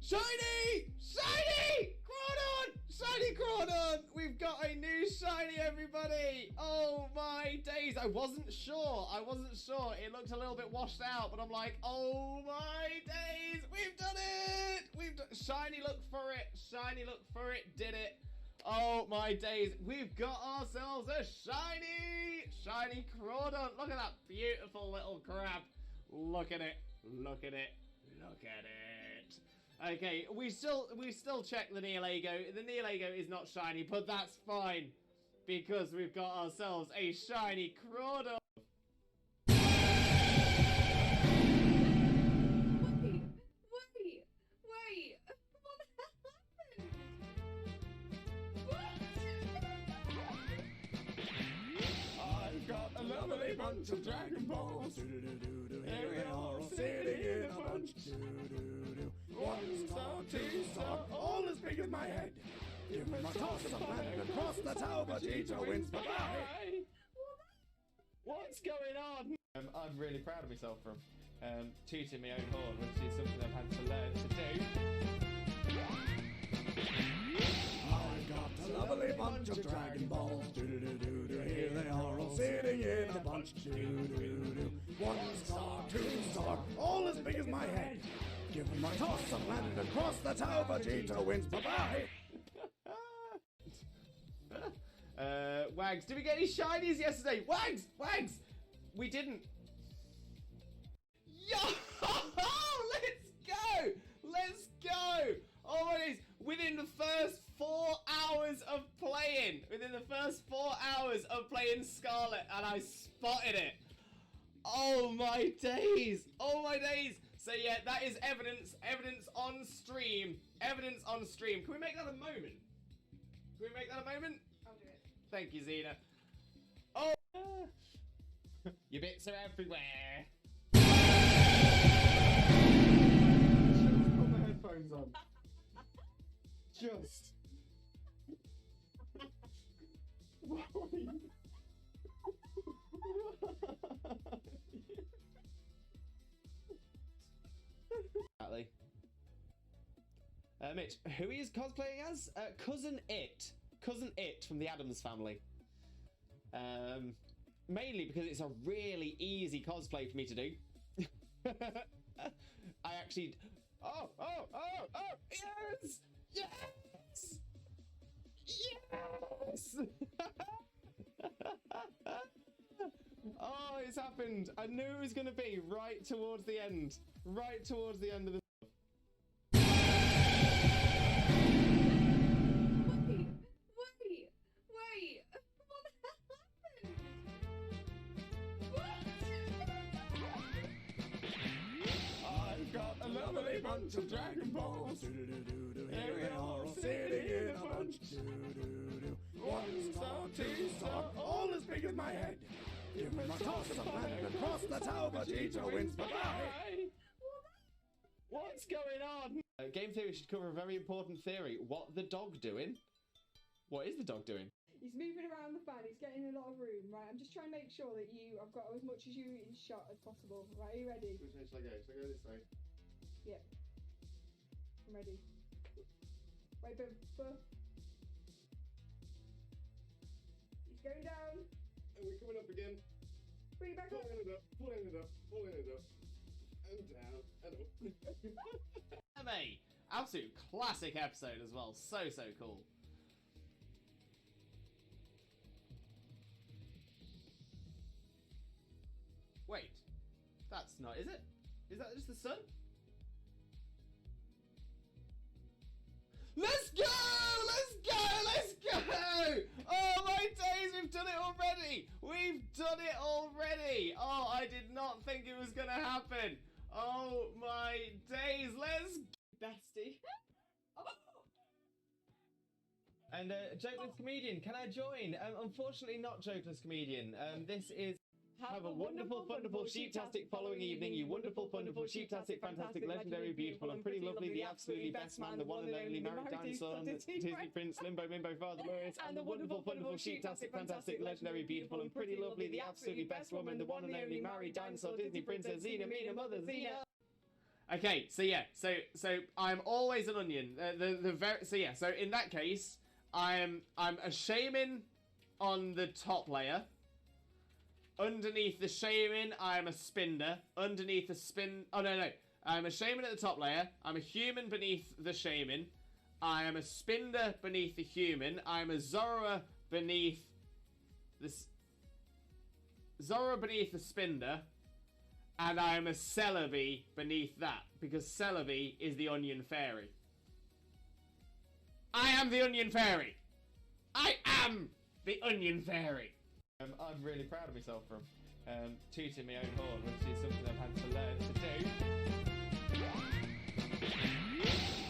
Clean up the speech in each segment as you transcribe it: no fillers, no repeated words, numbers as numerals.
Shiny! Shiny! Crawdon! Shiny Crawdon! We've got a new shiny, everybody! Oh my days! I wasn't sure. It looked a little bit washed out, but I'm like, oh my days! We've done it! We've done shiny. Look for it. Shiny. Look for it. Did it? Oh my days! We've got ourselves a shiny Crawdon. Look at that beautiful little crab. Look at it. Look at it. Look at it. Okay, we still check the Neolego. The Neolego is not shiny, but that's fine because we've got ourselves a shiny Crawdon. Wait! What the hell happened? I've got a lovely bunch of Dragon Balls. Here we are, all sitting in a bunch. One star, two star, all as big as my head. Give me my toss of planet across the tower, Vegeta wins. Bye-bye. What's going on? I'm really proud of myself for tooting my own horn, which is something I've had to learn to do. I've got a lovely bunch of Dragon Balls. Here they are, all sitting in a bunch. One star, two star, all as big as my head. Give me my toss of planet across the tower, Vegeta wins. Bye-bye. Wags, did we get any shinies yesterday? Wags! We didn't. Yo! Let's go! Oh my days! Within the first 4 hours of playing, Scarlet, and I spotted it. Oh my days! So yeah, that is evidence on stream. Can we make that a moment? I'll do it. Thank you, Zena. Oh! Your bits are everywhere. Just put my headphones on. Just. Exactly. Mitch, who he is cosplaying as? Cousin It from the Addams Family. Mainly because it's a really easy cosplay for me to do. I actually. Oh! Yes! Oh, it's happened. I knew it was going to be right towards the end of the. Wait! What the hell happened? I've got a lovely bunch of Dragon Balls. Here we are, all sitting in a bunch. One star, two star, all as big as my head. Give me my toss of planet across the tower, Vegeta wins. Bye-bye. What's going on? Game theory should cover a very important theory. What the dog doing? What is the dog doing? He's moving around the fan, he's getting a lot of room, right? I'm just trying to make sure that I've got as much as you in shot as possible. Right, are you ready? Which way should I go? Should I go this way? Yep. I'm ready. Wait, but he's going down. And we're coming up again. Bring it back up. Pulling it up. And down, and up. Anime! Absolute classic episode as well. So cool. Wait. That's not, is it? Is that just the sun? Let's go! Oh my days, we've done it already! Oh, I did not think it was gonna happen. Oh my days, let's bestie. And Jokeless Comedian, can I join? Unfortunately not Jokeless Comedian. This is Have a wonderful, wonderful, sheep-tastic following evening, you wonderful, wonderful, sheep-tastic, fantastic, legendary, beautiful, and pretty lovely, the absolutely best man, the one and only married dinosaur, Disney Prince, Limbo, Mimbo, Father Glorious, and the wonderful, wonderful, sheep-tastic, fantastic, legendary, beautiful, and pretty lovely, the absolutely best woman, the one and only married dinosaur, Disney Princess, Xena, Mina, Mother, Xena. Okay, so yeah, so I'm always an onion. So in that case, I'm a shaman on the top layer. Underneath the shaman, I'm a spinner. Underneath the spin... Oh, no. I'm a shaman at the top layer. I'm a human beneath the shaman. I am a spinner beneath the human. I'm a Zora beneath the... Zora beneath the spinner. And I am a Celebi beneath that. Because Celebi is the onion fairy. I am the onion fairy. I am the onion fairy. I'm really proud of myself from tooting my own horn, which is something I've had to learn to do.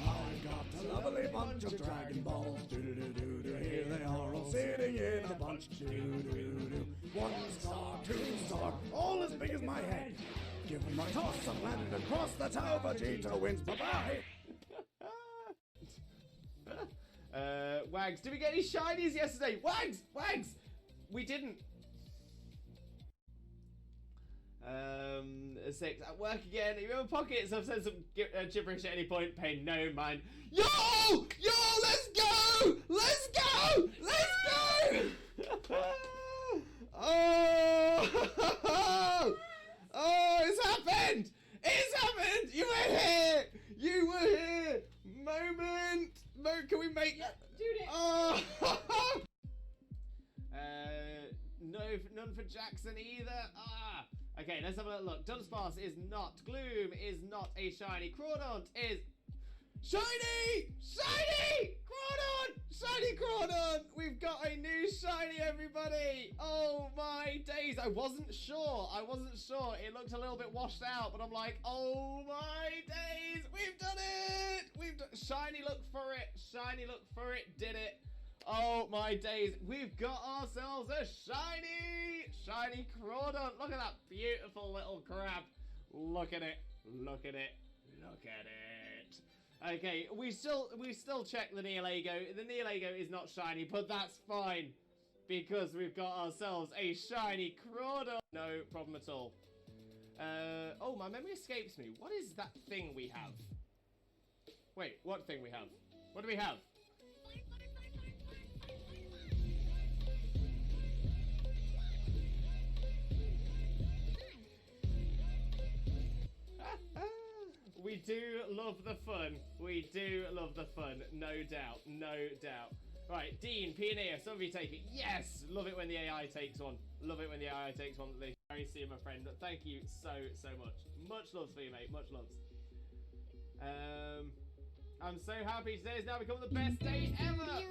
I've got a lovely bunch of Dragon Balls. Do-do-do-do-do. Here they are all sitting in a bunch. Do-do-do-do. 1 star, 2 star, all as big as my head. Give them a toss and landed across the tower. Vegeta wins. Bye-bye. Wags, did we get any shinies yesterday? Wags! We didn't. 6 at work again. You remember pockets? I've said some gibberish at any point. Pay no mind. Yo! Let's go! Oh, it's happened! You were here! Moment! Can we make that? Dude, Oh! None for Jackson either. Okay, let's have a little look. Dunsparce is not. Gloom is not a shiny. Crawdaunt is shiny! Shiny Crawdaunt! We've got a new shiny, everybody! Oh my days! I wasn't sure. It looked a little bit washed out, but I'm like, oh my days! We've done it! Shiny, look for it. Did it. Oh my days, we've got ourselves a shiny Crawdaunt. Look at that beautiful little crab. Look at it. Okay, we still check the Neolago. The Neolago is not shiny, but that's fine. Because we've got ourselves a shiny Crawdaunt. No problem at all. Oh, my memory escapes me. What is that thing we have? Wait, what thing we have? What do we have? We do love the fun. No doubt. Right, Dean, Pioneer, some of you take it. Yes! Love it when the AI takes one. They very see my friend. Thank you so much. Much loves for you, mate. Much loves. I'm so happy today has now become the best day ever!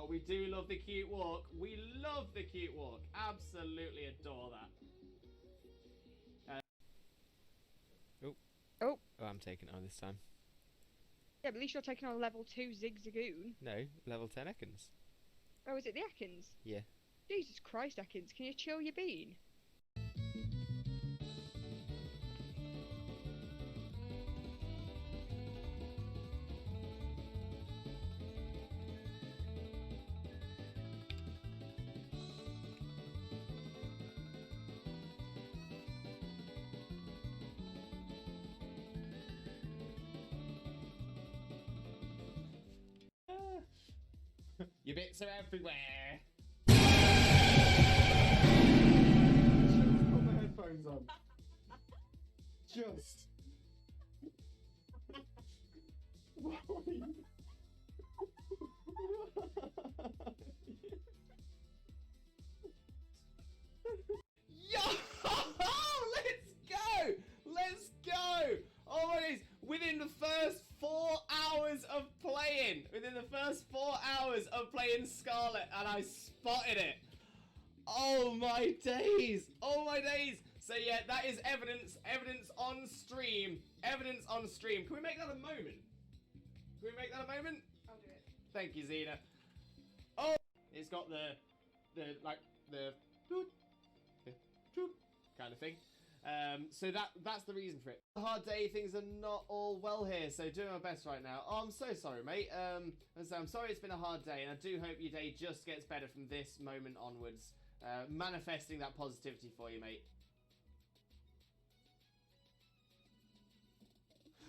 We do love the cute walk. Absolutely adore that. Oh, I'm taking it on this time. yeah, but at least you're taking on level 2 Zigzagoon. No, level 10 Ekans. Oh, is it the Ekans? Yeah. Jesus Christ, Ekans, can you chill your bean? Your bits are everywhere. Just put my headphones on. Just. Yo! Let's go! Oh my days! Within the first 4 hours of playing, Scarlet, and I spotted it. Oh my days! So yeah, that is evidence on stream. Can we make that a moment? I'll do it. Thank you, Zena. Oh, it's got the toot kind of thing. So that's the reason for it. A hard day, things are not all well here, so doing my best right now. Oh, I'm so sorry, mate. I'm sorry it's been a hard day, and I do hope your day just gets better from this moment onwards. Manifesting that positivity for you, mate.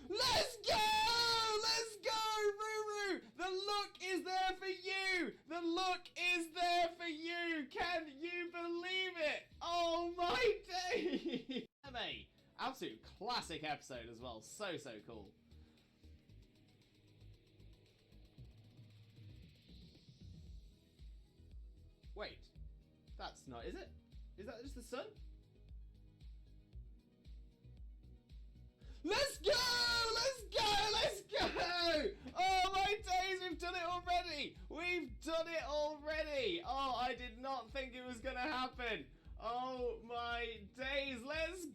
Let's go! Let's go, Ruru! The look is there for you! The look is there for you! Can you believe it? Oh my day! Absolute classic episode as well. So cool. Wait. That's not, is it? Is that just the sun? Let's go! Let's go! Let's go! Oh my days, we've done it already! We've done it already! Oh, I did not think it was gonna happen. Oh my days, let's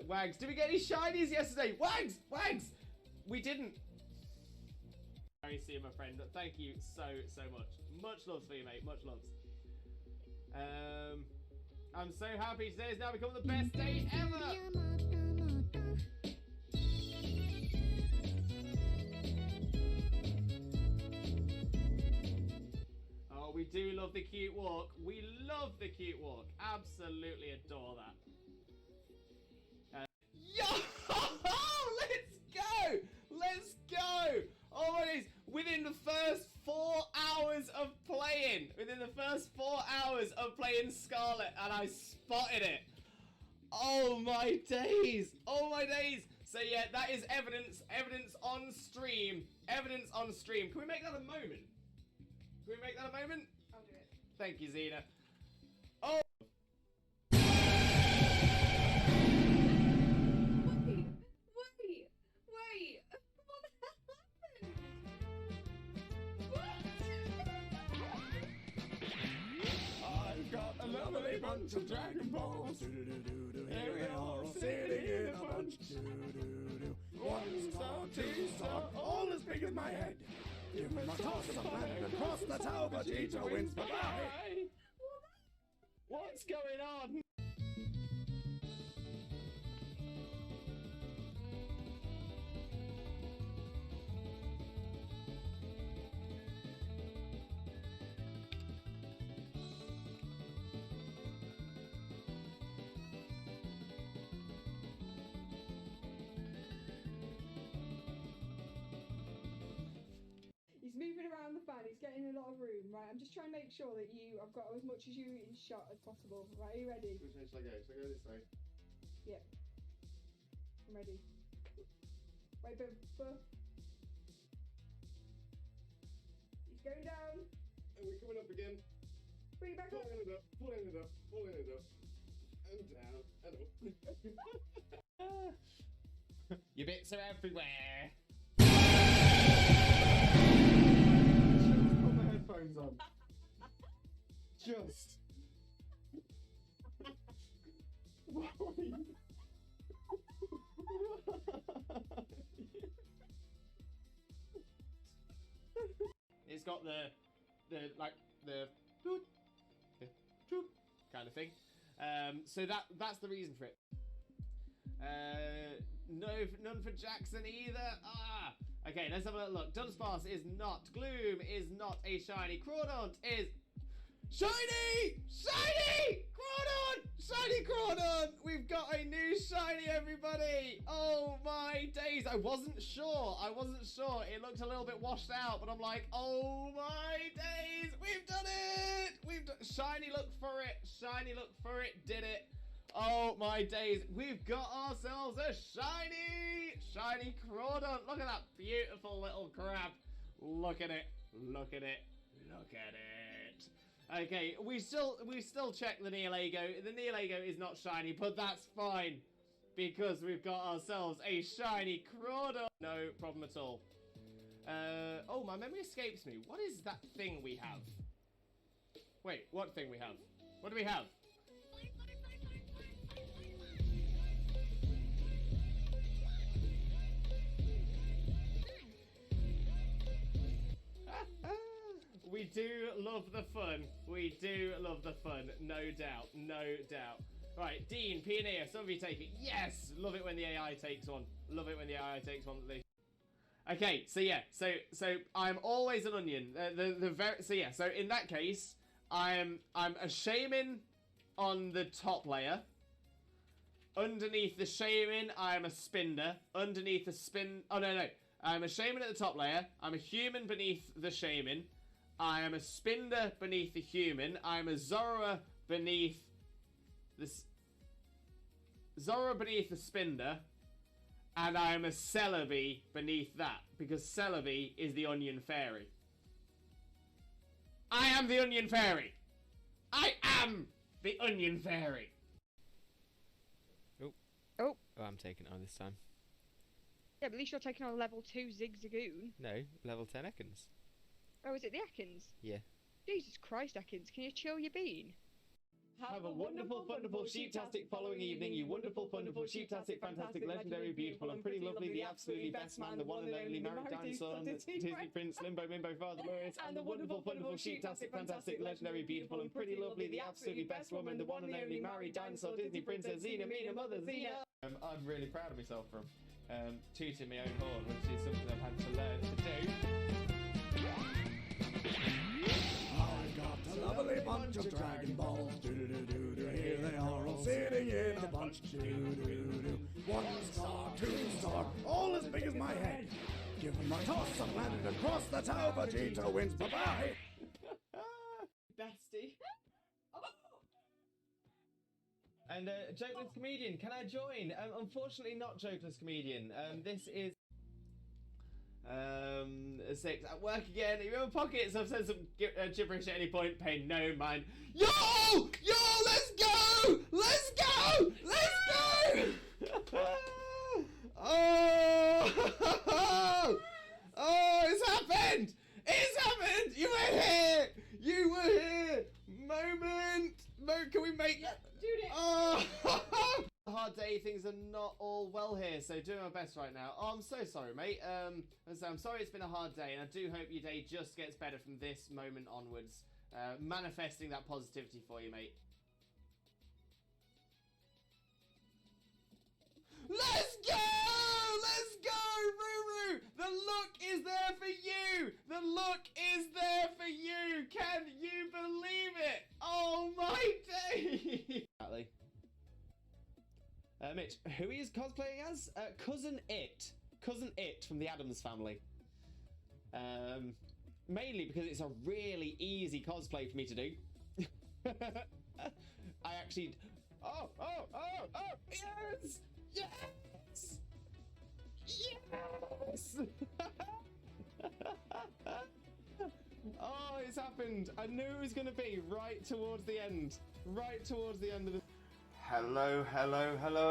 Wags, did we get any shinies yesterday? Wags! Wags! We didn't. Very see you, my friend. Thank you so much. Much loves for you, mate. Much loves. I'm so happy today has now become the best day ever! Oh, we do love the cute walk. We love the cute walk. Absolutely adore that. Yo! Let's go! Let's go! Oh my days, within the first 4 hours of playing, Scarlet, and I spotted it. Oh my days! Oh my days! So yeah, that is evidence on stream. Evidence on stream. Can we make that a moment? I'll do it. Thank you, Zena. Oh! Wait! What the hell happened? I've got a lovely bunch of Dragon Balls. Here they are, all sitting in a bunch. 1 star, 2 star, all as big as my head. Give me my toss of land across the tower, Vegeta wins. Bye-bye. What's going on? He's moving around the fan, he's getting a lot of room, right? I'm just trying to make sure that I've got as much as you in shot as possible. Right, are you ready? Which way shall I go? Shall I go this way? Yeah. I'm ready. Wait, but... He's going down. And we're coming up again. Bring it back up. Pulling it up. And down. And up. Your bits are everywhere. Just put my headphones on. Just. It's got the toot kind of thing. So that's the reason for it. None for Jackson either. Okay, let's have a little look. Dunsparce is not. Gloom is not a shiny. Crawdaunt is shiny! Shiny! Crawdaunt! Shiny Crawdaunt! We've got a new shiny, everybody! Oh my days! I wasn't sure. It looked a little bit washed out, but I'm like, oh my days! We've done it! Shiny look for it. Did it. Oh my days! We've got ourselves a shiny Crawdaunt. Look at that beautiful little crab. Look at it. Okay, we still check the Neolago. The Neolago is not shiny, but that's fine because we've got ourselves a shiny Crawdaunt. No problem at all. Oh, my memory escapes me. What is that thing we have? Wait, what thing we have? What do we have? We do love the fun. No doubt. Right, Dean, Pioneer, some of you take it. Yes! Love it when the AI takes one. Love it when the AI takes one. Okay, so yeah, so I'm always an onion. So in that case, I'm a shaman on the top layer. Underneath the shaman, I'm a spinner. Underneath the I'm a shaman at the top layer. I'm a human beneath the shaman. I am a spinner beneath the human. I'm a Zora beneath the spinner. And I am a Celebi beneath that, because Celebi is the onion fairy. I am the onion fairy. I am the onion fairy. Oh, I'm taking it on this time. yeah, but at least you're taking on level 2 Zigzagoon. No, level 10 Ekans. Oh, is it the Ekans? Yeah. Jesus Christ, Ekans, can you chill your bean? Have a wonderful, wonderful, sheep-tastic following evening, you wonderful, wonderful, sheep-tastic, fantastic, legendary, beautiful, and pretty lovely, the absolutely best man, the one and only married dinosaur, Disney Prince, Limbo, Father Lewis, and the wonderful, wonderful, sheep-tastic, fantastic, legendary, beautiful, and pretty lovely, the absolutely best woman, the one and only married dinosaur, Disney Princess, Xena, Mina, Mother, Xena. I'm really proud of myself from tooting my own horn, which is something I've had to learn to do. I've got a lovely bunch of Dragon Balls. Do-do-do-do-do. Here they are all sitting in a bunch. Do-do-do-do. 1 star, 2 star, all as big as my head. Give them my toss, I've landed across the tower. Vegeta wins. Bye-bye. Bestie. And Jokeless Comedian, can I join? Unfortunately not Jokeless Comedian. This is 6 at work again. If you have pockets, I've said some gibberish at any point. Pay no mind. Yo, let's go, let's go. Oh, it's happened. You were here. Moment. Can we make that? Oh, hard day. Things are not all well here, so doing my best right now. Oh, I'm so sorry, mate. I'm sorry it's been a hard day, and I do hope your day just gets better from this moment onwards. Manifesting that positivity for you, mate. Let's go, Ruru. The look is there for you. Can you believe it? Oh my day. Mitch, who he is cosplaying as? Cousin It from the Addams Family. Mainly because it's a really easy cosplay for me to do. I actually... Oh, yes! Oh, it's happened. I knew it was going to be right towards the end of the... Hello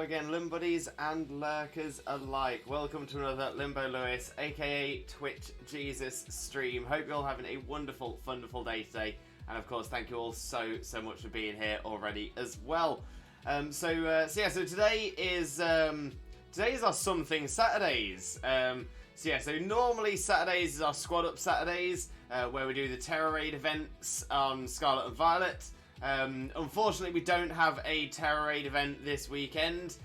again, Limbuddies and lurkers alike. Welcome to another Limbo Lewis, aka Twitch Jesus stream. Hope you're all having a wonderful day today. And of course, thank you all so much for being here already as well. So today is our Something Saturdays. So normally Saturdays is our Squad Up Saturdays, where we do the Tera Raid events on Scarlet and Violet. Unfortunately, we don't have a Tera Raid event this weekend,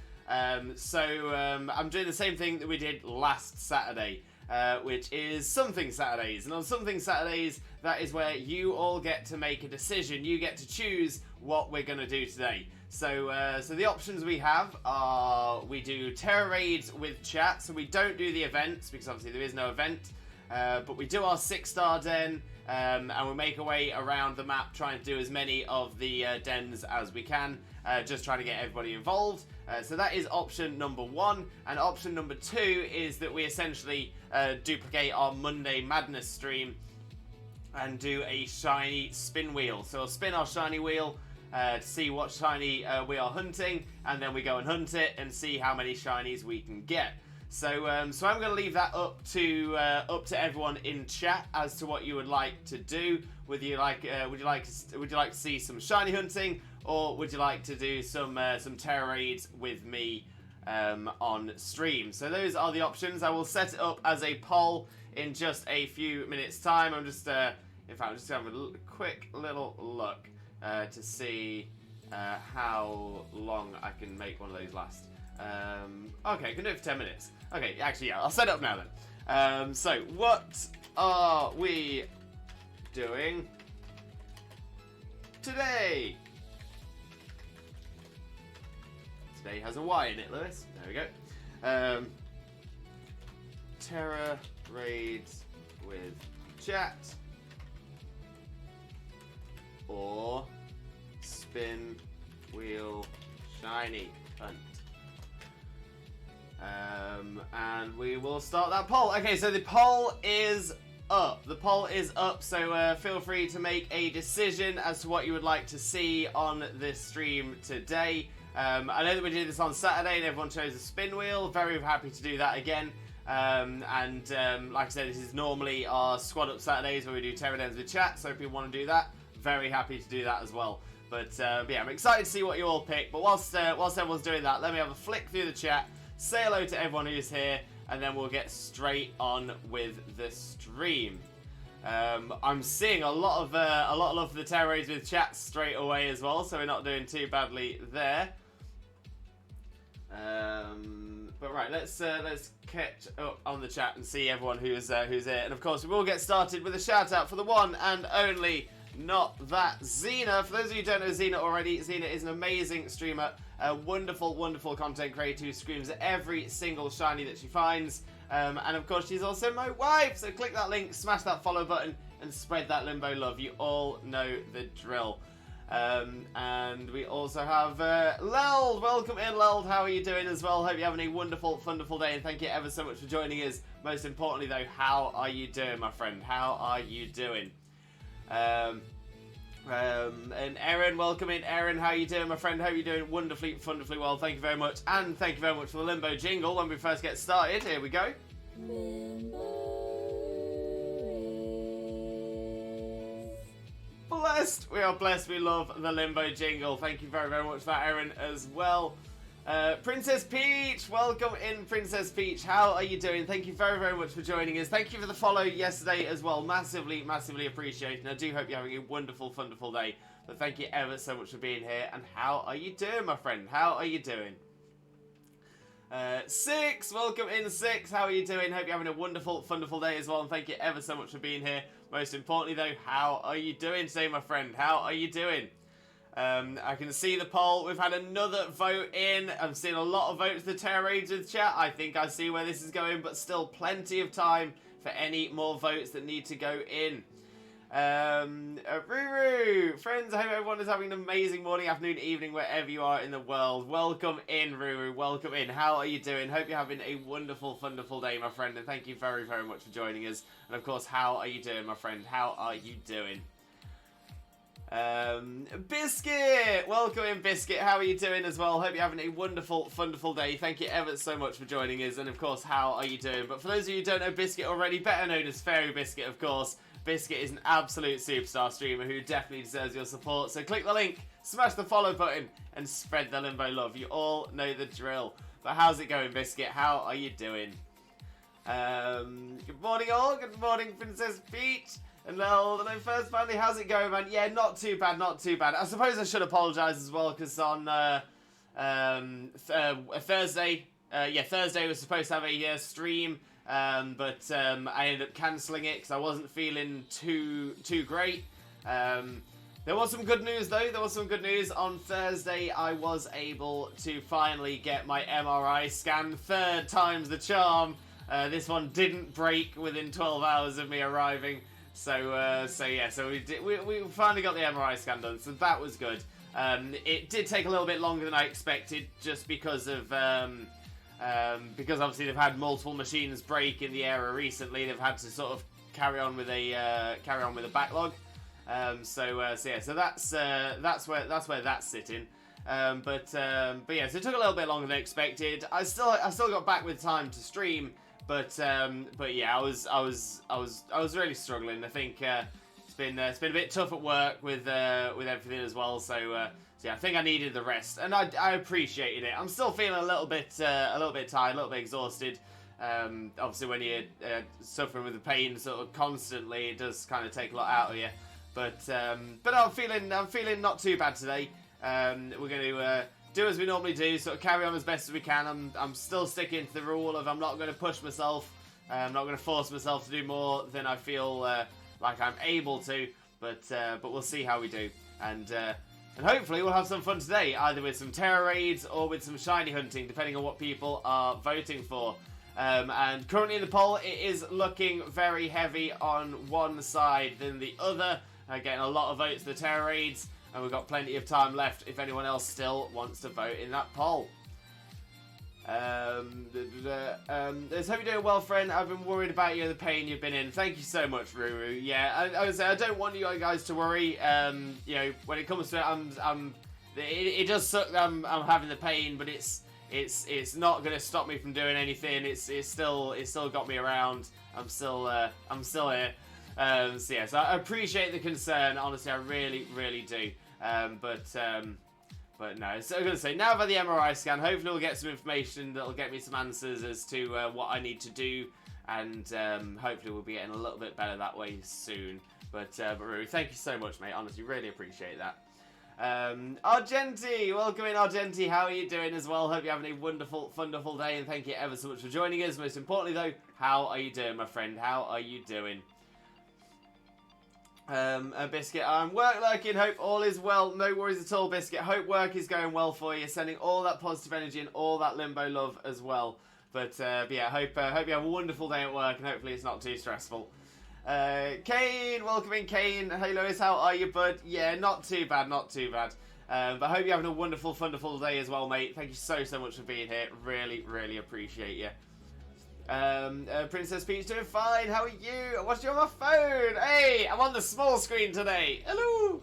so I'm doing the same thing that we did last Saturday, which is Something Saturdays. And on Something Saturdays, that is where you all get to make a decision. You get to choose what we're going to do today. So the options we have are, we do Tera Raids with chat, so we don't do the events, because obviously there is no event, but we do our 6-star den, and we make our way around the map trying to do as many of the dens as we can, just trying to get everybody involved. So that is option number 1, and option number 2 is that we essentially duplicate our Monday Madness stream and do a shiny spin wheel. So we'll spin our shiny wheel to see what shiny we are hunting, and then we go and hunt it and see how many shinies we can get. So I'm going to leave that up to everyone in chat as to what you would like to do. Would you like to see some shiny hunting, or would you like to do some Tera Raids with me on stream? So those are the options. I will set it up as a poll in just a few minutes' time. I'm just going to have a quick little look to see how long I can make one of those last. Okay, I can do it for 10 minutes. Okay, actually, yeah, I'll set it up now then. So, what are we doing today? Today has a Y in it, Lewis. There we go. Tera raids with chat. Or spin wheel shiny hunt. And we will start that poll. Okay, so the poll is up. The poll is up, so feel free to make a decision as to what you would like to see on this stream today. I know that we did this on Saturday and everyone chose a spin wheel. Very happy to do that again. Like I said, this is normally our squad up Saturdays where we do Tera Dens with chat, so if people want to do that, very happy to do that as well. But yeah, I'm excited to see what you all pick. But whilst everyone's doing that, let me have a flick through the chat, say hello to everyone who's here, and then we'll get straight on with the stream. I'm seeing a lot of love for the Tera raids with chat straight away as well, so we're not doing too badly there. But right, let's catch up on the chat and see everyone who's here. And of course, we will get started with a shout out for the one and only Not That Xena. For those of you who don't know Xena already, Xena is an amazing streamer, a wonderful, wonderful content creator who screams at every single shiny that she finds. And of course, she's also my wife. So click that link, smash that follow button, and spread that Limbo love. You all know the drill. And we also have Leld. Welcome in, Leld. How are you doing as well? Hope you're having a wonderful, wonderful day, and thank you ever so much for joining us. Most importantly, though, how are you doing, my friend? How are you doing? And Erin, welcome in. Erin, how are you doing, my friend? Hope you're doing wonderfully, wonderfully well. Thank you very much, and thank you very much for the Limbo jingle when we first get started. Here we go. Blessed. We are blessed. We love the Limbo jingle. Thank you very, very much for that, Erin, as well. Princess Peach, welcome in, Princess Peach. How are you doing? Thank you very, very much for joining us. Thank you for the follow yesterday as well. Massively, massively appreciated. And I do hope you're having a wonderful, wonderful day. But thank you ever so much for being here. And how are you doing, my friend? How are you doing? Six, welcome in, Six. How are you doing? Hope you're having a wonderful, wonderful day as well. And thank you ever so much for being here. Most importantly, though, how are you doing today, my friend? How are you doing? I can see the poll. We've had another vote in. I'm seeing a lot of votes for the Tera raids with chat. I think I see where this is going, but still plenty of time for any more votes that need to go in. Ruru, friends, I hope everyone is having an amazing morning, afternoon, evening, wherever you are in the world. Welcome in, Ruru. Welcome in. How are you doing? Hope you're having a wonderful, wonderful day, my friend, and thank you very, very much for joining us. And of course, how are you doing, my friend? How are you doing? Biscuit, welcome in, Biscuit. How are you doing as well? Hope you're having a wonderful, wonderful day. Thank you ever so much for joining us, and of course, how are you doing? But for those of you who don't know Biscuit already, better known as Fairy Biscuit, of course, Biscuit is an absolute superstar streamer who definitely deserves your support. So click the link, smash the follow button, and spread the Limbo love. You all know the drill. But how's it going, Biscuit? How are you doing? Good morning, all. Good morning, Princess Peach. And hello, first family, how's it going, man? Yeah, not too bad, not too bad. I suppose I should apologise as well, because on Thursday, Thursday was supposed to have a stream, but I ended up cancelling it because I wasn't feeling too great. There was some good news, though. There was some good news. On Thursday, I was able to finally get my MRI scan. Third time's the charm. This one didn't break within 12 hours of me arriving. So we finally got the MRI scan done, so that was good. It did take a little bit longer than I expected, just because of because obviously they've had multiple machines break in the area recently. They've had to sort of carry on with a backlog. So that's where that's sitting. But yeah, so it took a little bit longer than expected. I still got back with time to stream. But yeah, I was really struggling. I think it's been a bit tough at work with everything as well. So yeah, I think I needed the rest, and I appreciated it. I'm still feeling a little bit tired, a little bit exhausted. Obviously, when you're suffering with the pain sort of constantly, it does kind of take a lot out of you. But I'm feeling not too bad today. We're going to do as we normally do, sort of carry on as best as we can. I'm still sticking to the rule of I'm not going to push myself. I'm not going to force myself to do more than I feel like I'm able to. But we'll see how we do. And hopefully we'll have some fun today, either with some Tera raids or with some shiny hunting, depending on what people are voting for. And currently in the poll, it is looking very heavy on one side than the other. Getting a lot of votes for the Tera raids, and we've got plenty of time left if anyone else still wants to vote in that poll. Let's hope you're doing well, friend. I've been worried about you and the pain you've been in. Thank you so much, Ruru. Yeah, I would say I don't want you guys to worry. You know, when it comes to it, it does suck that I'm having the pain, but it's not going to stop me from doing anything. It's still got me around. I'm still here. So yeah, so I appreciate the concern. Honestly, I really do. But no, so I'm going to say, now about the MRI scan, hopefully we'll get some information that'll get me some answers as to what I need to do, and hopefully we'll be getting a little bit better that way soon. But Ruru, thank you so much, mate. Honestly, really appreciate that. Argenti, welcome in, Argenti. How are you doing as well? Hope you're having a wonderful day, and thank you ever so much for joining us. Most importantly, though, how are you doing, my friend? How are you doing? Biscuit, I'm work lurking, hope all is well. No worries at all, Biscuit. Hope work is going well for you. Sending all that positive energy and all that limbo love as well. But yeah, hope you have a wonderful day at work, and hopefully it's not too stressful. Kane, welcome in, Kane. Hey, Lewis, how are you, bud? Yeah, not too bad. But I hope you're having a wonderful day as well, mate. Thank you so much for being here. Really appreciate you. Princess Peach, doing fine. How are you? I'm watching on my phone. Hey, I'm on the small screen today. Hello.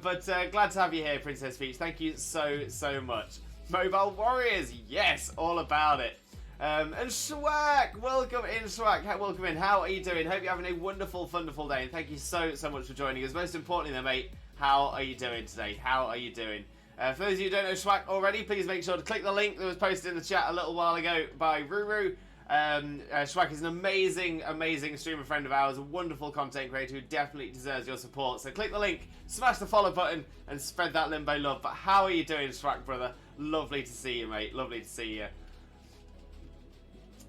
But glad to have you here, Princess Peach. Thank you so much. Mobile Warriors, yes, all about it. And Schwack, welcome in, Schwack. Welcome in. How are you doing? Hope you're having a wonderful day. And thank you so much for joining us. Most importantly, though, mate, how are you doing today? How are you doing? For those of you who don't know Schwack already, please make sure to click the link that was posted in the chat a little while ago by Ruru. Schwack is an amazing streamer friend of ours, a wonderful content creator who definitely deserves your support. So click the link, smash the follow button, and spread that limbo love. But how are you doing, Schwack, brother? Lovely to see you, mate. Lovely to see you.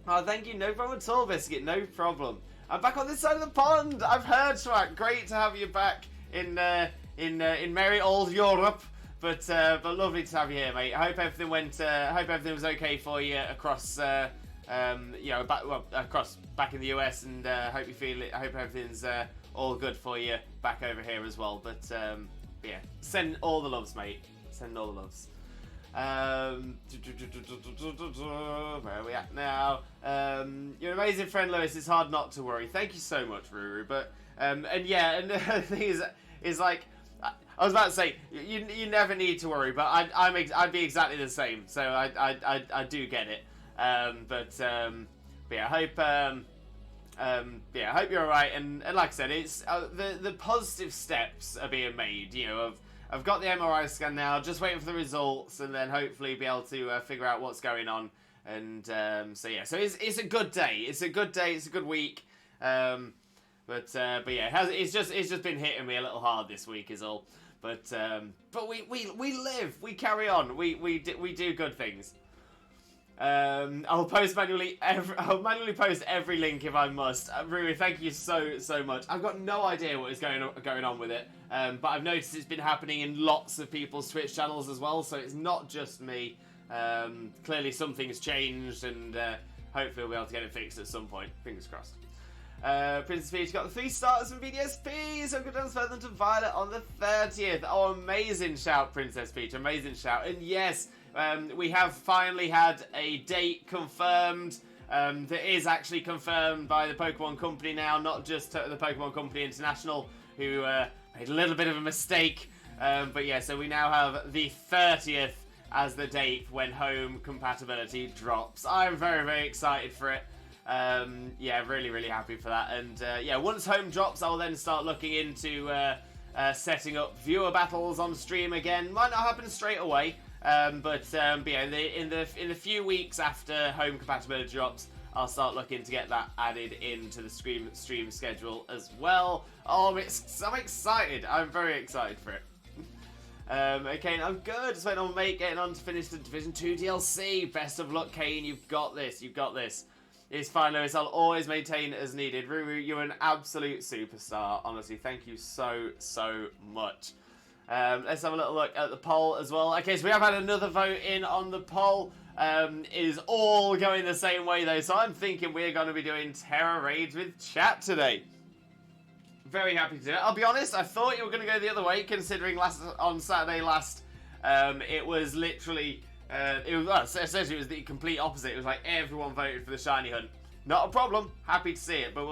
Oh, thank you. No problem at all, Biscuit. No problem. I'm back on this side of the pond. I've heard, Schwack. Great to have you back in merry old Europe. But lovely to have you here, mate. I hope everything hope everything was okay for you across. You know, back in the US, and hope everything's all good for you back over here as well. But yeah, send all the loves, mate. Send all the loves. Where are we at now? You're an amazing friend, Lewis. It's hard not to worry. Thank you so much, Ruru. But and yeah, and the thing is like, I was about to say, you never need to worry, but I'd be exactly the same. So I do get it. But yeah, I hope you're alright. And like I said, it's the positive steps are being made. You know, I've got the MRI scan now, just waiting for the results, and then hopefully be able to figure out what's going on. And so yeah, so it's a good day. It's a good day. It's a good week. But yeah, it's just been hitting me a little hard this week, is all. But we live, we carry on, we do good things. I'll manually post every link if I must. Rui, thank you so much. I've got no idea what is going on with it, but I've noticed it's been happening in lots of people's Twitch channels as well, so it's not just me. Clearly something's changed, and hopefully we'll be able to get it fixed at some point. Fingers crossed. Princess Peach got the 3 starters from VDSP, so good transfer them to Violet on the 30th. Oh, amazing shout, Princess Peach, amazing shout. And yes, we have finally had a date confirmed. That is actually confirmed by the Pokemon Company now, not just the Pokemon Company International, who made a little bit of a mistake. But yeah, so we now have the 30th as the date when home compatibility drops. I'm very excited for it. Yeah, really happy for that. And yeah, once home drops, I'll then start looking into setting up viewer battles on stream again. Might not happen straight away, but yeah, in the few weeks after home compatibility drops, I'll start looking to get that added into the stream schedule as well. Oh, I'm excited. I'm very excited for it. Okay, I'm good. Just waiting on mate getting on to finish the Division 2 DLC. Best of luck, Kane. You've got this. You've got this. It's fine, Lewis. I'll always maintain as needed. Ruru, you're an absolute superstar. Honestly, thank you so, so much. Let's have a little look at the poll as well. Okay, so we have had another vote in on the poll. It is all going the same way, though. So I'm thinking we're going to be doing Tera raids with chat today. Very happy to do it. I'll be honest, I thought you were going to go the other way, considering on Saturday last, it was literally, essentially it was the complete opposite. It was like everyone voted for the shiny hunt. Not a problem. Happy to see it, but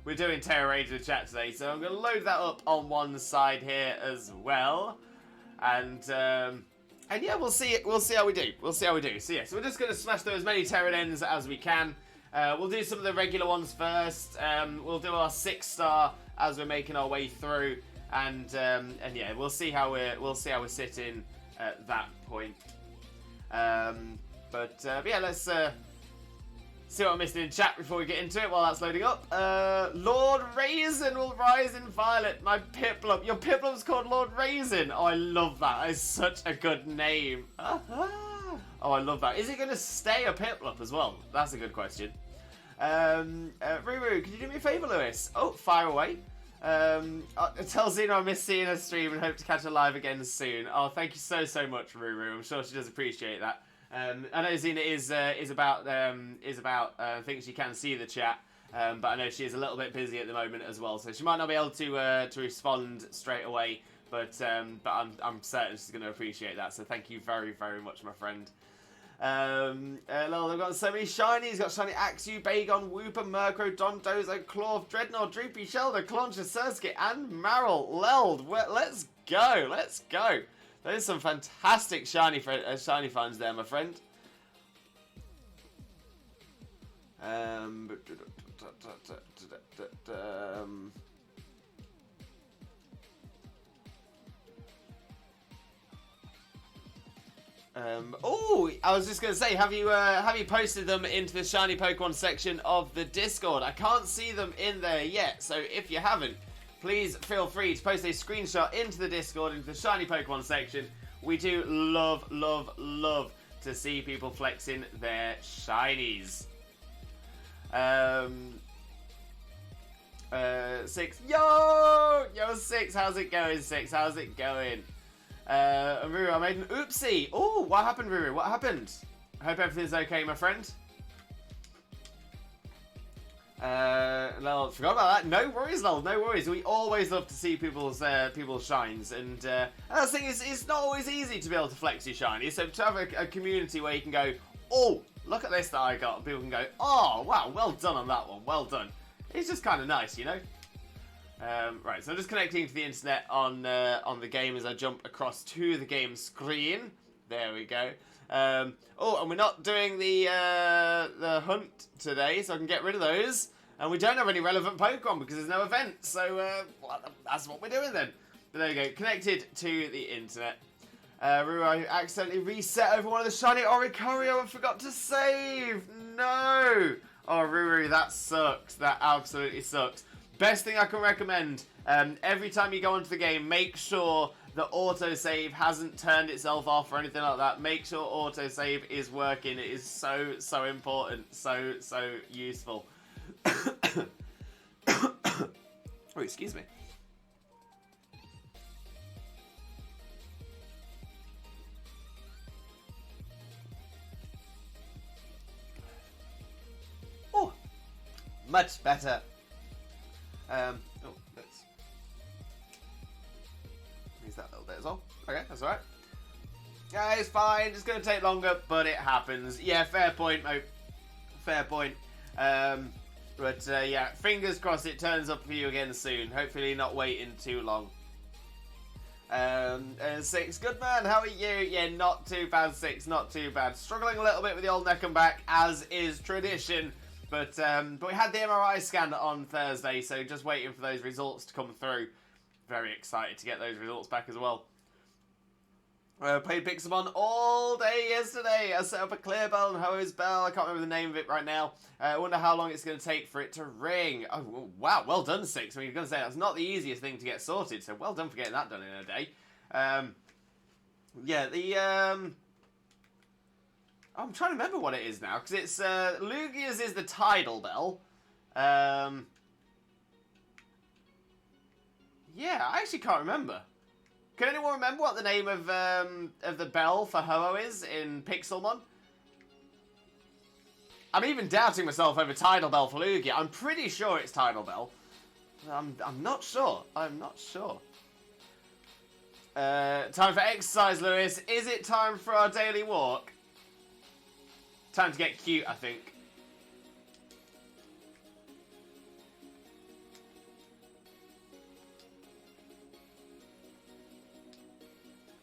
we're doing Tera raids with chat today, so I'm going to load that up on one side here as well, and yeah, we'll see how we do. We'll see how we do. So yeah, so we're just going to smash through as many Tera ends as we can. We'll do some of the regular ones first. We'll do our 6-star as we're making our way through, and yeah, we'll see how we're sitting at that point. But yeah, let's see what I'm missing in chat before we get into it while that's loading up. Lord Raisin will rise in Violet. My Piplup. Your Piplup's called Lord Raisin. Oh, I love that. It's such a good name. Oh, I love that. Is it going to stay a Piplup as well? That's a good question. Ruru, could you do me a favour, Lewis? Oh, fire away. Tell Xena I miss seeing her stream and hope to catch her live again soon. Oh, thank you so, so much, Ruru. I'm sure she does appreciate that. I know Xena is about thinks she can see the chat, but I know she is a little bit busy at the moment as well, so she might not be able to respond straight away. But I'm certain she's going to appreciate that. So thank you very, very much, my friend. They've got so many shinies. Got shiny Axew, Bagon, Wooper, Murkrow, Dondozo, Claw, Dreadnought, Droopy, Shelder, Clauncher, Surskit, and Marill. Leld. Let's go. Let's go. There's some fantastic shiny finds there, my friend. Oh, I was just going to say, have you posted them into the shiny Pokemon section of the Discord? I can't see them in there yet, so if you haven't, please feel free to post a screenshot into the Discord, into the shiny Pokemon section. We do love, love, love to see people flexing their shinies. 6. Yo, 6. How's it going, 6? How's it going? Ruru, I made an oopsie. Oh, what happened, Ruru? What happened? I hope everything's okay, my friend. Lol, forgot about that. No worries, Lol. No worries. We always love to see people's shines, and the thing is, it's not always easy to be able to flex your shiny. So to have a community where you can go, oh, look at this that I got, and people can go, oh, wow, well done on that one. Well done. It's just kind of nice, you know. Right, so I'm just connecting to the internet on the game as I jump across to the game screen. There we go. Oh, and we're not doing the hunt today, so I can get rid of those. And we don't have any relevant Pokemon because there's no event, so well, that's what we're doing then. But there you go, connected to the internet. Ruru, I accidentally reset over one of the shiny Oricorio and forgot to save. No! Oh, Ruru, that sucks. That absolutely sucks. Best thing I can recommend, every time you go onto the game, make sure the autosave hasn't turned itself off or anything like that. Make sure autosave is working. It is so, so important. So, so useful. Oh, excuse me. Oh, much better. Oh, let's use that little bit as well. Okay, that's alright. Yeah, it's fine. It's going to take longer, but it happens. Yeah, fair point, mate. Fair point. But yeah, fingers crossed it turns up for you again soon. Hopefully not waiting too long. 6, good man, how are you? Yeah, not too bad, 6, not too bad. Struggling a little bit with the old neck and back, as is tradition. But we had the MRI scan on Thursday, so just waiting for those results to come through. Very excited to get those results back as well. Played Pixelmon all day yesterday. I set up a clear bell and hose bell. I can't remember the name of it right now. I wonder how long it's going to take for it to ring. Oh, wow, well done, 6. I mean, you're going to say that's not the easiest thing to get sorted, so well done for getting that done in a day. Yeah, the I'm trying to remember what it is now, because it's Lugia's is the Tidal Bell. Yeah, I actually can't remember. Can anyone remember what the name of the bell for Ho-Oh is in Pixelmon? I'm even doubting myself over Tidal Bell for Lugia. I'm pretty sure it's Tidal Bell. I'm not sure. I'm not sure. Time for exercise, Lewis. Is it time for our daily walk? Time to get cute, I think.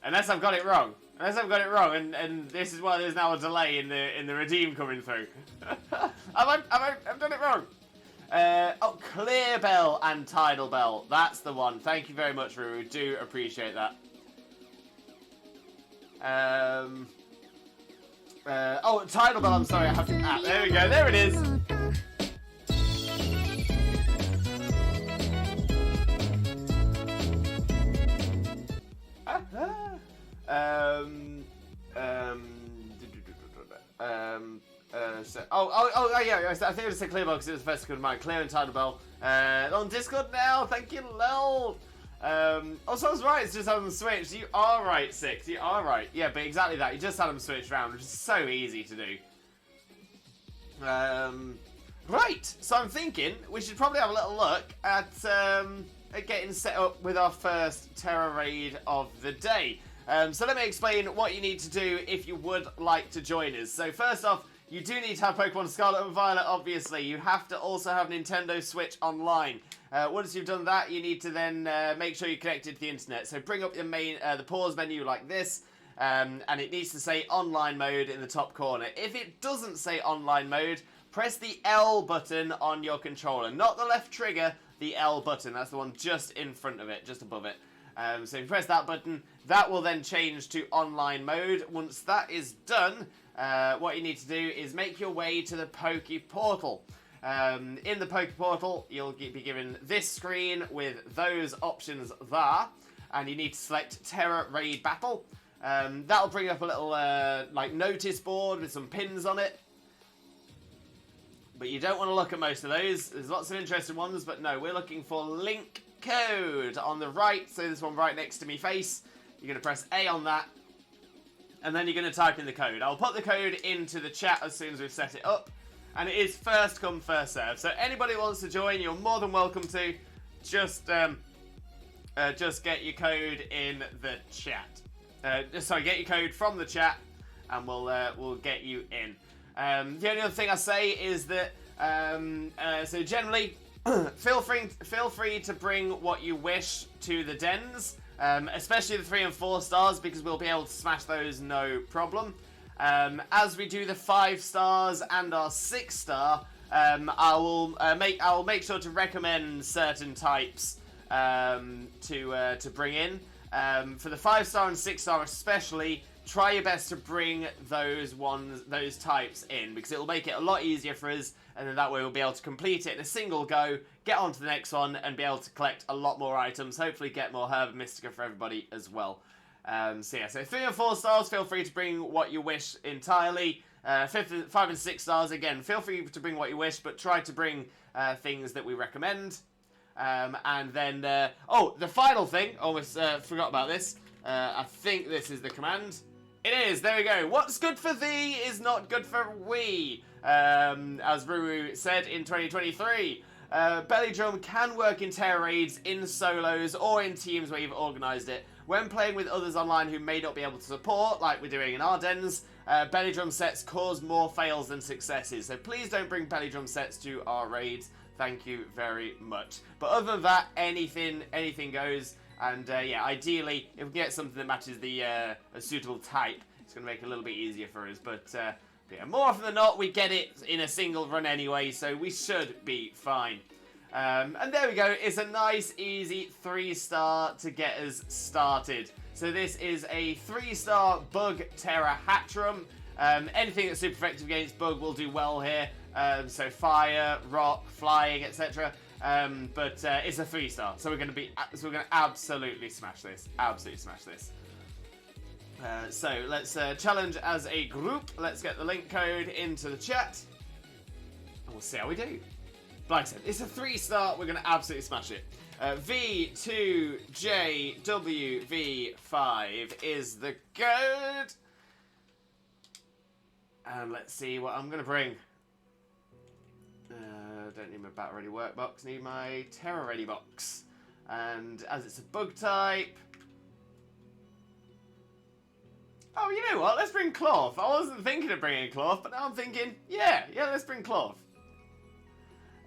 Unless I've got it wrong. Unless I've got it wrong, and this is why there's now a delay in the redeem coming through. I've done it wrong. Oh, Clear Bell and Tidal Bell. That's the one. Thank you very much, Ruru. Do appreciate that. Oh, Tidal Bell. I'm sorry. I have to. Ah, there we go. There it is. Yeah, I think it was a Clear Bell because it was the first to come to mind. Clear and Tidal Bell. On Discord now, thank you, lol. Also, I was right, it's just had them switched. You are right, Six, you are right. Yeah, but exactly that, you just had them switched around, which is so easy to do. Right, so I'm thinking we should probably have a little look at getting set up with our first Tera raid of the day. So let me explain what you need to do if you would like to join us. So first off, you do need to have Pokemon Scarlet and Violet, obviously. You have to also have Nintendo Switch Online. Once you've done that, you need to then make sure you're connected to the internet. So bring up your main, the pause menu like this, and it needs to say online mode in the top corner. If it doesn't say online mode, press the L button on your controller. Not the left trigger, the L button. That's the one just in front of it, just above it. So if you press that button, that will then change to online mode. Once that is done, what you need to do is make your way to the Poke Portal. In the Poke Portal, you'll be given this screen with those options there, and you need to select Tera Raid Battle. That'll bring up a little like notice board with some pins on it. But you don't want to look at most of those. There's lots of interesting ones, but no, we're looking for link code on the right. So this one right next to me face. You're going to press A on that, and then you're going to type in the code. I'll put the code into the chat as soon as we've set it up. And it is first come, first serve. So anybody who wants to join, you're more than welcome to. Just get your code in the chat. Sorry, get your code from the chat, and we'll get you in. The only other thing I say is that so generally, feel free to bring what you wish to the dens, especially the 3 and 4 stars, because we'll be able to smash those no problem. As we do the 5 stars and our 6 star, I will make sure to recommend certain types to bring in. For the 5 star and 6 star especially, try your best to bring those types in, because it will make it a lot easier for us, and then that way we'll be able to complete it in a single go, get on to the next one, and be able to collect a lot more items, hopefully get more Herb and Mystica for everybody as well. So 3 and 4 stars, feel free to bring what you wish entirely. 5 and 6 stars, again, feel free to bring what you wish, but try to bring things that we recommend. And then, the final thing, almost forgot about this. I think this is the command. It is, there we go. What's good for thee is not good for we. As Ruru said in 2023. Belly Drum can work in Tera raids, in solos, or in teams where you've organised it. When playing with others online who may not be able to support, like we're doing in our dens, Belly Drum sets cause more fails than successes. So please don't bring Belly Drum sets to our raids. Thank you very much. But other than that, anything goes. And yeah, ideally, if we get something that matches the a suitable type, it's going to make it a little bit easier for us. But yeah, more often than not, we get it in a single run anyway, so we should be fine. And there we go. It's a nice, easy 3-star to get us started. So this is a 3-star Bug Tera Hatchroom. Anything that's super effective against Bug will do well here. So fire, rock, flying, etc. But it's a 3-star, so we're going to absolutely smash this. Absolutely smash this. So let's challenge as a group. Let's get the link code into the chat. And we'll see how we do. But like I said, it's a 3-star. We're going to absolutely smash it. V2JWV5 is the code. And let's see what I'm going to bring. Don't need my battle ready workbox. Need my Tera ready box. And as it's a bug type... Oh, you know what? Let's bring Cloth. I wasn't thinking of bringing Cloth, but now I'm thinking, yeah, let's bring Cloth.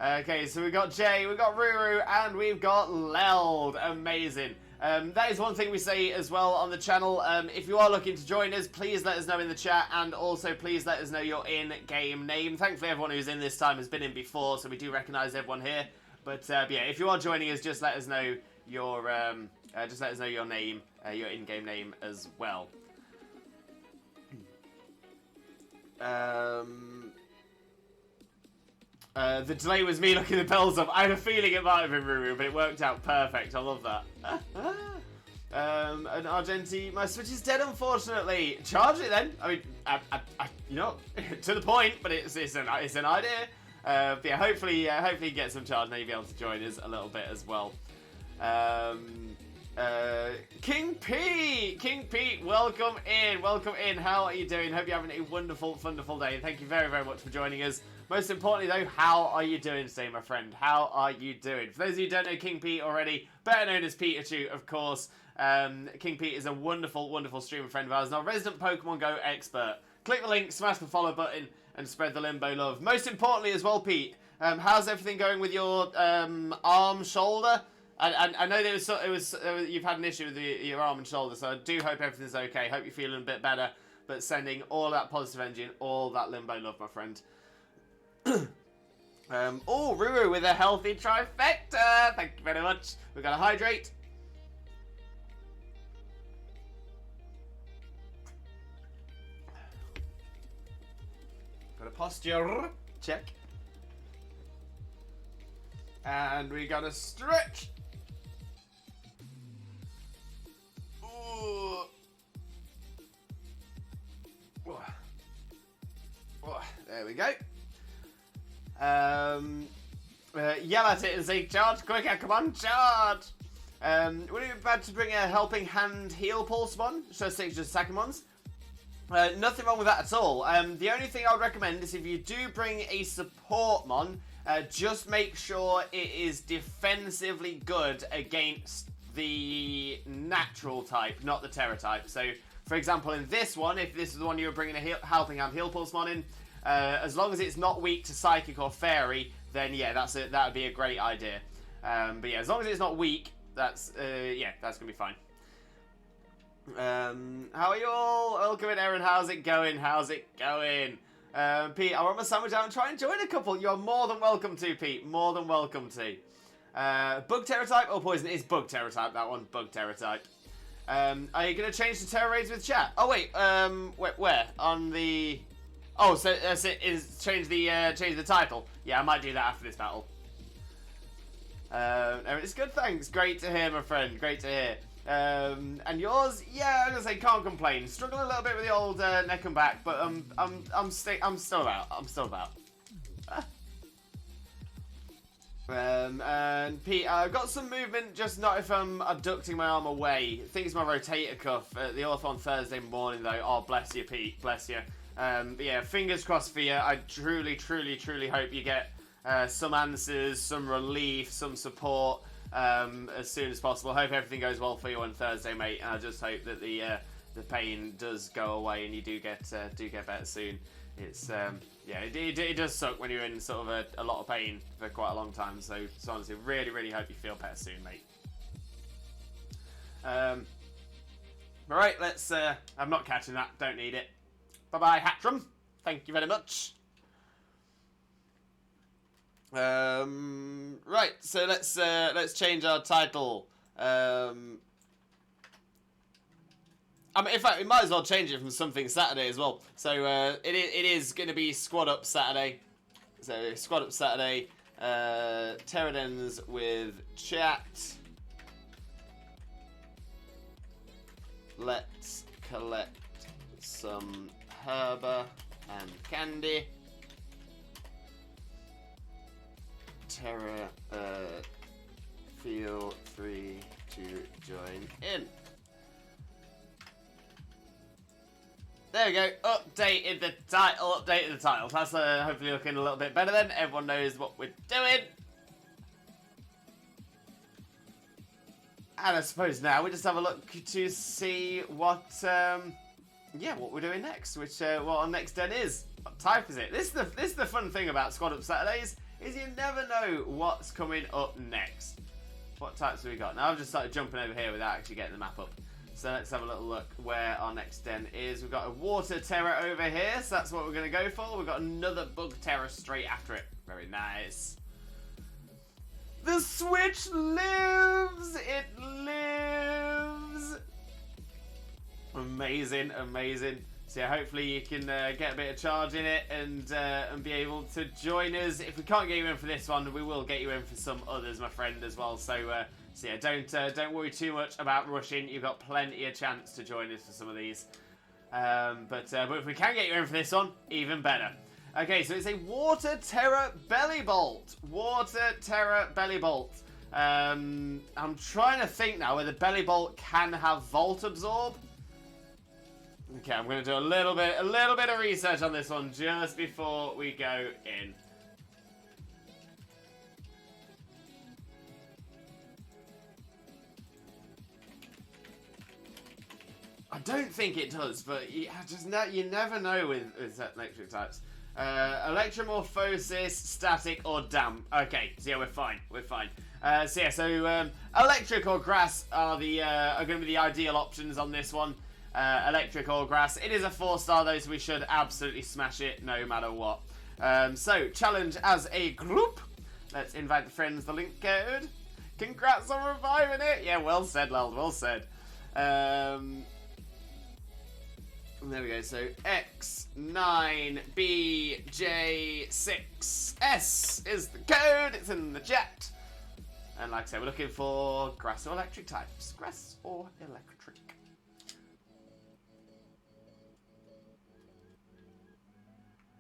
Okay, so we've got Jay, we've got Ruru, and we've got Leld. Amazing. That is one thing we say as well on the channel. If you are looking to join us, please let us know in the chat, and also please let us know your in-game name. Thankfully, everyone who's in this time has been in before, so we do recognise everyone here. But yeah, if you are joining us, just let us know your name, your in-game name as well. The delay was me looking the bells up. I had a feeling it might have been Ruru, but it worked out perfect. I love that. And Argenti, my Switch is dead, unfortunately. Charge it then. I mean, you know, to the point, but it's an idea. But yeah, hopefully get some charge, and then you'll be able to join us a little bit as well. King Pete, welcome in. How are you doing? Hope you're having a wonderful day. Thank you very, very much for joining us. Most importantly, though, how are you doing today, my friend? How are you doing? For those of you who don't know King Pete already, better known as Pikachu, of course. King Pete is a wonderful streamer friend of ours, and our resident Pokemon Go expert. Click the link, smash the follow button, and spread the Limbo love. Most importantly as well, Pete, how's everything going with your arm, shoulder? I know you've had an issue with your arm and shoulder, so I do hope everything's okay. Hope you're feeling a bit better, but sending all that positive energy and all that Limbo love, my friend. Oh, Ruru with a healthy trifecta. Thank you very much. We've got to hydrate. Got a posture check. And we got to stretch. Ooh. There we go. Yell at it and say, charge quicker, come on, charge! Would it be bad to bring a helping hand heal Pulsemon? So it's just second ones? Nothing wrong with that at all. The only thing I would recommend is if you do bring a support mon, just make sure it is defensively good against the natural type, not the Tera type. So, for example, in this one, if this is the one you were bringing a helping hand heal Pulsemon in, as long as it's not weak to Psychic or Fairy, then yeah, that would be a great idea. But yeah, as long as it's not weak, that's gonna be fine. How are you all? Welcome in, Aaron. How's it going? Pete, I want my sandwich out and try and join a couple. You're more than welcome to, Pete. More than welcome to. Bug Tera type or poison? It's Bug Tera type, that one. Bug Tera type. Are you gonna change the Tera raids with chat? Oh wait, where? On the... Oh, so change the title. Yeah, I might do that after this battle. It's good, thanks. Great to hear, my friend. Great to hear. And yours? Yeah, I'm gonna say can't complain. Struggling a little bit with the old neck and back, but I'm still about. And Pete, I've got some movement, just not if I'm abducting my arm away. I think it's my rotator cuff. The Orth on Thursday morning, though. Oh, bless you, Pete. Bless you. But yeah, fingers crossed for you. I truly hope you get some answers, some relief, some support as soon as possible. Hope everything goes well for you on Thursday, mate. And I just hope that the pain does go away and you do get better soon. It's it does suck when you're in sort of a lot of pain for quite a long time. So honestly, really hope you feel better soon, mate. All right, let's. I'm not catching that. Don't need it. Bye-bye, Hatram. Thank you very much. Right, so let's change our title. I mean, in fact, we might as well change it from something Saturday as well. So it is going to be Squad Up Saturday. So Squad Up Saturday. Pterodens with chat. Let's collect some herba and candy. Tera, feel free to join in. There we go. Updated the title. That's hopefully looking a little bit better then. Everyone knows what we're doing. And I suppose now we just have a look to see what, what we're doing next. What our next den is. What type is it? This is the fun thing about Squad Up Saturdays, is you never know what's coming up next. What types have we got? Now I've just started jumping over here without actually getting the map up. So let's have a little look where our next den is. We've got a water Tera over here, so that's what we're going to go for. We've got another bug Tera straight after it. Very nice. The switch lives! It lives! Amazing, amazing. So yeah, hopefully you can get a bit of charge in it and be able to join us. If we can't get you in for this one, we will get you in for some others, my friend, as well. So yeah, don't worry too much about rushing. You've got plenty of chance to join us for some of these. But if we can get you in for this one, even better. Okay, so it's a Water Tera Belly Bolt. Water Tera Belly Bolt. I'm trying to think now whether Belly Bolt can have Volt Absorb. Okay, I'm going to do a little bit of research on this one just before we go in. I don't think it does, but you never know with electric types. Electromorphosis, static, or damp. Okay, so yeah, we're fine. Electric or grass are going to be the ideal options on this one. Electric or grass. It is a 4-star though, so we should absolutely smash it no matter what. So challenge as a group. Let's invite the friends. The link code. Congrats on reviving it. Yeah, well said, Leld. Well said. There we go, so X9BJ6S is the code, it's in the chat. And like I said, we're looking for grass or electric types. Grass or electric.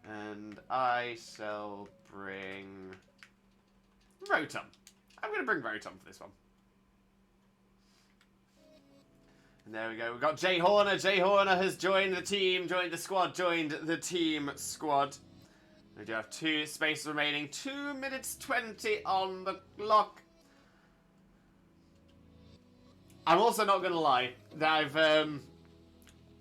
And I shall bring Rotom. I'm going to bring Rotom for this one. And there we go. We've got Jay Horner. Jay Horner has joined the team, joined the squad. We do have 2 spaces remaining. 2 minutes 20 on the clock. I'm also not going to lie. I've,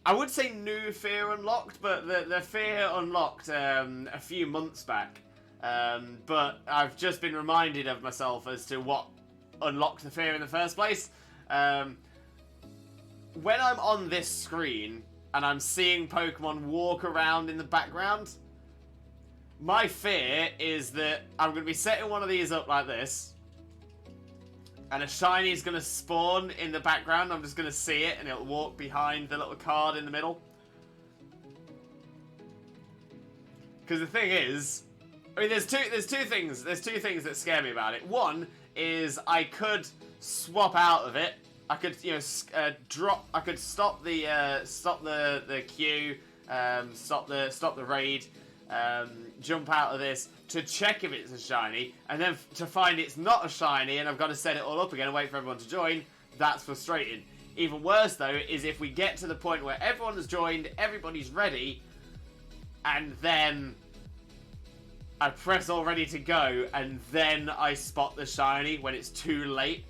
I would say new fear unlocked, but the fear unlocked a few months back. But I've just been reminded of myself as to what unlocked the fear in the first place. When I'm on this screen and I'm seeing Pokemon walk around in the background, my fear is that I'm going to be setting one of these up like this, and a shiny is going to spawn in the background. I'm just going to see it, and it'll walk behind the little card in the middle. Because the thing is, I mean, there's two things that scare me about it. One is I could swap out of it. I could, I could stop the queue, stop the raid, jump out of this to check if it's a shiny, and then to find it's not a shiny, and I've got to set it all up again and wait for everyone to join. That's frustrating. Even worse though is if we get to the point where everyone has joined, everybody's ready, and then I press all ready to go, and then I spot the shiny when it's too late.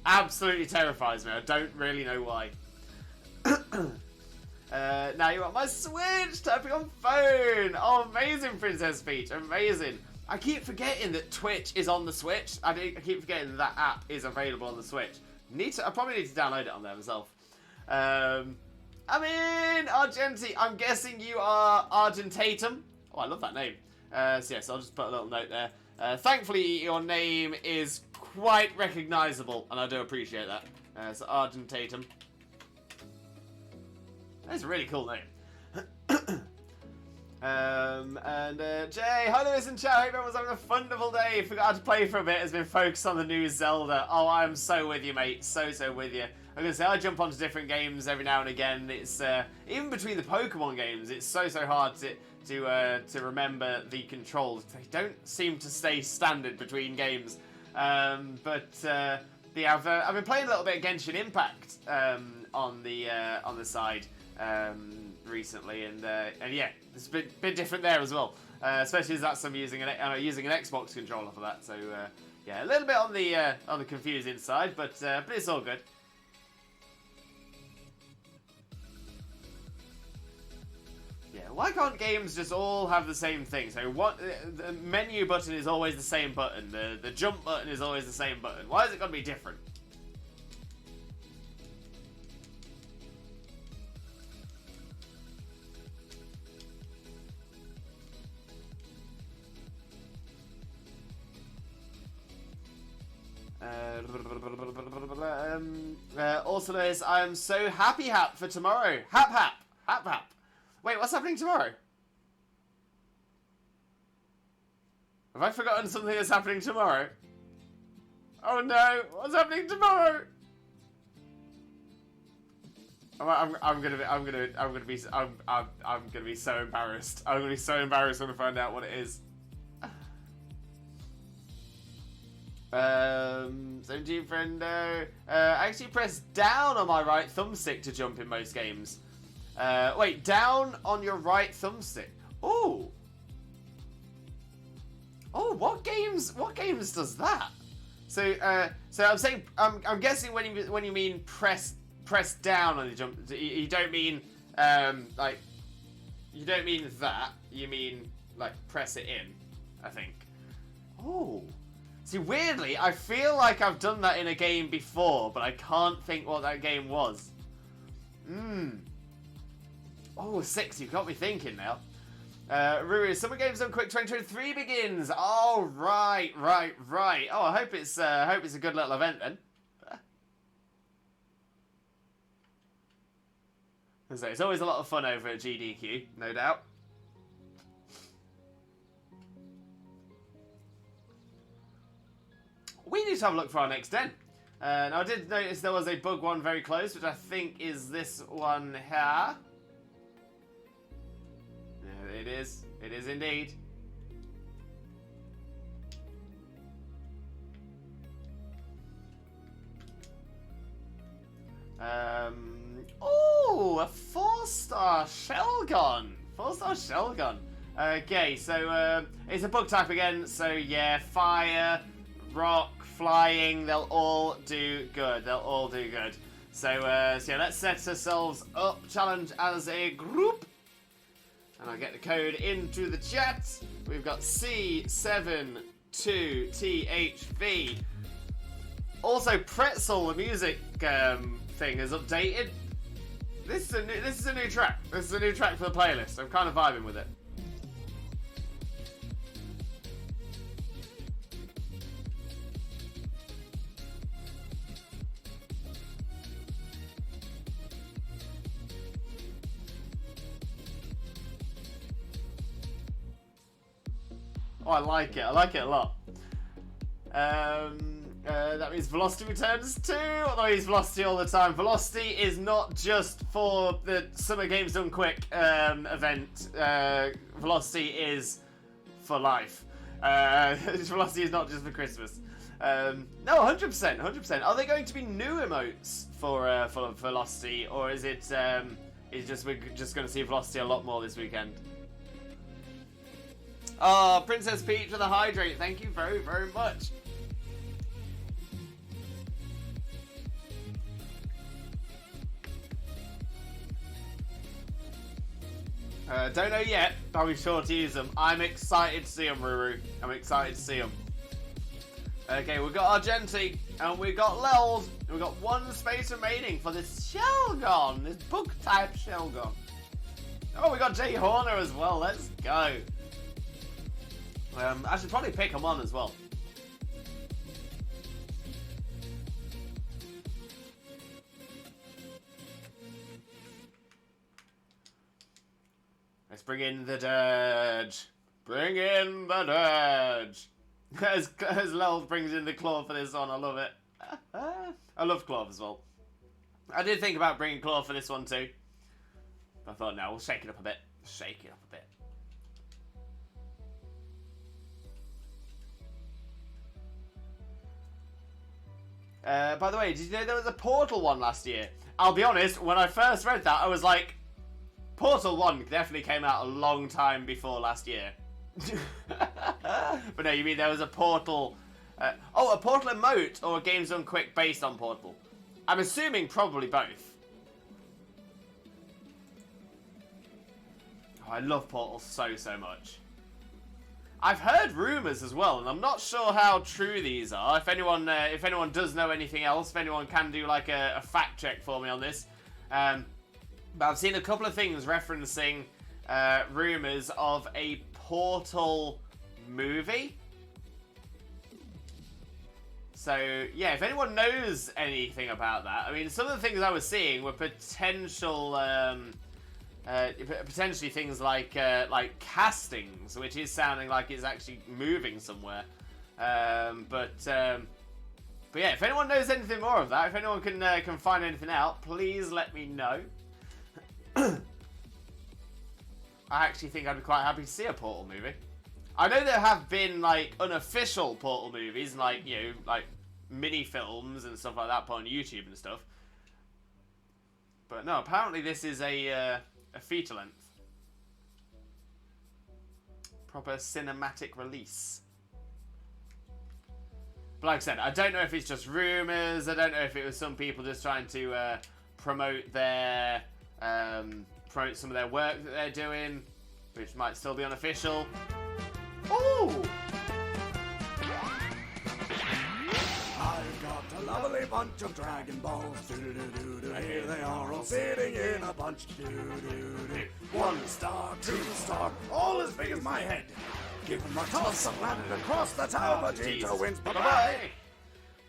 Absolutely terrifies me. I don't really know why. Now you want my Switch, typing on phone. Oh, amazing, Princess Peach. Amazing. I keep forgetting that Twitch is on the Switch. I keep forgetting that app is available on the Switch. I probably need to download it on there myself. I'm in Argenti. I'm guessing you are Argentatum. Oh, I love that name. So yes, I'll just put a little note there. Thankfully, your name is quite recognisable, and I do appreciate that. So Argentatum. That's a really cool name. Jay, hi Lewis and chat. Hope everyone's having a wonderful day. Forgot how to play for a bit. Has been focused on the new Zelda. Oh, I am so with you, mate. So with you. I'm gonna say I jump onto different games every now and again. It's even between the Pokemon games, it's so hard to remember the controls. They don't seem to stay standard between games. Yeah, I've been playing a little bit of Genshin Impact on the side recently, and yeah, it's a bit different there as well. Especially as that's I'm using an Xbox controller for that. So yeah, a little bit on the confusing side, but it's all good. Yeah, why can't games just all have the same thing? So what the menu button is always the same button, the jump button is always the same button. Why is it got to be different? Also notice I am so happy for tomorrow. Hap. Wait, what's happening tomorrow? Have I forgotten something that's happening tomorrow? Oh no, what's happening tomorrow? I'm gonna be so embarrassed. I'm gonna be so embarrassed when I find out what it is. 17 friendo. I actually press down on my right thumbstick to jump in most games. Wait, down on your right thumbstick. Oh. Oh, what games does that? So I'm saying, I'm guessing when you mean press down on the jump, you don't mean like, you don't mean that. You mean like press it in, I think. Oh. See, weirdly, I feel like I've done that in a game before, but I can't think what that game was. Oh, 6, you've got me thinking now. Ruru, Summer Games Done Quick 2023 begins! Oh, right. Oh, I hope it's a good little event then. So it's always a lot of fun over at GDQ, no doubt. We need to have a look for our next den. Now I did notice there was a bug one very close, which I think is this one here. Yeah, it is. It is indeed. Oh, a 4-star shell gun. 4-star shell gun. Okay, so it's a bug type again. So yeah, fire, rock, flying, they'll all do good. So yeah, let's set ourselves up, challenge as a group. And I'll get the code into the chat. We've got C72THV. Also, Pretzel, the music thing, is updated. This is a new track. This is a new track for the playlist. I'm kind of vibing with it. Oh, I like it. I like it a lot. That means Velocity returns too, although he's Velocity all the time. Velocity is not just for the Summer Games Done Quick event. Velocity is for life. Velocity is not just for Christmas. No, 100%, 100%. Are they going to be new emotes for Velocity, or is it we're just going to see Velocity a lot more this weekend? Oh, Princess Peach with a hydrate. Thank you very, very much. Don't know yet, but I'll be sure to use them. I'm excited to see them, Ruru. I'm excited to see them. Okay, we've got Argenti, and we've got Lels. We've got one space remaining for this Shelgon, this book-type Shelgon. Oh, we got Jay Horner as well. Let's go. I should probably pick him on as well. Let's bring in the dirge. Bring in the dirge. As Lel brings in the claw for this one, I love it. I love claw as well. I did think about bringing Claw for this one too. But I thought, no, we'll shake it up a bit. Shake it up a bit. By the way, did you know there was a Portal one last year? I'll be honest, when I first read that, I was like, Portal 1 definitely came out a long time before last year. But no, you mean there was a Portal... oh, a Portal emote or a Games Done Quick based on Portal? I'm assuming probably both. Oh, I love Portal so much. I've heard rumours as well, and I'm not sure how true these are. If anyone does know anything else, if anyone can do like a fact check for me on this. But I've seen a couple of things referencing rumours of a Portal movie. So, yeah, if anyone knows anything about that, I mean, some of the things I was seeing were potential... potentially things like castings, which is sounding like it's actually moving somewhere. But yeah, if anyone knows anything more of that, if anyone can find anything out, please let me know. I actually think I'd be quite happy to see a Portal movie. I know there have been like unofficial Portal movies, like, you know, like mini films and stuff like that put on YouTube and stuff. But no, apparently this is a feature length. Proper cinematic release. But like I said, I don't know if it's just rumours. I don't know if it was some people just trying to promote their promote some of their work that they're doing, which might still be unofficial. Ooh! I've got a lovely bunch of Dragon Balls. Do-do-do-do-do. Here they are all sitting in a bunch. Do-do-do-do. 1 star, 2 star, all as big as my head. Give them a toss and land across the tower. Vegeta wins. Bye-bye.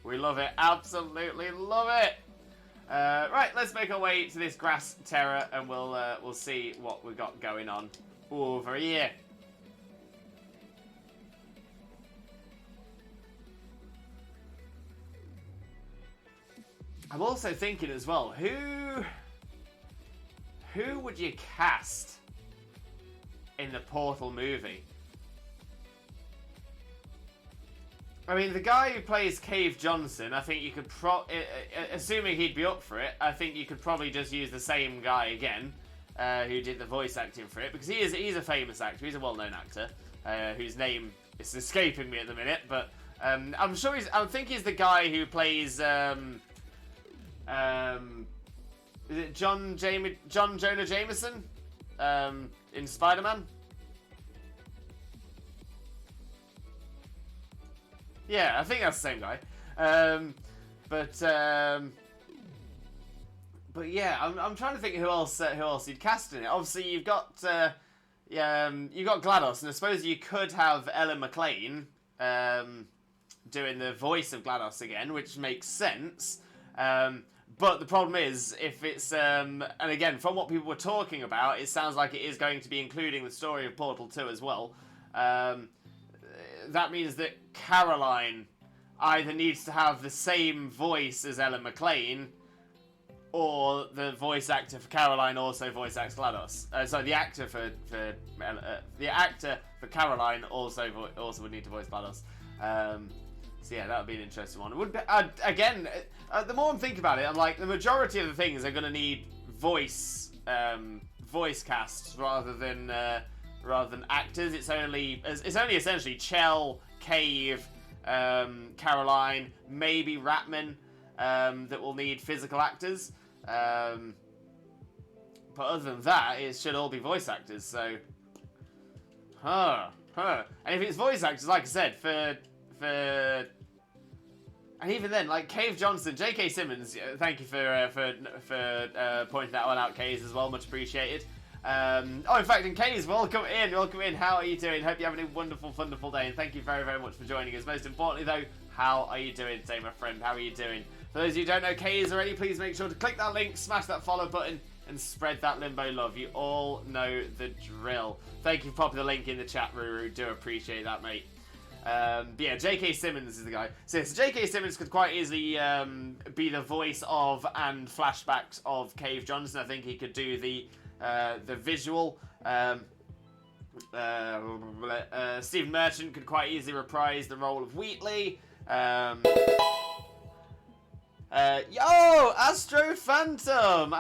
We love it. Absolutely love it. Right, let's make our way to this grass Tera, and we'll see what we got going on over here. I'm also thinking as well, who would you cast in the Portal movie? I mean, the guy who plays Cave Johnson, I think you could assuming he'd be up for it, I think you could probably just use the same guy again, who did the voice acting for it, because he's a famous actor, he's a well-known actor, whose name is escaping me at the minute, but I'm sure I think he's the guy who plays, is it John Jonah Jameson in Spider-Man? Yeah, I think that's the same guy. But yeah, I'm trying to think who else you'd cast in it. Obviously, you've got GLaDOS, and I suppose you could have Ellen McLean doing the voice of GLaDOS again, which makes sense. But the problem is, if it's, and again, from what people were talking about, it sounds like it is going to be including the story of Portal 2 as well. That means that Caroline either needs to have the same voice as Ellen McLean, or the voice actor for Caroline also voice acts GLaDOS. So the actor for Caroline also would need to voice GLaDOS. So yeah, that would be an interesting one. It would be, again, the more I'm thinking about it, I'm like, the majority of the things are going to need voice casts rather than actors. It's only essentially Chell, Cave, Caroline, maybe Ratman that will need physical actors. But other than that, it should all be voice actors. So, and if it's voice actors, like I said, for and even then, like Cave Johnson, J.K. Simmons, thank you for pointing that one out, Kays, as well, much appreciated. In fact, and Kays, welcome in. How are you doing? Hope you're having a wonderful, wonderful day, and thank you very, very much for joining us. Most importantly, though, how are you doing today, my friend? How are you doing? For those of you who don't know Kays already, please make sure to click that link, smash that follow button, and spread that Limbo love. You all know the drill. Thank you for popping the link in the chat, Ruru. Do appreciate that, mate. But yeah, J.K. Simmons is the guy. So J.K. Simmons could quite easily be the voice of and flashbacks of Cave Johnson. I think he could do the visual. Steve Merchant could quite easily reprise the role of Wheatley. Yo, Astro Phantom,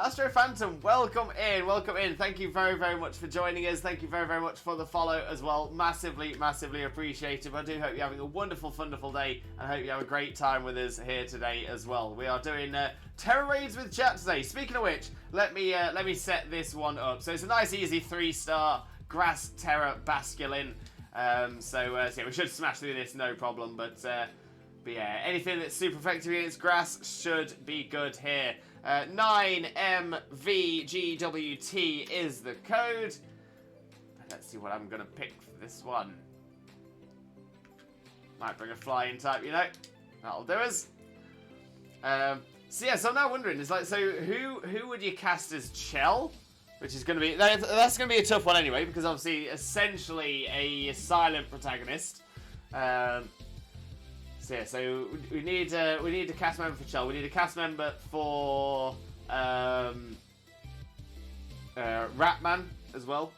welcome in. Thank you very, very much for joining us. Thank you very, very much for the follow as well. Massively, massively appreciated. I do hope you're having a wonderful, wonderful day, and I hope you have a great time with us here today as well. We are doing Tera raids with chat today. Speaking of which, let me set this one up. So it's a nice, easy 3-star Grass Tera Basculin. So yeah, we should smash through this, no problem. But yeah, anything that's super effective against grass should be good here. 9MVGWT is the code. Let's see what I'm going to pick for this one. Might bring a flying type, you know. That'll do us. So yeah, so I'm now wondering, it's like, so who would you cast as Chell? Which is going to be, that's going to be a tough one anyway, because obviously, essentially a silent protagonist. So yeah, so we need a cast member for Chell. We need a cast member for Ratman as well.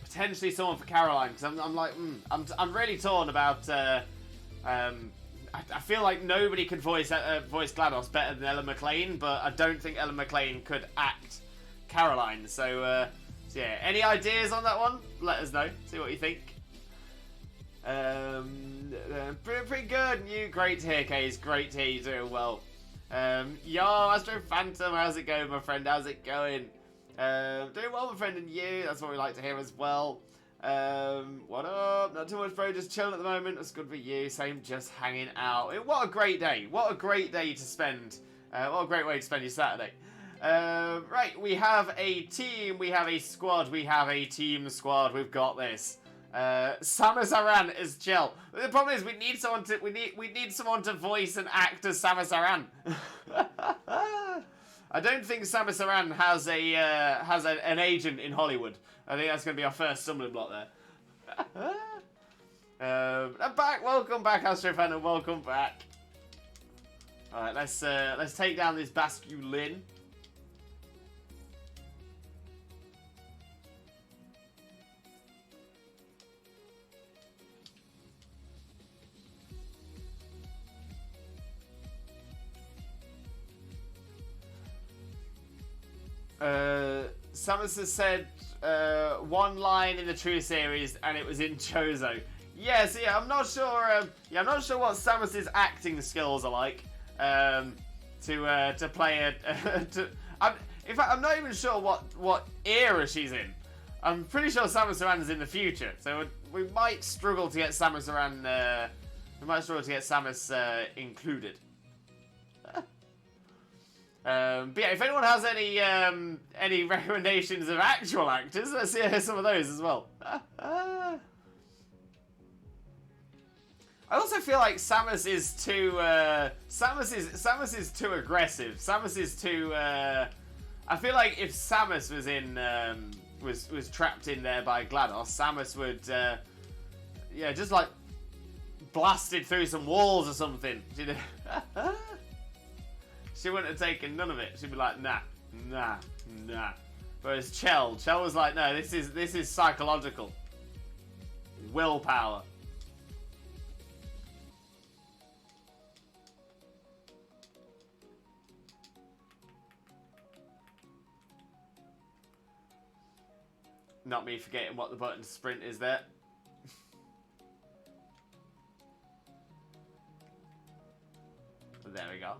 Potentially someone for Caroline, because I'm really torn about. I feel like nobody could voice GLaDOS better than Ellen McLean, but I don't think Ellen McLean could act Caroline. So yeah, any ideas on that one? Let us know. See what you think. Pretty good. You great to hear, Case. Great to hear you doing well. Yo, Astro Phantom, how's it going, my friend? How's it going? Doing well, my friend, and you. That's what we like to hear as well. What up? Not too much, bro. Just chilling at the moment. That's good for you. Same, just hanging out. What a great day. What a great day to spend. What a great way to spend your Saturday. Right, we have a team. We have a squad. We have a team squad. We've got this. Samus Aran is Chell. The problem is we need someone to voice and act as Samus Aran. I don't think Samus Aran has an agent in Hollywood. I think that's going to be our first stumbling block there. I'm back. Welcome back, Astro Phantom. Welcome back. All right, let's take down this Basculin. Samus has said one line in the True series, and it was in Chozo. Yeah, so yeah, I'm not sure. I'm not sure what Samus's acting skills are like to play in fact, I'm not even sure what era she's in. I'm pretty sure Samus Aran is in the future, so we might struggle to get Samus Aran. We might struggle to get Samus included. But yeah, if anyone has any recommendations of actual actors, let's hear some of those as well. I also feel like Samus is too Samus is too aggressive. Samus is too. I feel like if Samus was in was trapped in there by GLaDOS, Samus would yeah, just like blasted through some walls or something. She wouldn't have taken none of it. She'd be like, nah. Whereas Chell was like, no, this is psychological. Willpower. Not me forgetting what the button to sprint is there. There we go.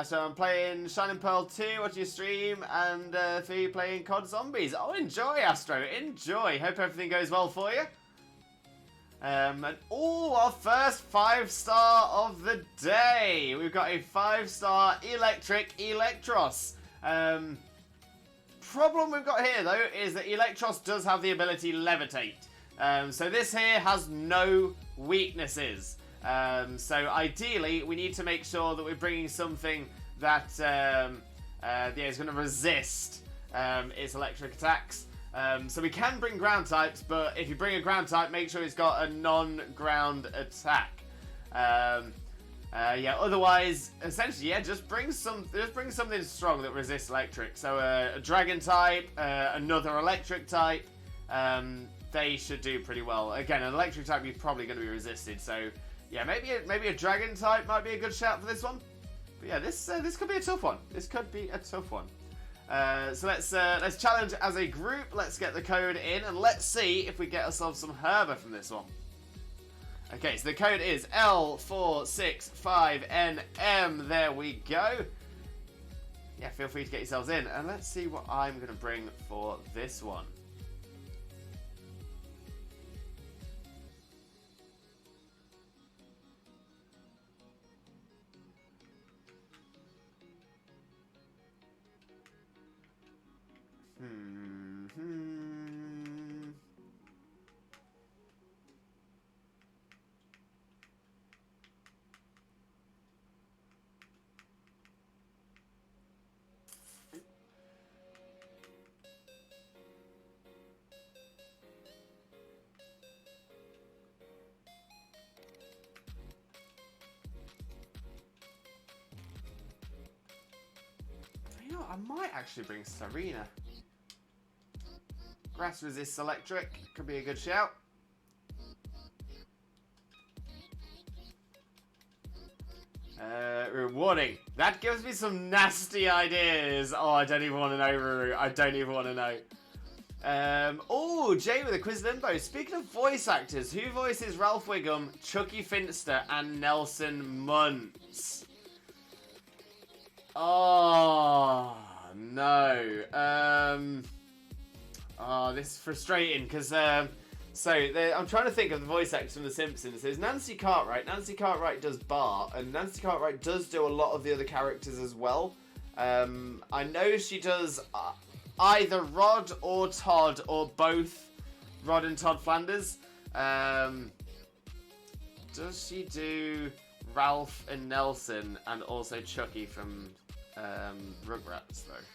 So I'm playing Shining Pearl 2, watching your stream, and 3 playing COD Zombies. Oh, enjoy, Astro, enjoy. Hope everything goes well for you. And our first 5-star of the day. We've got a 5-star Electric Electros. Problem we've got here, though, is that Electros does have the ability Levitate. So this here has no weaknesses. So ideally, we need to make sure that we're bringing something that is going to resist its electric attacks. So we can bring ground types, but if you bring a ground type, make sure it's got a non-ground attack. Yeah, otherwise, essentially, yeah, just bring something strong that resists electric. So a dragon type, another electric type, they should do pretty well. Again, an electric type you're probably going to be resisted. So yeah, maybe a dragon type might be a good shout for this one. But yeah, this could be a tough one. This could be a tough one. So let's challenge as a group. Let's get the code in and let's see if we get ourselves some herba from this one. Okay, so the code is L465NM. There we go. Yeah, feel free to get yourselves in. And let's see what I'm going to bring for this one. You know, I might actually bring Serena. Grass resists electric. Could be a good shout. Warning. That gives me some nasty ideas. Oh, I don't even want to know, Ruru. I don't even want to know. Oh, Jay with a quiz limbo. Speaking of voice actors, who voices Ralph Wiggum, Chucky Finster, and Nelson Muntz? Oh, no. Oh, this is frustrating because, I'm trying to think of the voice actors from The Simpsons. There's Nancy Cartwright. Nancy Cartwright does Bart, and Nancy Cartwright does do a lot of the other characters as well. I know she does either Rod or Todd, or both Rod and Todd Flanders. Does she do Ralph and Nelson, and also Chucky from Rugrats, though?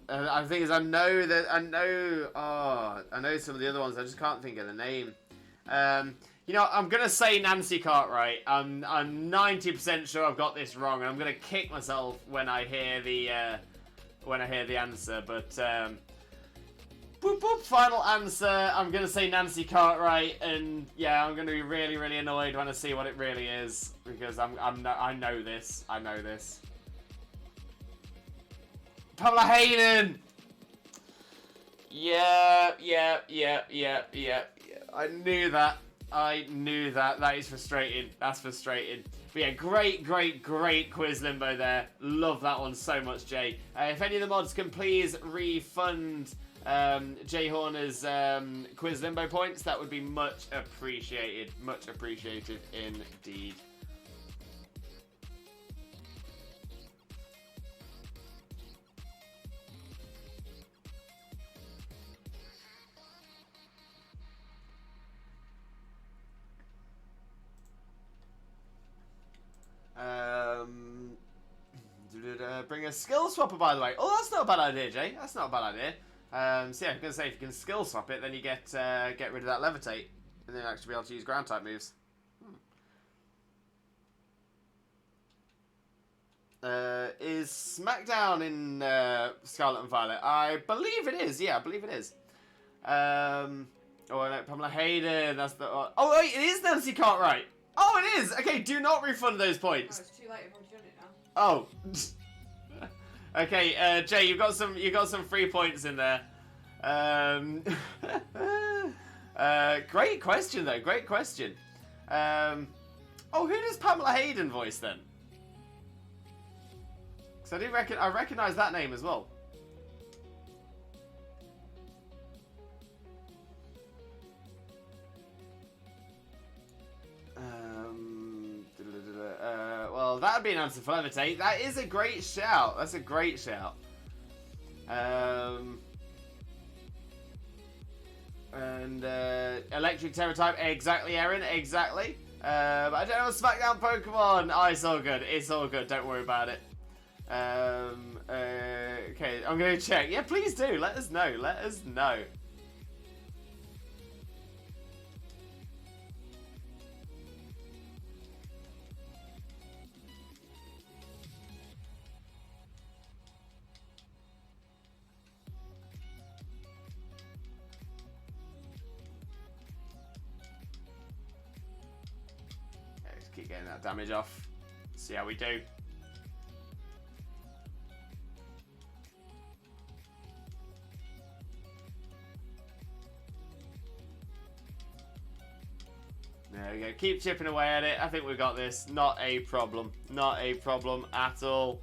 I think is I know some of the other ones. I just can't think of the name. You know, I'm gonna say Nancy Cartwright. I'm 90% sure I've got this wrong, and I'm gonna kick myself when I hear the answer. But boop boop. Final answer. I'm gonna say Nancy Cartwright, and yeah, I'm gonna be really really annoyed when I see what it really is because I know this. I know this. Pamela Hayden! Yeah. I knew that. That is frustrating. That's frustrating. But yeah, great quiz limbo there. Love that one so much, Jay. If any of the mods can please refund Jay Horner's quiz limbo points, that would be much appreciated. Much appreciated indeed. Bring a skill swapper, by the way. Oh, that's not a bad idea, Jay. That's not a bad idea. So yeah, I'm gonna say if you can skill swap it, then you get rid of that levitate, and then actually be able to use ground type moves. Is SmackDown in Scarlet and Violet? I believe it is. Yeah, I believe it is. Oh no, Pamela Hayden. That's the. Oh wait, it is Nancy Cartwright. Oh, it is. Okay, do not refund those points. Oh, it's too late. I've already done it now. Oh. Okay, Jay, you got some free points in there. Great question though. Great question. Oh, who does Pamela Hayden voice then? Because I recognize that name as well. Well, that'd be an answer for levitate. That is a great shout. That's a great shout. And electric Tera type, exactly, Erin, exactly. But I don't have a SmackDown Pokemon. Oh, it's all good. It's all good. Don't worry about it. Okay, I'm gonna check. Yeah, please do. Let us know. Let us know. Let's keep getting that damage off. See how we do. There we go. Keep chipping away at it. I think we've got this. Not a problem. Not a problem at all.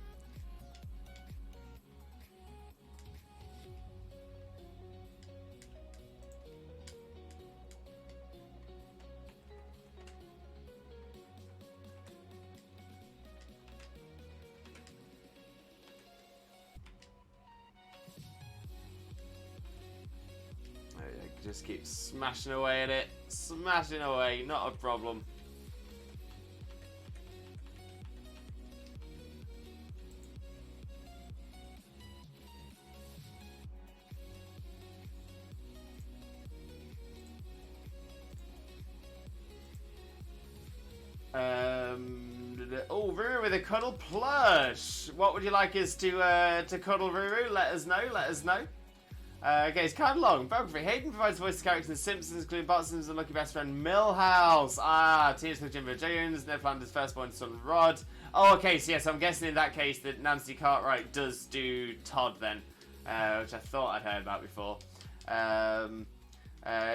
Just keep smashing away at it. Smashing away, not a problem. Oh, Ruru with a cuddle plush. What would you like us to cuddle, Ruru? Let us know. Let us know. Okay, it's kind of long. Biography. Hayden provides voice to characters in The Simpsons, including Bart Simpson's unlucky best friend Milhouse. Ah, Tina Smith, Jimbo Jones, Ned Flanders' firstborn son Rod. Oh, okay, so yes, I'm guessing in that case that Nancy Cartwright does do Todd then, which I thought I'd heard about before.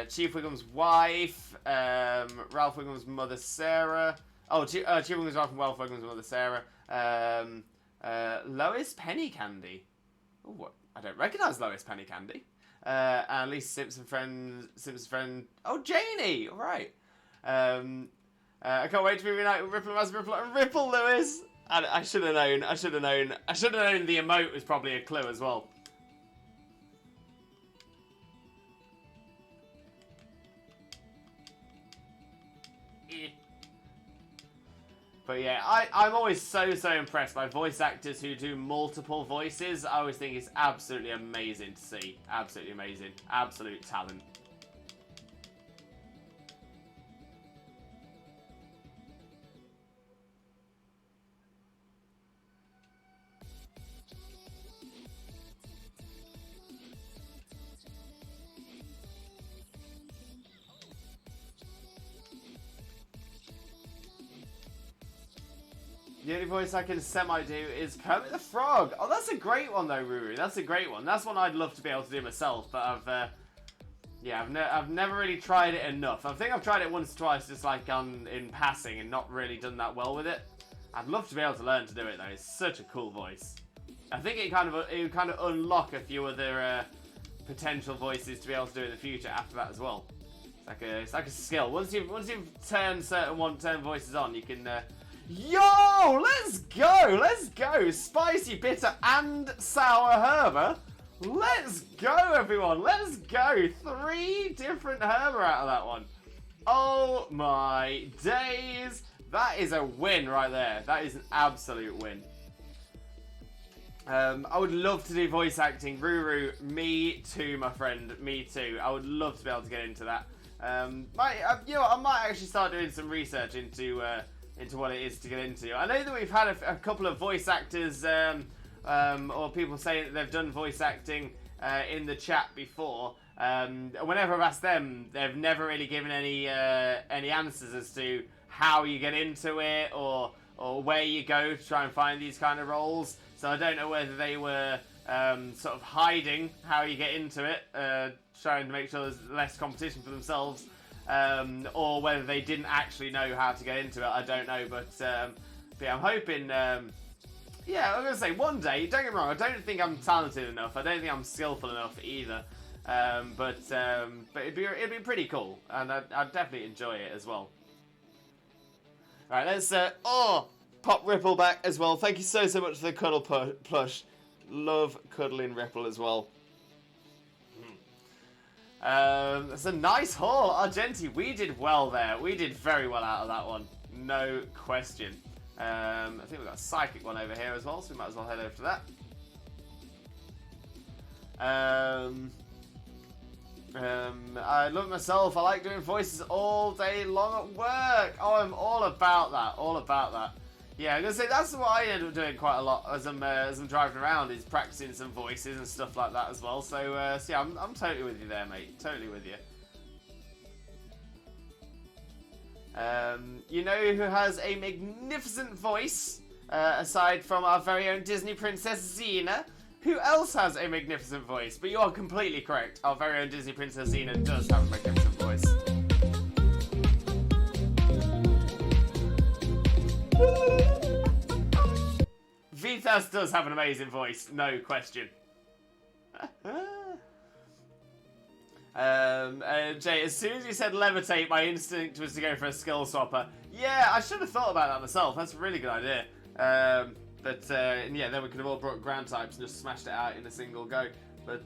Chief Wiggum's wife, Ralph Wiggum's mother Sarah. Oh, Chief Wiggum's wife and Ralph Wiggum's mother Sarah. Lois Pennycandy. Oh, what? I don't recognise Lois Pennycandy. And Lisa Simpson's friend. Oh, Janie! Alright. I can't wait to be reunited with Ripple and Ripple Lewis! I should have known. I should have known. I should have known the emote was probably a clue as well. But yeah, I'm always so impressed by voice actors who do multiple voices. I always think it's absolutely amazing to see. Absolutely amazing. Absolute talent. The only voice I can semi-do is Kermit the Frog. Oh, that's a great one though, Ruru. That's a great one. That's one I'd love to be able to do myself, but I've never really tried it enough. I think I've tried it once or twice, just like in passing, and not really done that well with it. I'd love to be able to learn to do it though. It's such a cool voice. I think it would kind of unlock a few other potential voices to be able to do in the future after that as well. It's like a skill. Once you've turned certain one-turn voices on, you can. Yo, let's go! Let's go! Spicy, bitter, and sour herber. Let's go, everyone! Let's go! 3 different herber out of that one. Oh my days! That is a win right there. That is an absolute win. I would love to do voice acting. Ruru, me too, my friend. Me too. I would love to be able to get into that. You know, I might actually start doing some research into what it is to get into. I know that we've had a couple of voice actors or people saying that they've done voice acting in the chat before. Whenever I've asked them, they've never really given any answers as to how you get into it or where you go to try and find these kind of roles. So I don't know whether they were sort of hiding how you get into it, trying to make sure there's less competition for themselves. Or whether they didn't actually know how to get into it, I don't know. But yeah, I'm hoping. Yeah, I'm gonna say one day. Don't get me wrong. I don't think I'm talented enough. I don't think I'm skillful enough either. But it'd be pretty cool, and I'd definitely enjoy it as well. All right, let's pop Ripple back as well. Thank you so much for the cuddle plush. Love cuddling Ripple as well. That's a nice haul. Argenti, we did well there. We did very well out of that one. No question. I think we've got a psychic one over here as well, so we might as well head over to that. I love it myself. I like doing voices all day long at work. Oh, I'm all about that. All about that. Yeah, I'm gonna say that's what I end up doing quite a lot as I'm driving around, is practicing some voices and stuff like that as well. So, yeah, I'm totally with you there, mate. Totally with you. You know who has a magnificent voice, aside from our very own Disney Princess Xena? Who else has a magnificent voice? But you are completely correct. Our very own Disney Princess Xena does have a magnificent voice. Vitas does have an amazing voice, no question. Jay, as soon as you said levitate, my instinct was to go for a skill swapper. Yeah, I should have thought about that myself. That's a really good idea. Yeah, then we could have all brought ground types and just smashed it out in a single go. But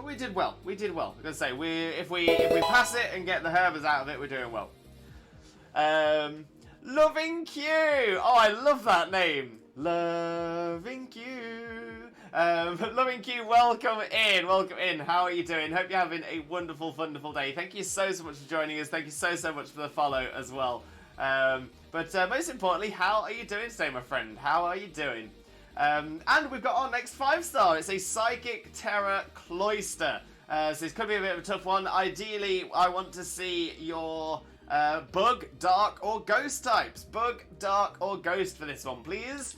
we did well. We did well. I'm gonna say if we pass it and get the Herbers out of it, we're doing well. Loving Q. Oh, I love that name. Loving Q. Loving Q, welcome in. Welcome in. How are you doing? Hope you're having a wonderful, wonderful day. Thank you so much for joining us. Thank you so much for the follow as well. But most importantly, how are you doing today, my friend? How are you doing? And we've got our next 5-star. It's a Psychic Tera Cloister. So this could be a bit of a tough one. Ideally, I want to see your Bug, Dark, or Ghost types. Bug, Dark, or Ghost for this one, please.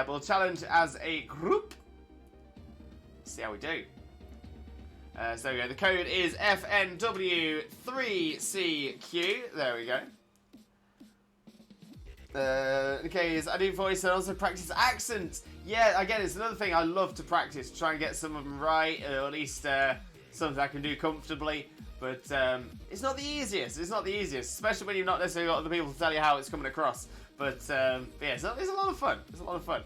We'll challenge as a group. See how we do. So there we go. The code is FNW3CQ. There we go. Okay, I do voice and also practice accents. Yeah, again, it's another thing I love to practice. Try and get some of them right, or at least something I can do comfortably. But it's not the easiest. It's not the easiest, especially when you've not necessarily got other people to tell you how it's coming across. But yeah, it's a lot of fun. It's a lot of fun.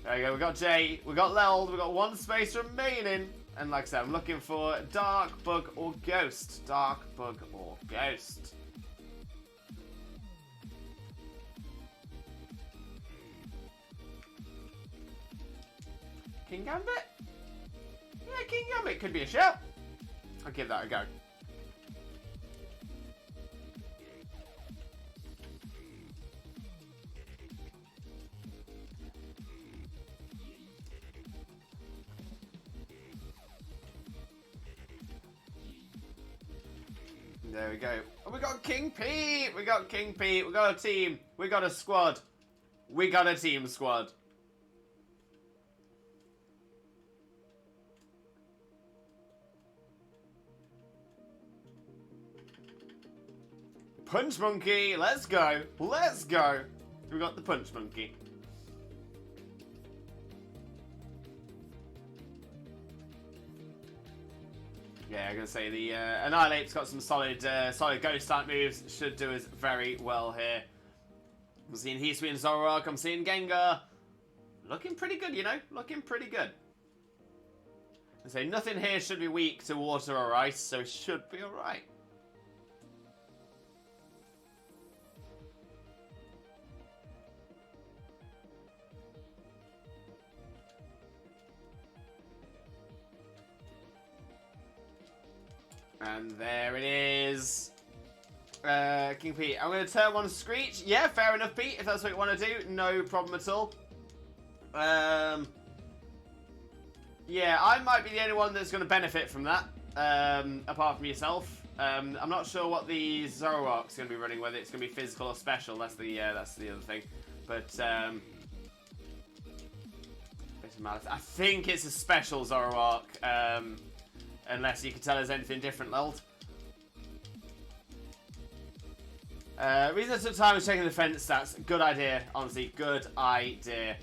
There we go. We got Jay. We got Leld. We got one space remaining. And like I said, I'm looking for Dark, Bug, or Ghost. Dark, Bug, or Ghost. King Gambit? Yeah, King Gambit could be a shout. I'll give that a go. There we go. Oh, we got King Pete! We got King Pete. We got a team. We got a squad. We got a team squad. Punch Monkey, let's go. Let's go. We got the Punch Monkey. Yeah, I'm gonna say the Annihilate's got some solid ghost type moves. Should do us very well here. I'm seeing Hisui and Zoroark. I'm seeing Gengar. Looking pretty good, you know. Looking pretty good. I say nothing here should be weak to water or ice, so it should be alright. And there it is. King Pete. I'm going to turn one Screech. Yeah, fair enough, Pete. If that's what you want to do, no problem at all. Yeah, I might be the only one that's going to benefit from that, apart from yourself. I'm not sure what the Zoroark's going to be running, whether it's going to be physical or special. That's the other thing. But I think it's a special Zoroark. Unless you can tell us anything different, Leld. Reason I took time was checking the defense stats. Good idea, honestly. Good idea.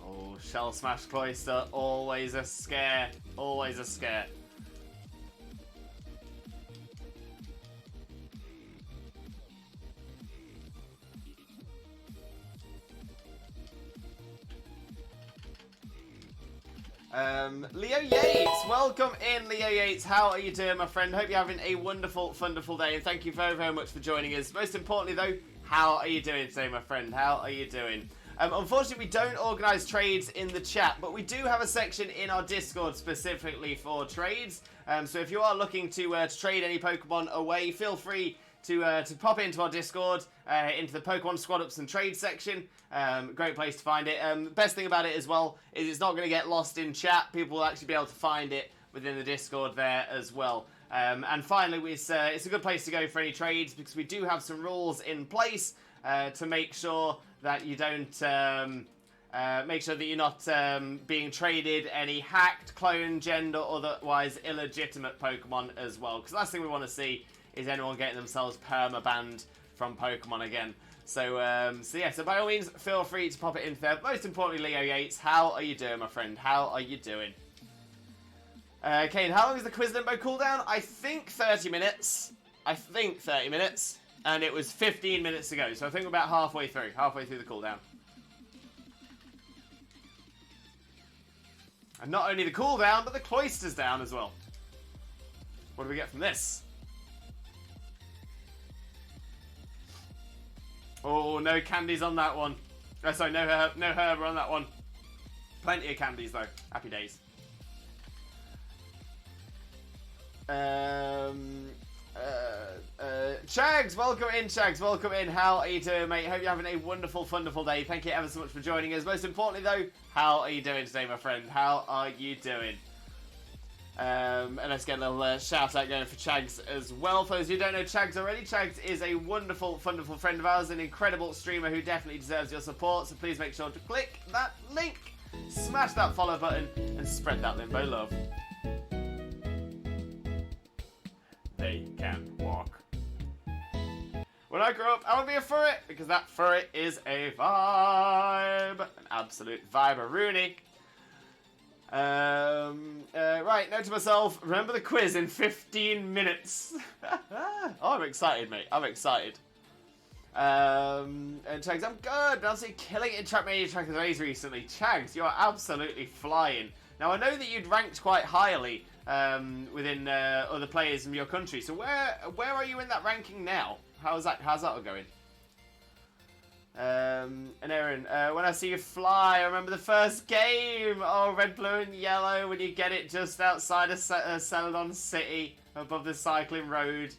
Oh, Shell Smash Cloister. Always a scare. Always a scare. Leo Yates, welcome in, Leo Yates. How are you doing, my friend? Hope you're having a wonderful, wonderful day, and thank you very, very much for joining us. Most importantly, though, how are you doing today, my friend? How are you doing? Unfortunately, we don't organise trades in the chat, but we do have a section in our Discord specifically for trades. So if you are looking to trade any Pokemon away, feel free to pop into our Discord, into the Pokemon Squad Ups and Trade section. Great place to find it. Best thing about it as well is it's not going to get lost in chat. People will actually be able to find it within the Discord there as well. And finally, it's a good place to go for any trades because we do have some rules in place to make sure that you don't make sure that you're not being traded any hacked, clone, gender, or otherwise illegitimate Pokemon as well. Because the last thing we want to see is anyone getting themselves perma-banned from Pokemon again. So by all means, feel free to pop it in there. Most importantly, Leo Yates, how are you doing, my friend? How are you doing? Kane, how long is the quiz limbo cooldown? I think 30 minutes. And it was 15 minutes ago, so I think we're about halfway through the cooldown. And not only the cooldown, but the cloister's down as well. What do we get from this? Oh, no candies on that one. Oh, sorry, no herb on that one. Plenty of candies, though. Happy days. Chags, welcome in, Chags, welcome in. How are you doing, mate? Hope you're having a wonderful, wonderful day. Thank you ever so much for joining us. Most importantly, though, how are you doing today, my friend? How are you doing? And let's get a little shout out going for Chags as well. For those who don't know Chags already, Chags is a wonderful, wonderful friend of ours, an incredible streamer who definitely deserves your support. So please make sure to click that link, smash that follow button, and spread that limbo love. They can walk. When I grow up, I want to be a furret, because that furret is a vibe. An absolute vibe-a-rooney. Right, note to myself, remember the quiz in 15 minutes. Oh, I'm excited, mate. I'm excited. And Chags, I'm good. I'm absolutely killing it in Trackmania Track of the Days recently. Chags, you are absolutely flying. Now, I know that you'd ranked quite highly within other players in your country. So where are you in that ranking now? How's that all going? And Aaron, when I see you fly, I remember the first game. Oh, red, blue, and yellow. When you get it just outside of Celadon City, above the cycling road.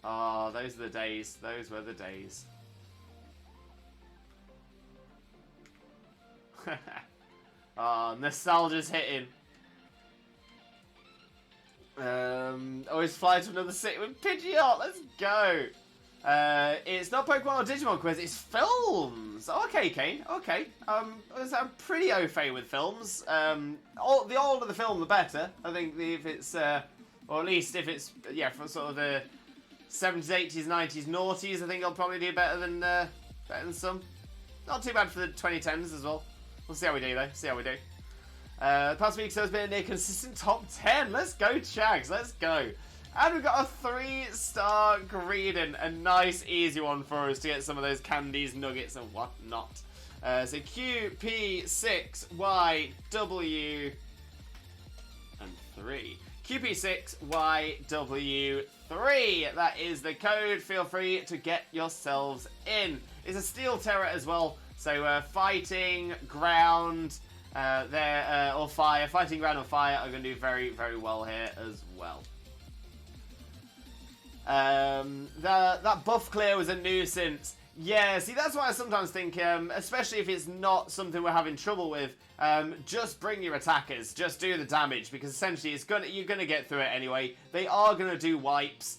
Oh, those are the days. Those were the days. Oh, nostalgia's hitting. Always fly to another city with Pidgeot. Let's go. It's not Pokemon or Digimon quiz, it's films! Okay, Kane, okay. I'm pretty au fait with films. The older the film, the better. I think if it's, or at least if it's, yeah, from sort of the 70s, 80s, 90s, noughties, I think I'll probably do better than some. Not too bad for the 2010s as well. We'll see how we do, though. See how we do. The past week, so it's been a near consistent top 10. Let's go, Chags, let's go. And we've got a 3-star Greedon, a nice easy one for us to get some of those candies, nuggets and whatnot. So QP6YW and 3. QP6YW3, that is the code. Feel free to get yourselves in. It's a steel Tera as well, so fighting, ground, or fire. Fighting, ground, or fire are going to do very, very well here as well. That buff clear was a nuisance. Yeah, see, that's why I sometimes think, especially if it's not something we're having trouble with, just bring your attackers, just do the damage, because essentially you're gonna get through it anyway. They are gonna do wipes.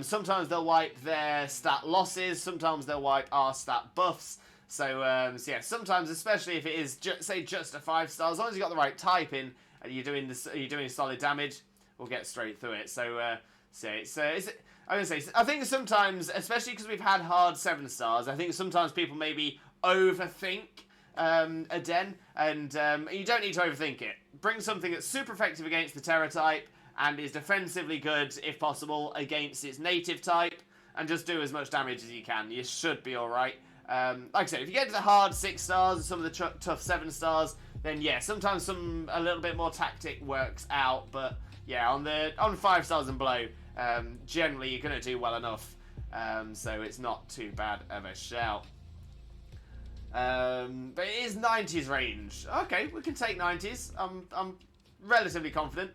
Sometimes they'll wipe their stat losses, sometimes they'll wipe our stat buffs. So yeah, sometimes, especially if it is just a 5-star, as long as you've got the right type in and you're doing solid damage, we'll get straight through it. So I think sometimes, especially because we've had hard 7-stars, I think sometimes people maybe overthink a den, and you don't need to overthink it. Bring something that's super effective against the Tera type and is defensively good, if possible, against its native type, and just do as much damage as you can. You should be alright. Like I said, if you get to the hard 6 stars and some of the tough 7 stars, then yeah, sometimes a little bit more tactic works out. But yeah, on 5 stars and below, generally you're gonna do well enough. So it's not too bad of a shout. But it is 90s range. Okay, we can take 90s. I'm relatively confident.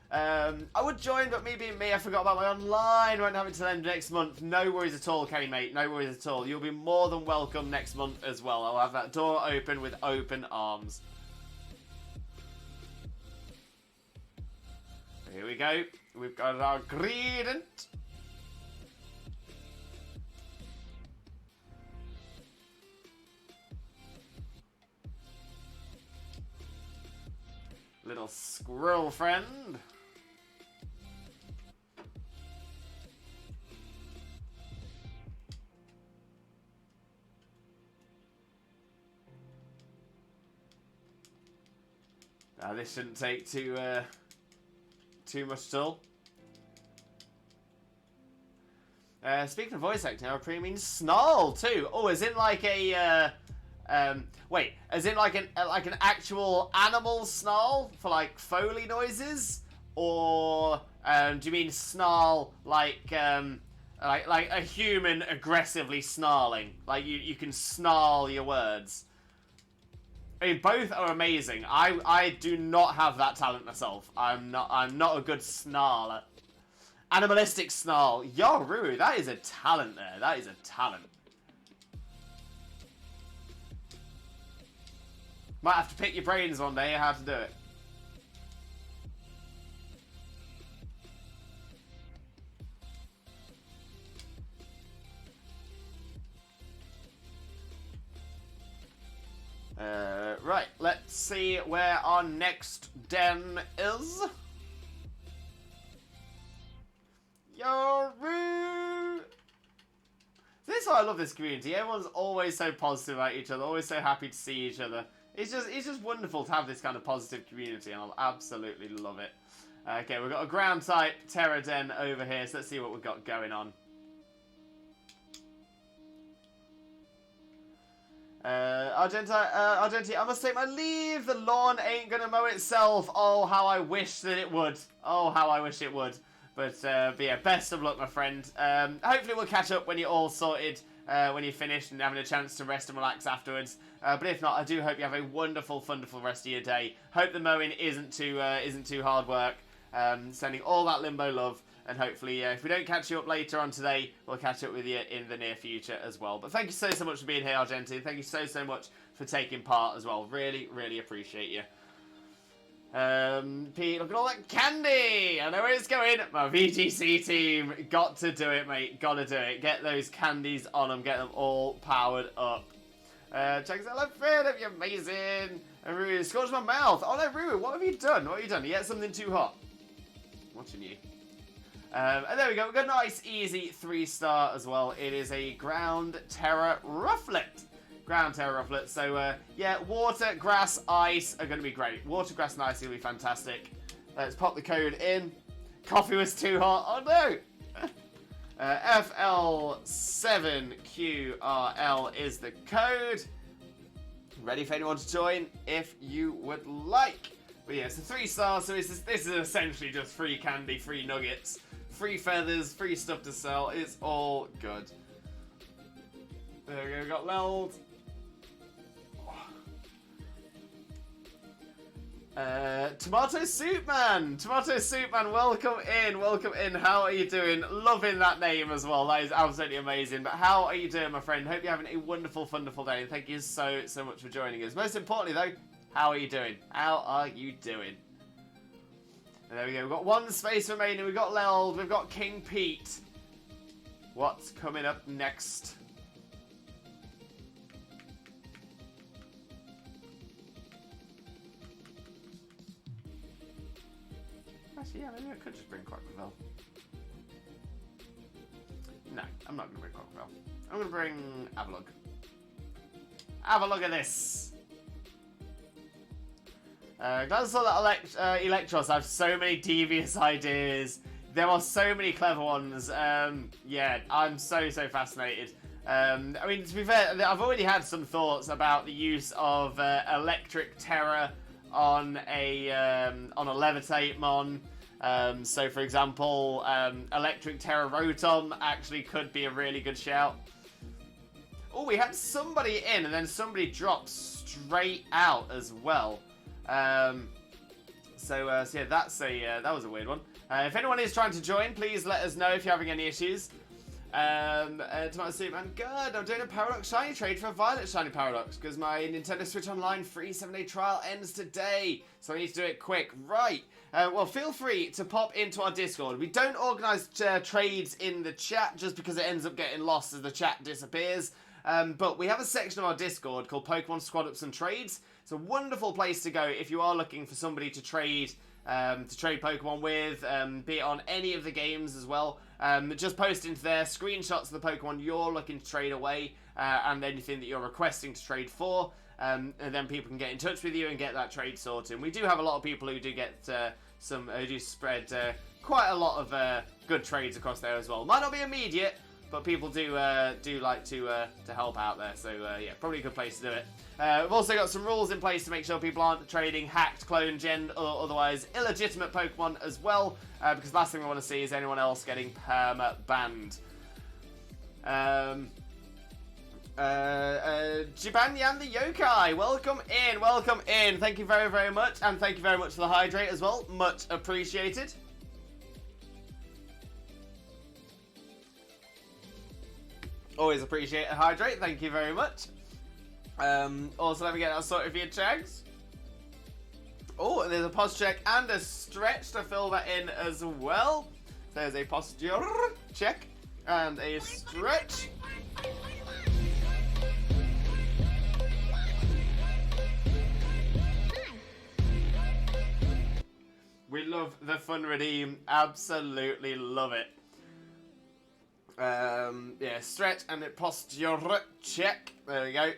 I would join, but me being me, I forgot about my online. Won't have it till end of next month. No worries at all, Kenny mate. No worries at all. You'll be more than welcome next month as well. I'll have that door open with open arms. Here we go. We've got our gradient. Little squirrel friend. Now this shouldn't take too much at all. Speaking of voice acting, I pretty mean snarl too. Oh, as in like a wait, as in like an actual animal snarl for like Foley noises, or do you mean snarl like a human aggressively snarling? Like you can snarl your words. I mean, both are amazing. I do not have that talent myself. I'm not a good snarler. Animalistic snarl. Yo, Ruru, that is a talent there. That is a talent. Might have to pick your brains one day how to do it. Right, let's see where our next den is. Yoru! This is why I love this community. Everyone's always so positive about each other, always so happy to see each other. It's just wonderful to have this kind of positive community, and I'll absolutely love it. Okay, we've got a ground type Tera den over here, so let's see what we've got going on. Argenti, I must take my leave. The lawn ain't gonna mow itself. Oh, how I wish that it would. Oh, how I wish it would. But yeah, best of luck, my friend. Hopefully we'll catch up when you're all sorted, when you're finished and having a chance to rest and relax afterwards. But if not, I do hope you have a wonderful, wonderful rest of your day. Hope the mowing isn't too hard work. Sending all that limbo love. And hopefully, if we don't catch you up later on today, we'll catch up with you in the near future as well. But thank you so much for being here, Argenti. Thank you so much for taking part as well. Really, really appreciate you. Pete, look at all that candy! I know where it's going. My VGC team. Got to do it, mate. Gotta do it. Get those candies on them. Get them all powered up. Check this out, Fred. You're amazing. And Ruru, scorched my mouth. Oh no, Ruru, what have you done? What have you done? You get something too hot? Watching you. And there we go. We've got a nice, easy 3-star as well. It is a ground Tera rufflet. Ground Tera rufflet. So, yeah, water, grass, ice are going to be great. Water, grass, and ice are going to be fantastic. Let's pop the code in. Coffee was too hot. Oh, no. FL7QRL is the code. Ready for anyone to join if you would like. But yeah, it's a 3-star, so this is essentially just free candy, free nuggets, free feathers, free stuff to sell. It's all good. There we go, we got Leld. Tomato Soup Man! Tomato Soup Man, welcome in, welcome in. How are you doing? Loving that name as well. That is absolutely amazing. But how are you doing, my friend? Hope you're having a wonderful, wonderful day. And thank you so much for joining us. Most importantly, though, how are you doing? How are you doing? And there we go. We've got one space remaining. We've got Leld. We've got King Pete. What's coming up next? Actually, yeah, maybe I could just bring Crocodile. No, I'm not going to bring Crocodile. I'm going to bring Avalug. Have a look at this. Glad I saw that Electros. I have so many devious ideas. There are so many clever ones. Yeah, I'm so fascinated. I mean, to be fair, I've already had some thoughts about the use of electric Tera on a levitate mon. So, for example, electric Tera Rotom actually could be a really good shout. Oh, we had somebody in and then somebody dropped straight out as well. So yeah, that was a weird one. If anyone is trying to join, please let us know if you're having any issues. Tomato Soup Man, good. I'm doing a Paradox Shiny trade for a Violet Shiny Paradox because my Nintendo Switch Online free 7-day trial ends today, so I need to do it quick. Right. Well, feel free to pop into our Discord. We don't organise trades in the chat just because it ends up getting lost as the chat disappears. But we have a section of our Discord called Pokemon Squad Ups and Trades. It's a wonderful place to go if you are looking for somebody to trade Pokemon with, be it on any of the games as well. Just post into there screenshots of the Pokemon you're looking to trade away, and anything that you're requesting to trade for, and then people can get in touch with you and get that trade sorted. And we do have a lot of people who do get who do spread quite a lot of good trades across there as well. Might not be immediate, but people do like to help out there. So yeah, probably a good place to do it. We've also got some rules in place to make sure people aren't trading hacked, clone, gen, or otherwise illegitimate Pokemon as well, because the last thing we want to see is anyone else getting perma-banned. Jibanyan the Yokai, welcome in. Thank you very, very much, and thank you very much for the hydrate as well. Much appreciated. Always appreciate a hydrate, thank you very much. Also, let me get that sorted for your chags. Oh, and there's a posture check and a stretch to fill that in as well. There's a posture check and a stretch. We love the fun redeem, absolutely love it. Yeah, stretch and a posture check. There we go.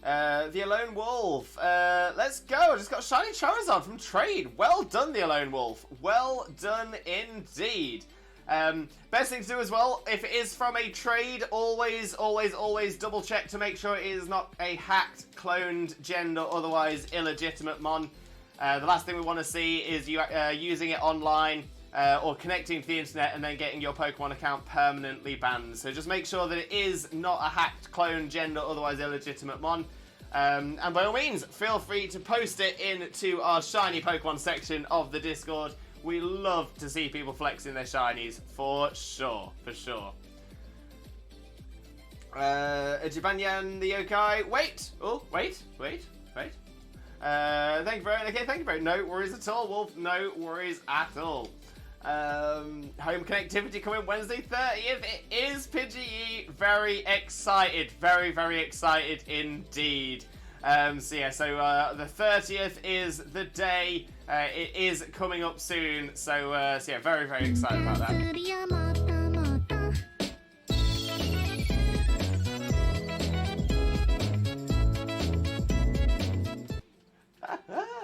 The Alone Wolf. Let's go. I just got Shiny Charizard from trade. Well done, the Alone Wolf. Well done indeed. Best thing to do as well, if it is from a trade, always double check to make sure it is not a hacked, cloned, gen or otherwise illegitimate mon. The last thing we want to see is you using it online or connecting to the internet and then getting your Pokemon account permanently banned. So just make sure that it is not a hacked, clone, gen or otherwise illegitimate mon. And by all means, feel free to post it into our shiny Pokemon section of the Discord. We love to see people flexing their shinies, for sure, for sure. Jibanyan the Yokai, wait! Oh, wait. Thank you very much. No worries at all, Wolf. No worries at all. Home connectivity coming Wednesday 30th. It is Pidgey. Very excited. Very, very excited indeed. So the 30th is the day. It is coming up soon. So yeah, very, very excited about that.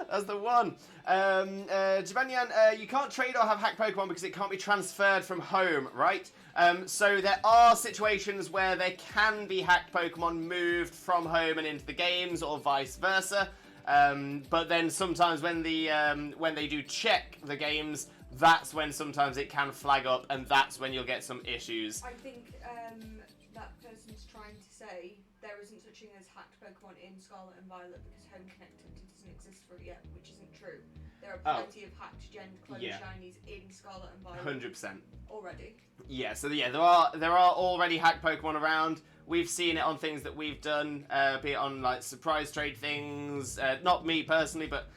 That's the one. Jibanyan, you can't trade or have hacked Pokemon because it can't be transferred from home, right? So there are situations where there can be hacked Pokemon moved from home and into the games, or vice versa. But then sometimes when they do check the games, that's when sometimes it can flag up, and that's when you'll get some issues. I think that person's trying to say there isn't such thing as hacked Pokemon in Scarlet and Violet because home connectivity doesn't exist for it yet, which isn't true. There are plenty of hacked gen clone shinies in Scarlet and Violet. 100%. Already. Yeah, so yeah, there are already hacked Pokemon around. We've seen it on things that we've done, be it on like surprise trade things. Not me personally, but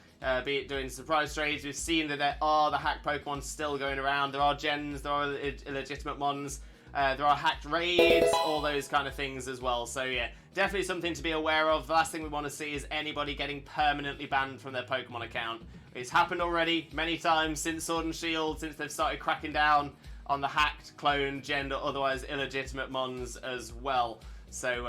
be it doing surprise trades. We've seen that there are the hacked Pokemon still going around. There are gens, there are illegitimate mons. There are hacked raids, all those kind of things as well. So yeah, definitely something to be aware of. The last thing we want to see is anybody getting permanently banned from their Pokemon account. It's happened already many times since Sword and Shield, since they've started cracking down on the hacked, clone, gen, or otherwise illegitimate mons as well. So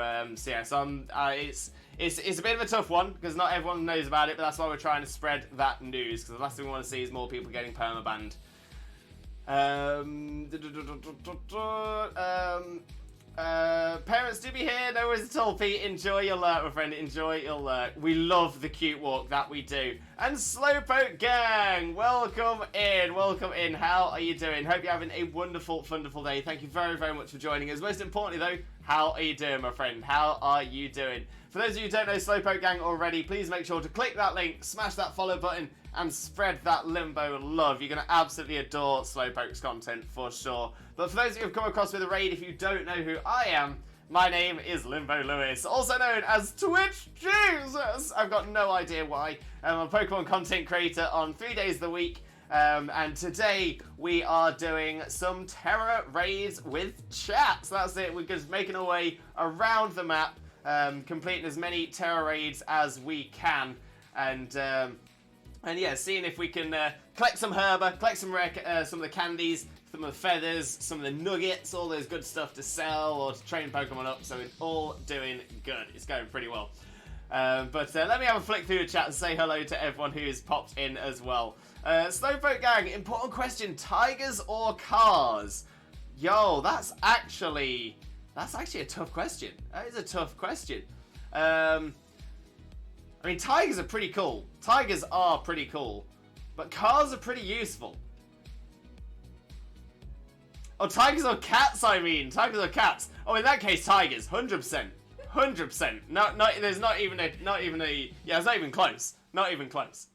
it's a bit of a tough one because not everyone knows about it, but that's why we're trying to spread that news, because the last thing we want to see is more people getting perma-banned. Parents, do be here. No worries at all, Pete. Enjoy your lurk, my friend. Enjoy your lurk. We love the cute walk, that we do. And Slowpoke Gang, welcome in. Welcome in. How are you doing? Hope you're having a wonderful, wonderful day. Thank you very, very much for joining us. Most importantly, though, how are you doing, my friend? How are you doing? For those of you who don't know Slowpoke Gang already, please make sure to click that link, smash that follow button, and spread that Limbo love. You're going to absolutely adore Slowpoke's content for sure. But for those of you who have come across with a raid, if you don't know who I am, my name is Limbo Lewis, also known as Twitch Jesus. I've got no idea why. I'm a Pokemon content creator on 3 days of the week. And today we are doing some Tera raids with chat. So that's it. We're just making our way around the map, completing as many Tera raids as we can. And yeah, seeing if we can collect some herba, collect some rare, some of the candies, some of the feathers, some of the nuggets, all those good stuff to sell or to train Pokemon up. So it's all doing good. It's going pretty well. But let me have a flick through the chat and say hello to everyone who's popped in as well. Slowpoke Gang, important question: tigers or cars? Yo, that's actually a tough question. That is a tough question. I mean, tigers are pretty cool. Tigers are pretty cool. But cars are pretty useful. Oh, tigers or cats, I mean. Tigers or cats. Oh, in that case, tigers. 100%. 100%. There's not even a, yeah, it's not even close. Not even close.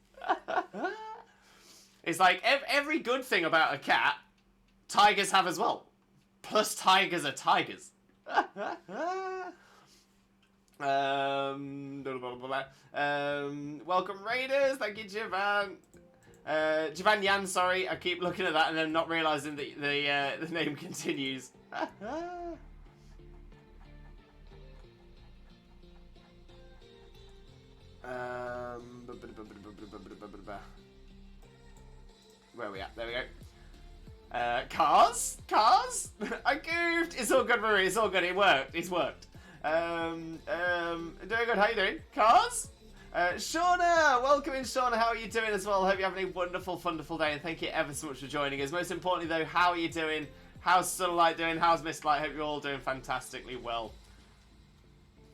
It's like, every good thing about a cat, tigers have as well. Plus, tigers are tigers. Welcome Raiders, thank you Jivan. Jivan Yan, sorry, I keep looking at that and then not realising that the name continues. Where are we at? There we go. Cars? Cars? I goofed! It's all good, Marie, it's all good, it worked, it's worked. Doing good, how you doing? Cars? Shauna! Welcome in, Shauna, how are you doing as well? Hope you're having a wonderful, wonderful day, and thank you ever so much for joining us. Most importantly, though, how are you doing? How's Sunlight doing? How's Mistlight? Hope you're all doing fantastically well.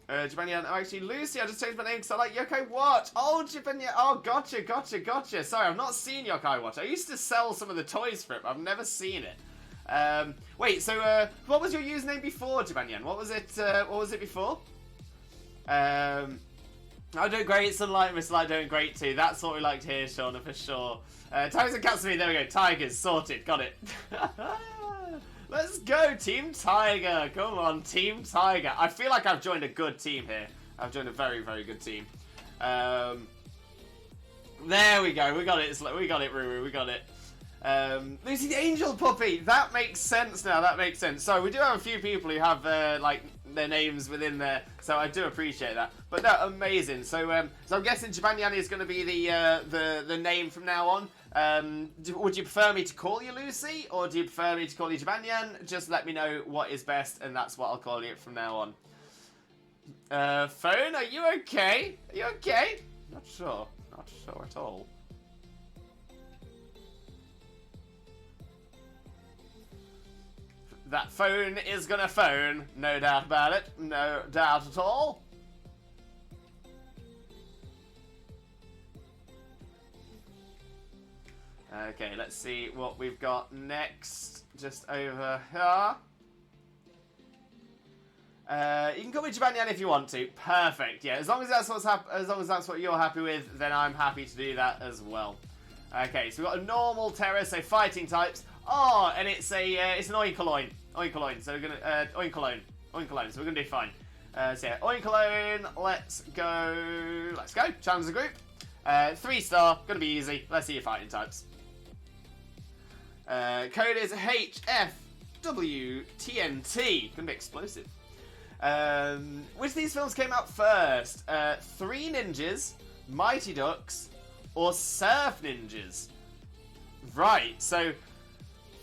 Jabanian, oh, actually, Lucy, I just changed my name because I like Yokai Watch. Oh, Jabanian, oh, gotcha. Sorry, I've not seen Yokai Watch. I used to sell some of the toys for it, but I've never seen it. Wait, so, what was your username before, Jabanian? What was it before? I'm doing great, Sunlight and Mistlight doing great too. That's what we like to hear, Shauna, for sure. Tigers and cats for me, there we go. Tigers, sorted, got it. Let's go, Team Tiger. Come on, Team Tiger. I feel like I've joined a good team here. I've joined a very, very good team. There we go. We got it. We got it, Ruru. We got it. Lucy the Angel Puppy. That makes sense now. That makes sense. So we do have a few people who have like their names within there, so I do appreciate that. But no, amazing. So I'm guessing Jabanyani is going to be the name from now on. Would you prefer me to call you Lucy, or do you prefer me to call you Jabanyan? Just let me know what is best, and that's what I'll call you from now on. Phone, are you okay? Are you okay? Not sure. Not sure at all. That phone is gonna phone, no doubt about it. No doubt at all. Okay, let's see what we've got next. Just over here. You can call me Jabanyan if you want to. Perfect. Yeah, as long as that's what you're happy with, then I'm happy to do that as well. Okay, so we've got a normal Tera, so fighting types. Oh, and it's an Oinkologne. Oinkologne. So we're gonna Oinkologne. So we're gonna do fine. So yeah, Oinkologne. Let's go. Challenge the group. 3-star. Gonna be easy. Let's see your fighting types. Code is HFWTNT. Gonna be explosive. Which of these films came out first? Three Ninjas, Mighty Ducks, or Surf Ninjas? Right, so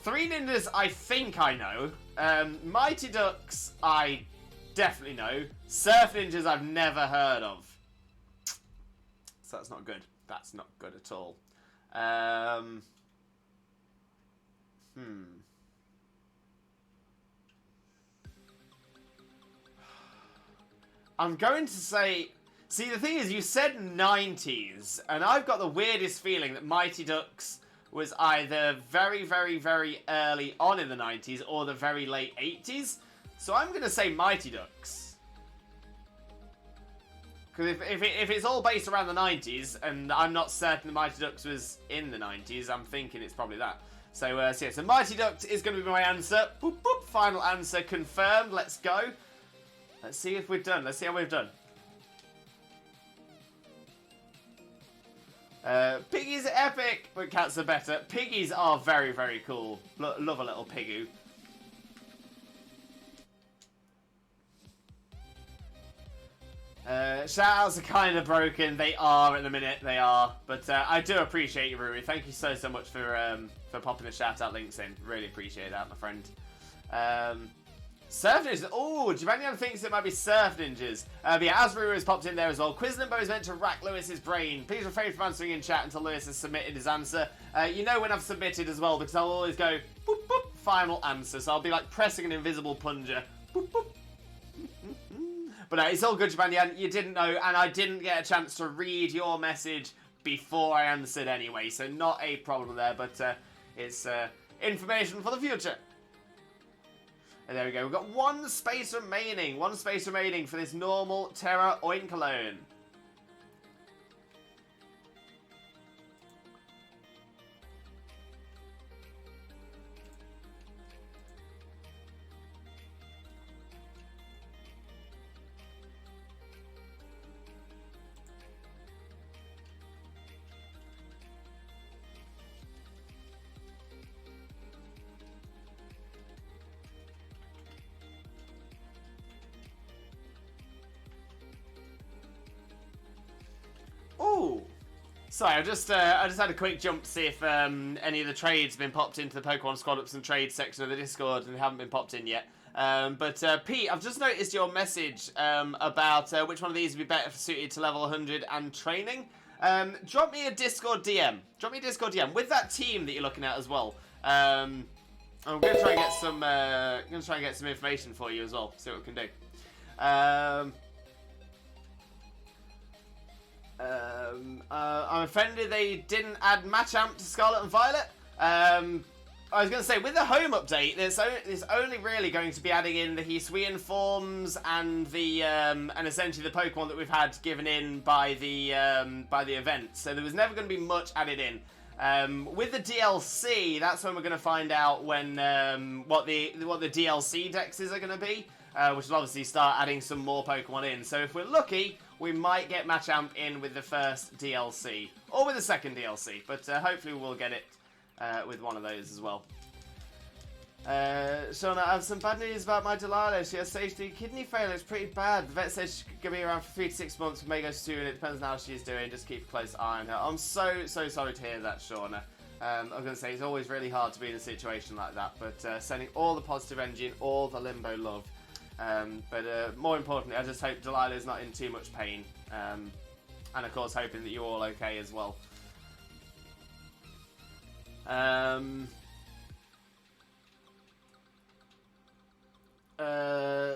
Three Ninjas I think I know. Mighty Ducks I definitely know. Surf Ninjas I've never heard of. So that's not good. That's not good at all. I'm going to say... See, the thing is, you said 90s, and I've got the weirdest feeling that Mighty Ducks was either very, very, very early on in the 90s or the very late 80s. So I'm going to say Mighty Ducks. Because if it's all based around the 90s, and I'm not certain the Mighty Ducks was in the 90s, I'm thinking it's probably that. So, so Mighty Ducks is going to be my answer. Boop, boop. Final answer confirmed. Let's go. Let's see if we're done. Let's see how we've done. Piggies are epic, but cats are better. Piggies are very, very cool. Love a little pigoo. Shoutouts are kind of broken. They are at the minute. They are, but I do appreciate you, Rui. Thank you so much for popping the shoutout links in. Really appreciate that, my friend. Surf Ninjas. Oh, Giovanni thinks it might be Surf Ninjas. But yeah, as Ruru has popped in there as well. Quiz Limbo is meant to rack Lewis's brain. Please refrain from answering in chat until Lewis has submitted his answer. You know when I've submitted as well, because I'll always go boop boop final answer. So I'll be like pressing an invisible plunger. Boop boop. But no, it's all good, Giovanni. You didn't know, and I didn't get a chance to read your message before I answered anyway, so not a problem there. But it's information for the future. And there we go. We've got one space remaining. One space remaining for this normal Tera Oinkologne. Sorry, I just had a quick jump to see if any of the trades have been popped into the Pokemon Squad Ups and Trades section of the Discord, and they haven't been popped in yet. But Pete, I've just noticed your message about which one of these would be better suited to level 100 and training. Drop me a Discord DM. Drop me a Discord DM with that team that you're looking at as well. I'm going to try and get some information for you as well. See what we can do. I'm offended they didn't add Machamp to Scarlet and Violet. I was going to say, with the home update, there's only really going to be adding in the Hisuian forms and the and essentially the Pokemon that we've had given in by the event. So there was never going to be much added in. With the DLC, that's when we're going to find out when what the DLC dexes are going to be, which will obviously start adding some more Pokemon in. So if we're lucky, we might get Machamp in with the first DLC, or with the second DLC, but hopefully we'll get it with one of those as well. Shauna, I have some bad news about my Delilah. She has stage 3 kidney failure. It's pretty bad. The vet says she's going to be around for 3 to 6 months, may go soon. It depends on how she's doing. Just keep a close eye on her. I'm so sorry to hear that, Shauna. I was going to say, it's always really hard to be in a situation like that, but sending all the positive energy and all the Limbo love. But more importantly, I just hope Delilah's not in too much pain. And of course, hoping that you're all okay as well.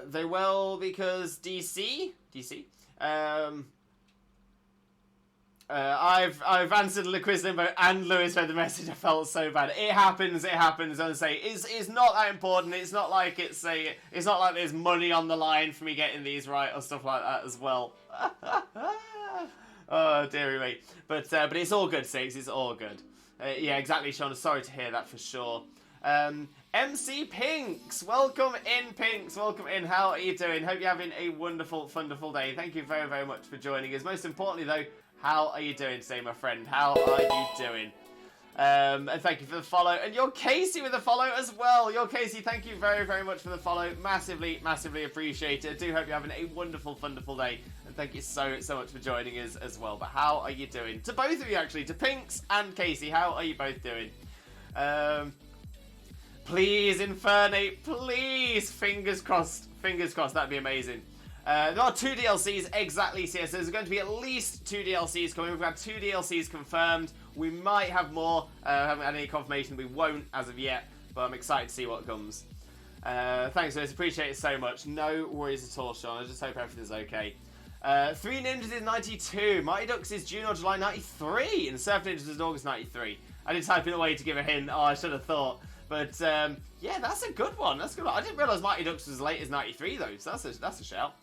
They will, because DC. I've answered Quiz Limbo and Lewis read the message. I felt so bad. It happens. I say it's not that important. It's not like it's not like there's money on the line for me getting these right or stuff like that as well. Oh dearie me. But it's all good, Six. It's all good. Yeah, exactly, Sean. Sorry to hear that for sure. MC Pinks, welcome in, Pinks. Welcome in. How are you doing? Hope you're having a wonderful day. Thank you very, very much for joining us. Most importantly, though, how are you doing today, my friend? How are you doing? And thank you for the follow. And you're Casey with the follow as well. You're Casey, thank you very, very much for the follow. Massively, massively appreciate it. I do hope you're having a wonderful day. And thank you so much for joining us as well. But how are you doing? To both of you, actually. To Pinks and Casey, how are you both doing? Please, Infernate, please. Fingers crossed. That'd be amazing. There are 2 DLCs exactly, so there's going to be at least 2 DLCs coming. We've had 2 DLCs confirmed. We might have more. I haven't had any confirmation. We won't as of yet, but I'm excited to see what comes. Thanks, guys. Appreciate it so much. No worries at all, Sean. I just hope everything's okay. 3 Ninjas is 92. Mighty Ducks is June or July 93. And Surf Ninjas is August 93. I did type it away to give a hint. Oh, I should have thought. But, yeah, that's a good one. That's a good one. I didn't realise Mighty Ducks was as late as 93, though. So that's a shout.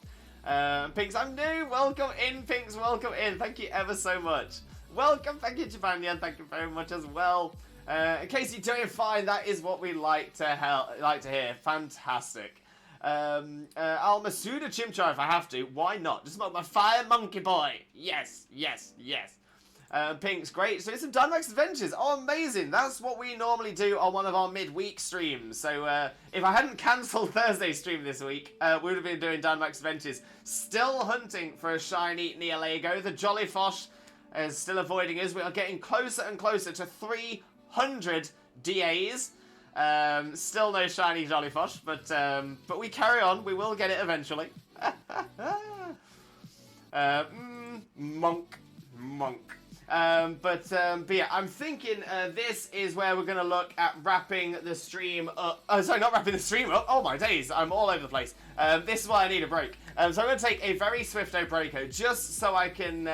Pinks, I'm new. Welcome in, Pinks. Welcome in. Thank you ever so much. Welcome. Thank you, Japanian. Thank you very much as well. In case you're doing fine, that is what we like to hear. Fantastic. I'll Masuda Chimchar if I have to. Why not? Just smoke my fire monkey boy. Yes, yes, yes. Pink's great. So it's some Dynamax Adventures. Oh, amazing. That's what we normally do on one of our midweek streams. So if I hadn't cancelled Thursday's stream this week, we would have been doing Dynamax Adventures. Still hunting for a shiny Neolago. The Jollyfosh is still avoiding us. We are getting closer and closer to 300 DAs. Still no shiny Jollyfosh, but we carry on. We will get it eventually. Monk. But yeah, I'm thinking this is where we're going to look at wrapping the stream up. Oh, sorry, not wrapping the stream up. Oh my days, I'm all over the place. This is why I need a break. So I'm going to take a very swifto breako just so I can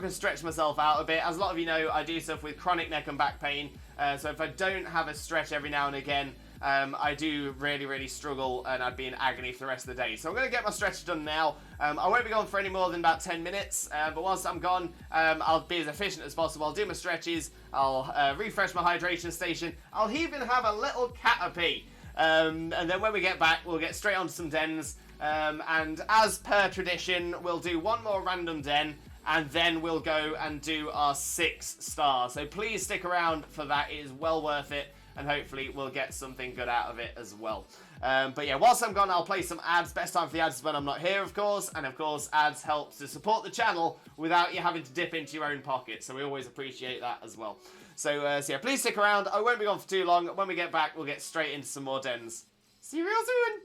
stretch myself out a bit. As a lot of you know, I do suffer with chronic neck and back pain. So if I don't have a stretch every now and again, I do really, really struggle and I'd be in agony for the rest of the day. So I'm going to get my stretch done now. I won't be gone for any more than about 10 minutes. But whilst I'm gone, I'll be as efficient as possible. I'll do my stretches. I'll refresh my hydration station. I'll even have a little caterpie. And then when we get back, we'll get straight onto some dens. And as per tradition, we'll do one more random den. And then we'll go and do our 6 star. So please stick around for that. It is well worth it. And hopefully we'll get something good out of it as well. But yeah, whilst I'm gone, I'll play some ads. Best time for the ads is when I'm not here, of course. And of course, ads help to support the channel without you having to dip into your own pocket. So we always appreciate that as well. So yeah, please stick around. I won't be gone for too long. When we get back, we'll get straight into some more dens. See you real soon!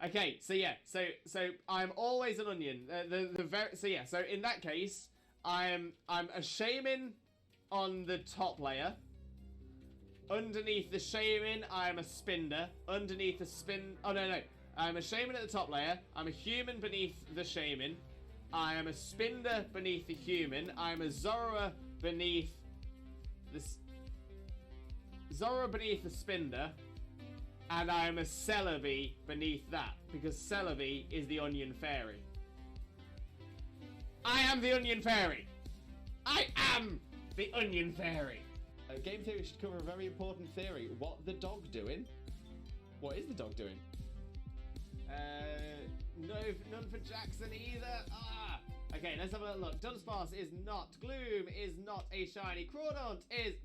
Okay, so yeah, so I'm always an onion. So in that case, I'm a shaman on the top layer. Underneath the shaman, I'm a spinder. Underneath the I'm a shaman at the top layer. I'm a human beneath the shaman. I am a spinder beneath the human. I'm a Zorua beneath the spinder. And I am a Celebi beneath that, because Celebi is the onion fairy. I am the onion fairy! I am the onion fairy! Game theory should cover a very important theory. What the dog doing? What is the dog doing? No, none for Jackson either. Ah! Okay, let's have a look. Dunsparce is not. Gloom is not a shiny. Crawdaunt is...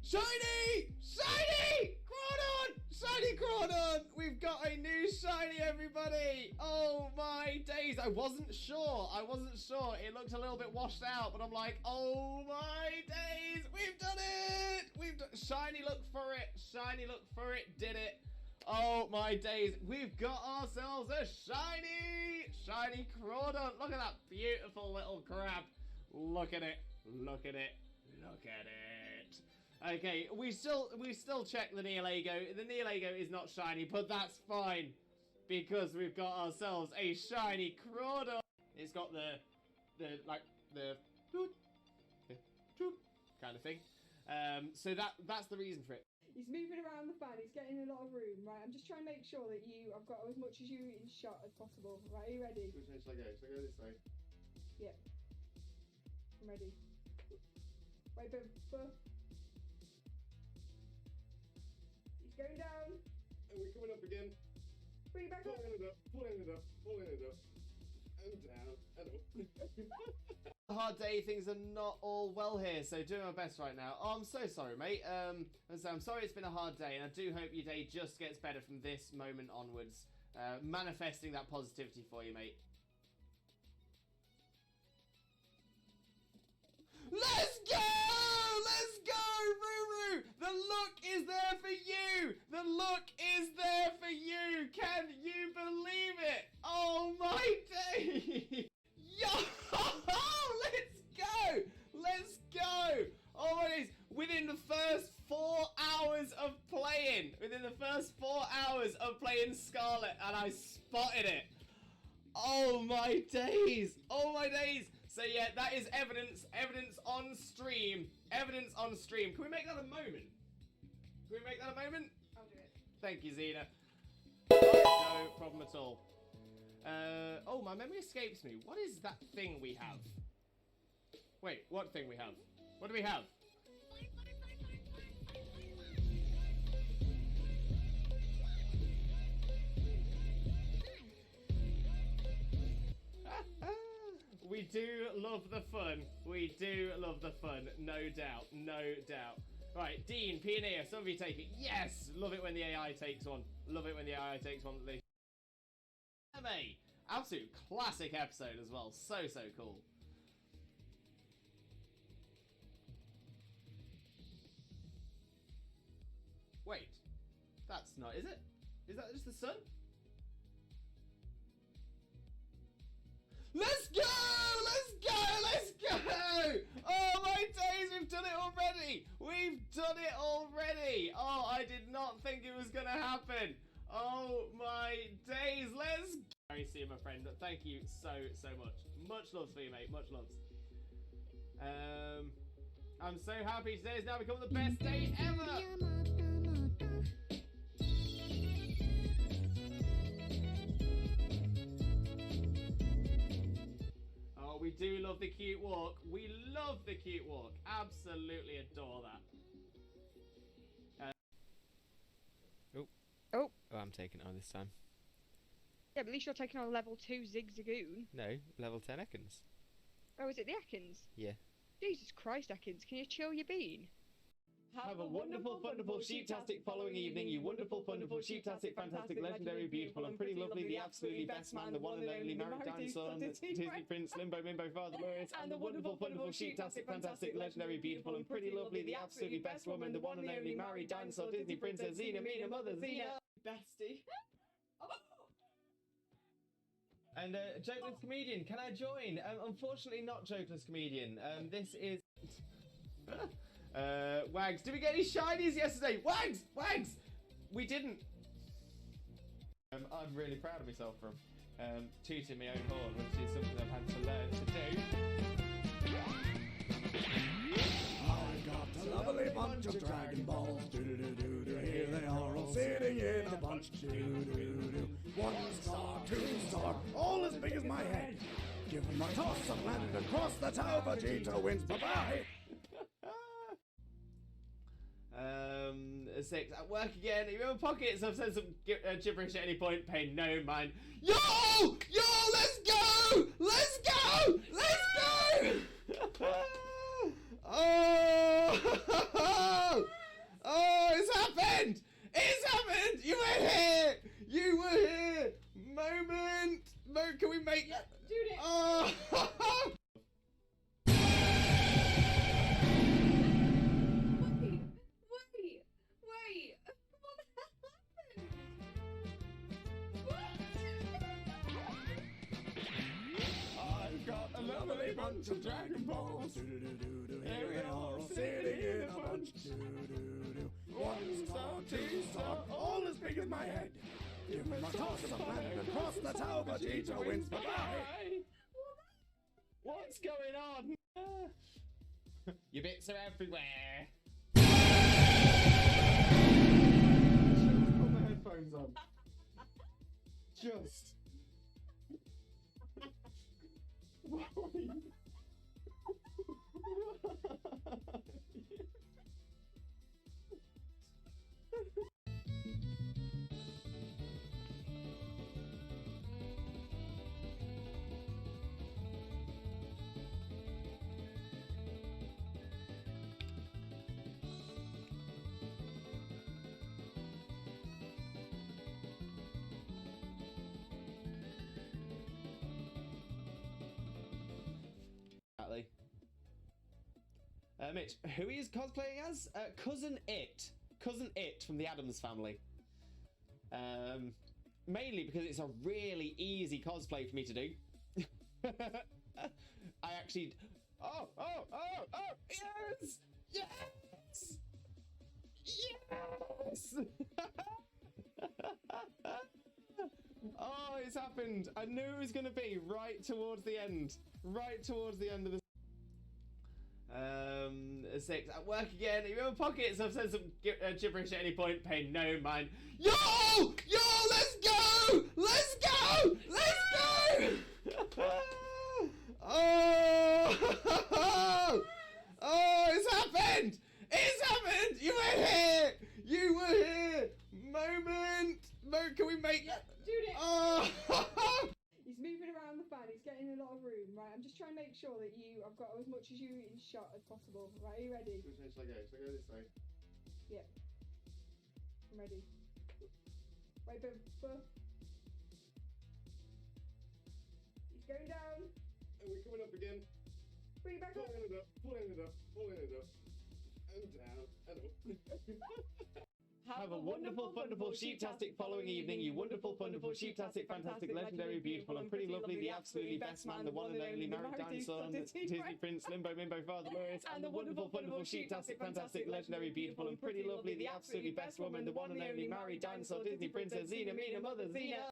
Shiny! Shiny! Crawdaunt! Shiny Crawdaunt! We've got a new shiny, everybody! Oh my days! I wasn't sure. It looked a little bit washed out, but I'm like, oh my days! We've done it! Shiny, look for it! Shiny, look for it! Did it! Oh my days! We've got ourselves a shiny Crawdaunt! Look at that beautiful little crab! Look at it! Look at it! Look at it! Okay, we still check the Neolago. The Neolago is not shiny, but that's fine because we've got ourselves a shiny Crawdaunt. It's got the toot kind of thing. So that's the reason for it. He's moving around the fan. He's getting a lot of room. Right, I'm just trying to make sure that I've got as much as you in shot as possible. Right, are you ready? Which way shall I go? Shall I go this way? Yeah. I'm ready. Wait, but. Going down. And we're coming up again. Bring it back up. Pulling it up. And down. And up. Hard day, things are not all well here, so doing my best right now. Oh, I'm so sorry, mate. I'm sorry it's been a hard day, and I do hope your day just gets better from this moment onwards. Manifesting that positivity for you, mate. Let's go! Let's go, Ruru! The look is there for you! The look is there for you! Can you believe it? Oh my day! Yo! Let's go! Let's go! Oh my days! Within the first 4 hours of play and I spotted it. Oh my days! Oh my days! So yeah, that is evidence. Evidence on stream. Evidence on stream. Can we make that a moment? Can we make that a moment? I'll do it. Thank you, Zena. No problem at all. Oh, my memory escapes me. What is that thing we have? Wait, what thing we have? What do we have? We do love the fun. We do love the fun. No doubt. No doubt. Right, Dean, Pioneer, some of you take it. Yes! Love it when the AI takes one. Love it when the AI takes one. Anime. Absolute classic episode as well. So, so cool. Wait. That's not, is it? Is that just the sun? Let's go! Let's go! Let's go! Oh my days, we've done it already! We've done it already! Oh, I did not think it was gonna happen. Oh my days, let's go! Sorry, see you, my friend, but thank you so, so much. Much loves for you, mate, much loves. I'm so happy today has now become the best day ever! Oh, we do love the cute walk. We love the cute walk. Absolutely adore that. Oh, I'm taking it on this time. Yeah, but at least you're taking on level 2 Zigzagoon. No, level 10 Ekans. Oh, is it the Ekans? Yeah. Jesus Christ, Ekans, can you chill your bean? Have a wonderful, wonderful, sheep-tastic following evening, you wonderful, wonderful, sheep-tastic, fantastic, legendary, beautiful, and pretty lovely, the absolutely best man, the one and only married dinosaur, Disney Prince, Limbo, Mimbo, Father Lawrence, and the wonderful, wonderful, sheep-tastic, fantastic, legendary, beautiful, and pretty lovely, the absolutely best woman, the one and only married dinosaur, Disney Princess, Xena, Mina, Mother, Xena, bestie. And Jokeless Comedian, can I join? Unfortunately not Jokeless Comedian. This is... Wags, did we get any shinies yesterday? Wags! Wags! We didn't. I'm really proud of myself for tooting my own horn, which is something I've had to learn to do. I've got a lovely bunch of Dragon Balls. Do-do-do-do-do. Here they are all sitting in a bunch. Do-do-do-do. 1 star, 2 star, all as big as my head. Give them a toss and land across the tower. Vegeta wins. Bye-bye. 6 at work again. You remember pockets? I've said some gibberish at any point. Pay no mind. Yo! Yo! Let's go! Let's go! Let's go! Oh! Oh! It's happened! It's happened! You were here! You were here! Moment! Can we make? Yep, dude it. Oh! Wait. What happened? I've got a lovely bunch of Dragon Balls. Do-do-do-do. Here they are all sitting in a bunch. Do-do-do. 1 star, 2 star, all as big as my head. Give them a toss and land across the tower. Vegeta wins. Bye-bye. What's going on? Your bits are everywhere. Put my headphones on. Just. Mitch, who he is cosplaying as? Cousin It. Cousin It from the Addams Family. Mainly because it's a really easy cosplay for me to do. I actually... Oh! Yes! Yes! Yes! Oh, it's happened. I knew it was going to be right towards the end. Right towards the end of the... 6. At work again. You have pockets. I've said some gibberish at any point. Pay no mind. Yo! Yo, let's go! Let's go! Let's go! Oh! Oh, it's happened! It's happened! You were here! You were here! Moment! Can we make... Yeah, Judy! Oh! He's moving around the fan, he's getting a lot of room, right? I'm just trying to make sure that I've got as much as you in shot as possible. Right, are you ready? Which way shall I go? Shall I go this way? Yeah. I'm ready. Wait, but... He's going down. And we're coming up again. Bring it back up. Pulling it up, pulling it up, pulling it up. And down, and up. Have a wonderful, wonderful, sheep-tastic following evening, you wonderful, wonderful, sheep-tastic, fantastic, legendary, beautiful, and pretty lovely, the absolutely best man, the one and only married dinosaur, Disney Prince, Limbo, Mimbo, Father Glorious, and the wonderful, wonderful, sheep-tastic, fantastic, legendary, beautiful, and pretty lovely, the absolutely best woman, the one and only married dinosaur, Disney Princess, Xena, Mina, Mother, Xena.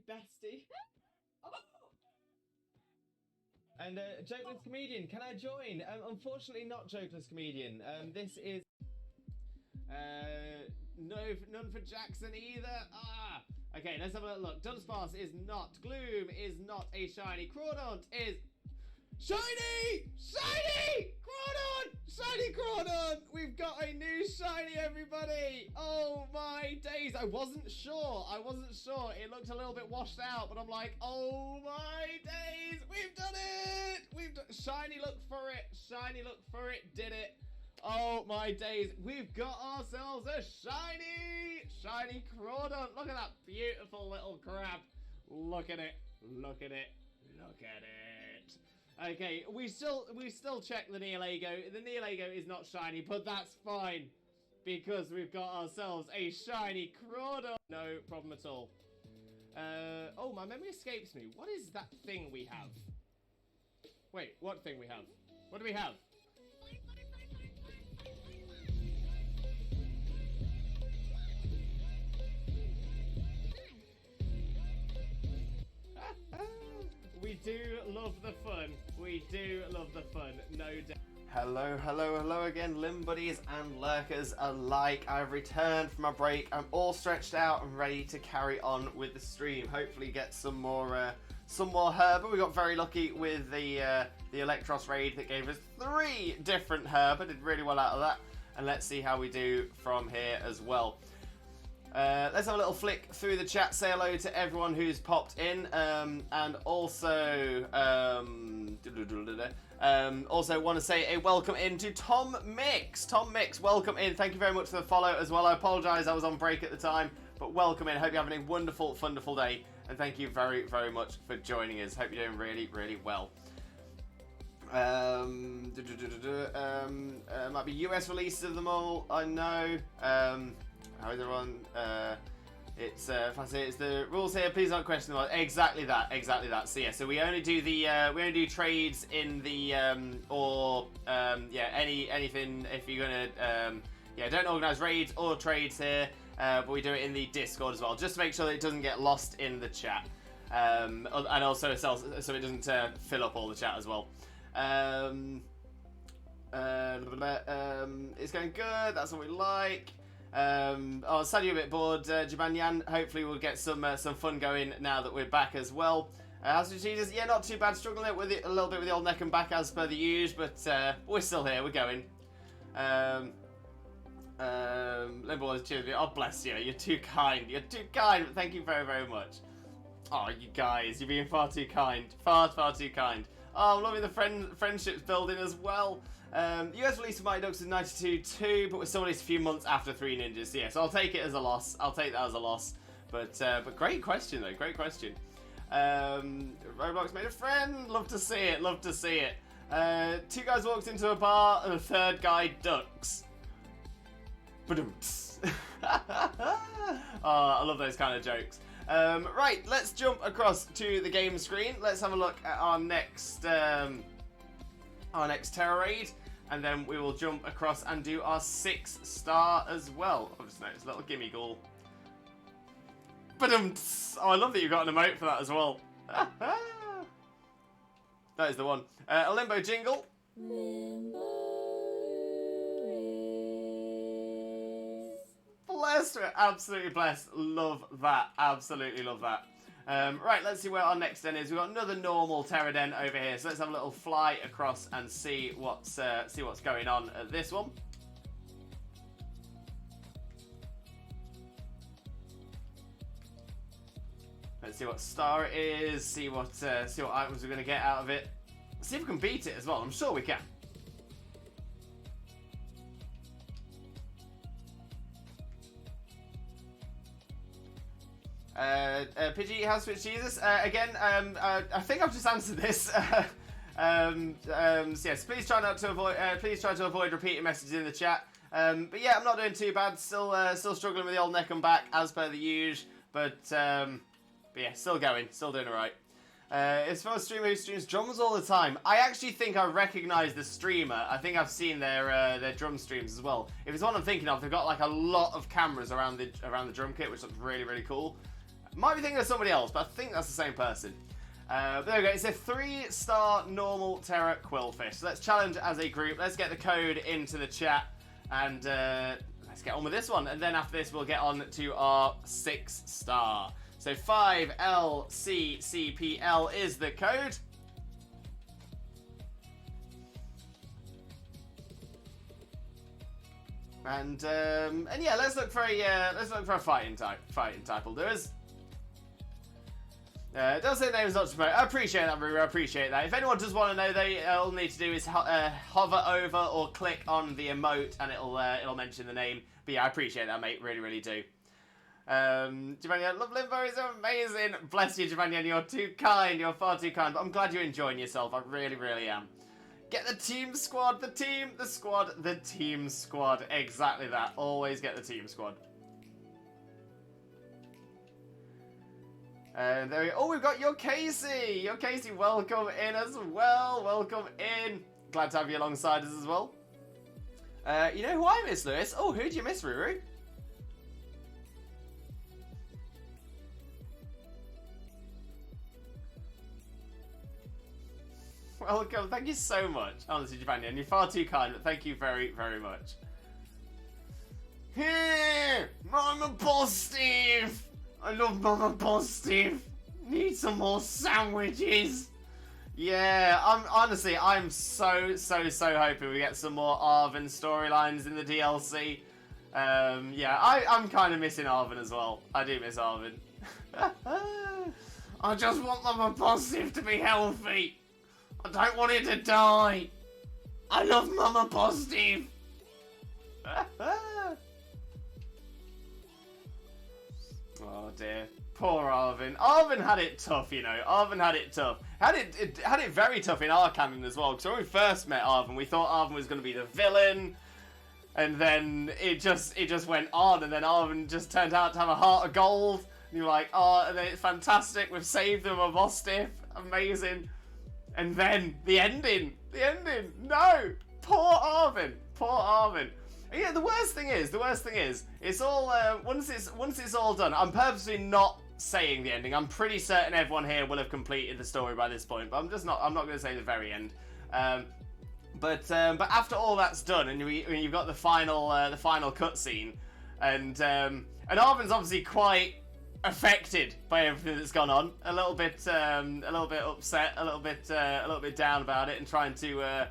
Bestie. And Jokeless Comedian, can I join? Unfortunately not Jokeless Comedian. This is none for Jackson either. Ah. Okay, let's have a little look. Dunsparce is not. Gloom is not a shiny. Crawdaunt is shiny! Shiny! Crawdaunt! Shiny Crawdaunt! We've got a new shiny, everybody! Oh my days! I wasn't sure. It looked a little bit washed out, but I'm like, oh my days! We've done it! Shiny, look for it! Shiny, look for it! Did it! Oh my days! We've got ourselves a shiny Crawdaunt! Look at that beautiful little crab! Look at it! Look at it! Look at it! Okay, we still check the Neolago. The Neolago is not shiny, but that's fine because we've got ourselves a shiny Crawdaunt. No problem at all. Oh, my memory escapes me. What is that thing we have? Wait, what thing we have? What do we have? We do love the fun. We do love the fun, no doubt. Hello again, Limb Buddies and Lurkers alike. I've returned from my break. I'm all stretched out and ready to carry on with the stream. Hopefully get some more herb. But we got very lucky with the Electros raid that gave us 3 different herb. I did really well out of that. And let's see how we do from here as well. Let's have a little flick through the chat, say hello to everyone who's popped in, and also want to say a welcome in to Tom Mix. Tom Mix, welcome in. Thank you very much for the follow as well. I apologise, I was on break at the time, but welcome in. Hope you're having a wonderful, wonderful day, and thank you very, very much for joining us. Hope you're doing really, really well. Might be US releases of them all, I know. How is everyone? It's the rules here. Please don't question them. Exactly that. So yeah, so we only do trades in the anything if you're gonna don't organize raids or trades here, but we do it in the Discord as well, just to make sure that it doesn't get lost in the chat, and also so it doesn't fill up all the chat as well. It's going good. That's what we like. Sad you're a bit bored, Jabanyan. Hopefully we'll get some fun going now that we're back as well. How's the cheeses? Yeah, not too bad. Struggling with it a little bit with the old neck and back as per the usual, but we're still here. We're going. Limbo, cheers me. Oh, bless you. You're too kind. You're too kind. But thank you very, very much. Oh, you guys, you're being far too kind. Far, far too kind. Oh, I'm loving the friendships building as well. US release of Mighty Ducks is 92-2, but we're still released a few months after 3 Ninjas. So yeah, so I'll take it as a loss. I'll take that as a loss. But great question though. Great question. Roblox made a friend. Love to see it. Love to see it. Two guys walked into a bar and the third guy ducks. Ba-dum-ts. I love those kind of jokes. Right, let's jump across to the game screen. Let's have a look at our next Terra raid, and then we will jump across and do our 6-star as well. I've just noticed a little gimme ghoul. Ba-dum-ts. Oh, I love that you got an emote for that as well. That is the one. A limbo jingle. Blessed, we're absolutely blessed. Love that. Absolutely love that. Right, let's see where our next den is. We've got another normal Terra den over here. So let's have a little fly across and see what's going on at this one. Let's see what star it is. See what items we're going to get out of it. See if we can beat it as well. I'm sure we can. Pidgey, how's Switch Jesus? Again, I think I've just answered this. So yes, please try to avoid repeating messages in the chat. But yeah, I'm not doing too bad. Still struggling with the old neck and back as per the usual. But yeah, still going, still doing alright. It's for a streamer who streams drums all the time. I actually think I recognise the streamer. I think I've seen their drum streams as well. If it's one I'm thinking of, they've got like a lot of cameras around the drum kit, which looks really, really cool. Might be thinking of somebody else, but I think that's the same person. But there we go. It's a 3-star normal Terra Quillfish. So let's challenge as a group. Let's get the code into the chat, and let's get on with this one. And then after this, we'll get on to our 6-star. So 5LCCPL is the code. And yeah, let's look for a fighting type. Will do us. Don't say the name is not to promote. I appreciate that, Ruru. I appreciate that. If anyone does want to know, all they need to do is hover over or click on the emote, and it'll mention the name. But yeah, I appreciate that, mate. Really, really do. Giovanni, love Limbo is amazing. Bless you, Giovanni. You're too kind. You're far too kind. But I'm glad you're enjoying yourself. I really, really am. Get the team squad. The team, the squad, the team squad. Exactly that. Always get the team squad. There we go. Oh, we've got your Casey. Your Casey, welcome in as well. Welcome in. Glad to have you alongside us as well. You know who I miss, Lewis? Oh, who do you miss, Ruru? Welcome. Thank you so much. Honestly, Giovanni, and you're far too kind, but thank you very, very much. Here! Mama Boss Steve! I love Mama Boss Steve. Need some more sandwiches. Yeah, I'm so hoping we get some more Arven storylines in the DLC. Yeah, I'm kind of missing Arven as well. I do miss Arven. I just want Mama Boss Steve to be healthy. I don't want it to die. I love Mama Positive. Oh dear, poor Arven. Arven had it tough, you know. Arven had it tough. Had it very tough in our canon as well. Because when we first met Arven, we thought Arven was going to be the villain, and then it just went on, and then Arven just turned out to have a heart of gold. And you're like, oh, and then it's fantastic. We've saved him a Vostiff. Amazing. And then the ending, no, poor Arven. And yeah, the worst thing is, it's all once it's all done. I'm purposely not saying the ending. I'm pretty certain everyone here will have completed the story by this point, but I'm not going to say the very end. But after all that's done, and you've got the final cutscene, and Arven's obviously quite affected by everything that's gone on, a little bit upset, a little bit down about it, and trying to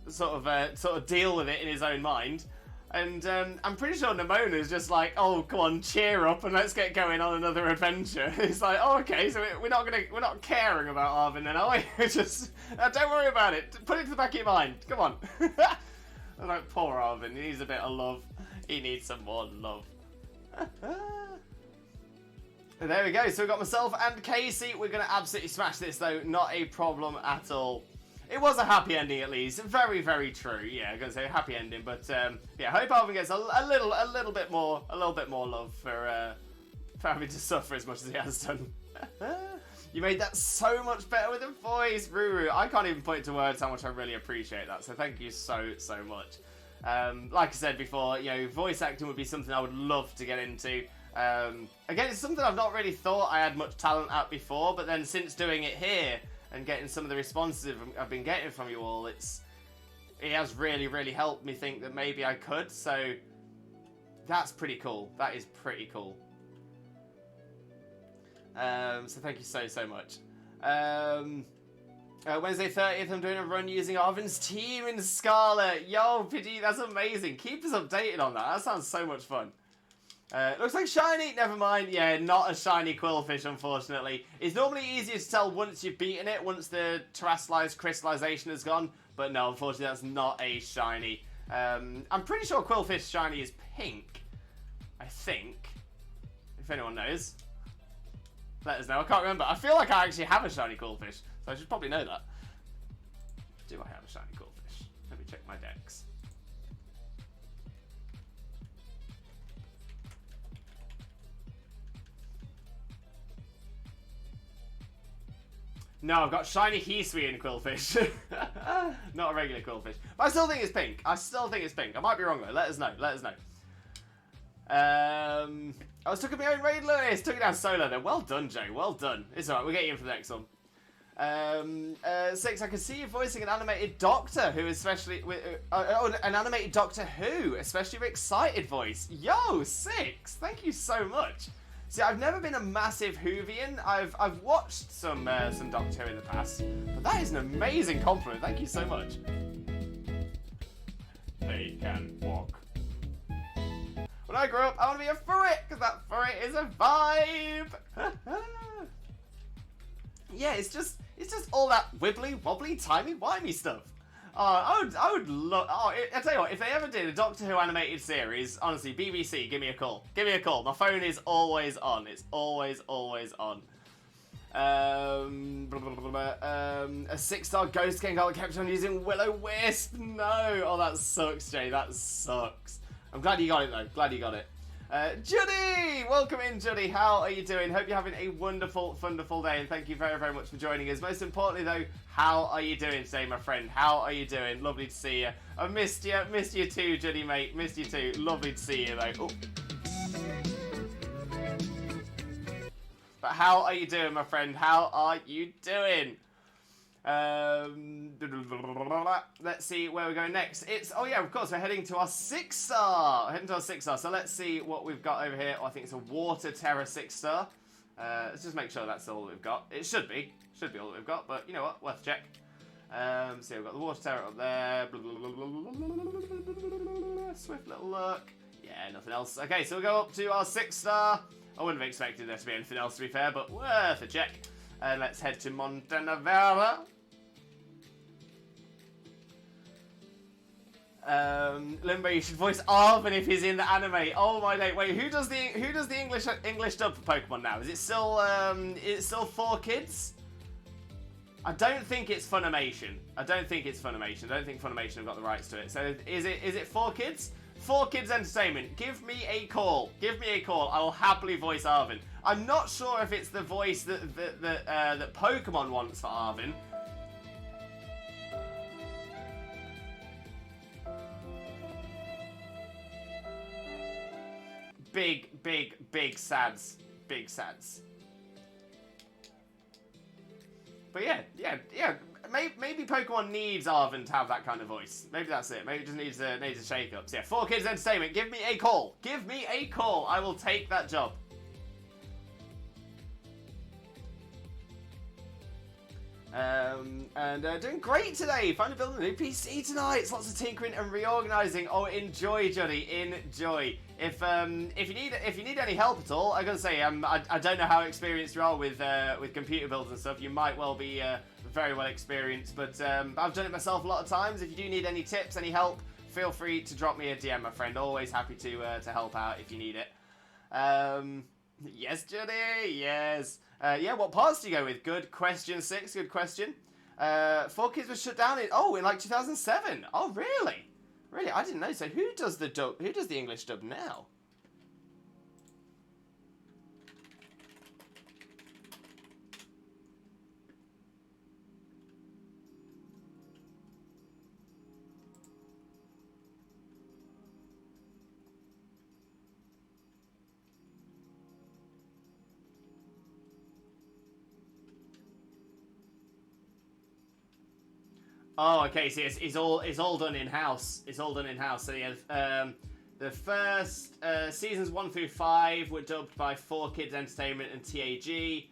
sort of deal with it in his own mind. And I'm pretty sure Nemona's just like, oh, come on, cheer up and let's get going on another adventure. It's like, oh, okay, so we're not caring about Arven then, are we? Just don't worry about it. Put it to the back of your mind. Come on. I'm like, poor Arven. He needs a bit of love. He needs some more love. There we go. So we've got myself and Casey. We're going to absolutely smash this, though. Not a problem at all. it was a happy ending at least. Very, very true. Yeah, I'm gonna say happy ending. But yeah, hope Alvin gets a little bit more love for having to suffer as much as he has done. You made that so much better with a voice, Ruru. I can't even put into words how much I really appreciate that. So thank you so much. Like I said before, you know, voice acting would be something I would love to get into. Again, it's something I've not really thought I had much talent at before, but then since doing it here and getting some of the responses I've been getting from you all, it has really helped me think that maybe I could. So that's pretty cool. That is pretty cool. So thank you so much. Wednesday 30th, I'm doing a run using Arvin's team in Scarlet. Yo, Pidgey, that's amazing. Keep us updated on that. That sounds so much fun. Looks like shiny. Never mind. Yeah, not a shiny Quillfish, unfortunately. It's normally easier to tell once you've beaten it, once the terrestrialized crystallization has gone. But no, unfortunately, that's not a shiny. I'm pretty sure Quillfish shiny is pink. I think. If anyone knows, let us know. I can't remember. I feel like I actually have a shiny Quillfish, so I should probably know that. Do I have a shiny Quillfish? Let me check my decks. No, I've got shiny Hisui in Quillfish. Not a regular Quillfish. But I still think it's pink. I might be wrong though. Let us know. I was stuck at my own raid, Lewis. Took it down solo though. Well done, Joe. Well done. It's alright. We'll get you in for the next one. 6. I can see you voicing an animated Doctor Who, especially with an animated Doctor Who, especially your excited voice. Yo, 6. Thank you so much. See, I've never been a massive Whovian. I've watched some Doctor Who in the past, but that is an amazing compliment. Thank you so much. They can walk. When I grow up, I want to be a furret, because that furret is a vibe. Yeah, it's just all that wibbly, wobbly, timey, wimey stuff. I would love. Oh, I tell you what, if they ever did a Doctor Who animated series, honestly, BBC, give me a call. Give me a call. My phone is always on. It's always on. A 6-star ghost game that kept on using Will-O-Wisp. No. Oh, that sucks, Jay. That sucks. I'm glad you got it though. Glad you got it. Judy! Welcome in, Judy. How are you doing? Hope you're having a wonderful day, and thank you very much for joining us. Most importantly, though, how are you doing today, my friend? How are you doing? Lovely to see you. I missed you. Missed you too, Judy, mate. Missed you too. Lovely to see you, though. Oh. But how are you doing, my friend? How are you doing? Let's see where we're going next. Oh yeah, of course, we're heading to our 6-star. So let's see what we've got over here. Oh, I think it's a water Tera 6-star. Let's just make sure that's all we've got. It should be all that we've got, but you know what, worth a check. So we've got the water Tera up there. Swift little look. Yeah, nothing else. Okay, so we'll go up to our 6-star. I wouldn't have expected there to be anything else, to be fair, but worth a check. Let's head to Montanavera. Limbo, you should voice Arvin if he's in the anime. Oh my day! Wait, who does the English dub for Pokemon now? Is it still 4Kids? I don't think it's Funimation. I don't think Funimation have got the rights to it. So is it 4Kids? 4Kids Entertainment. Give me a call. I will happily voice Arvin. I'm not sure if it's the voice that Pokemon wants for Arvin. Big sads. But yeah. Maybe Pokemon needs Arvin to have that kind of voice. Maybe that's it. Maybe it just needs a shake-up. So yeah, 4Kids Entertainment, give me a call. I will take that job. Doing great today. Finally building a new PC tonight. It's lots of tinkering and reorganising. Oh, enjoy, Johnny. Enjoy. If you need any help at all, I gotta say, I don't know how experienced you are with computer builds and stuff. You might well be very well experienced, but I've done it myself a lot of times. If you do need any tips, any help, feel free to drop me a DM, my friend. Always happy to help out if you need it. Yes, Judy. Yes. Yeah. What parts do you go with? Good question, 6. Good question. Four Kids was shut down in like 2007. Oh, really? Really? I didn't know. So who does the dub? Who does the English dub now? Oh, okay. So it's all done in house. It's all done in house. So yeah, the first seasons 1 through 5 were dubbed by 4Kids Entertainment and TAG.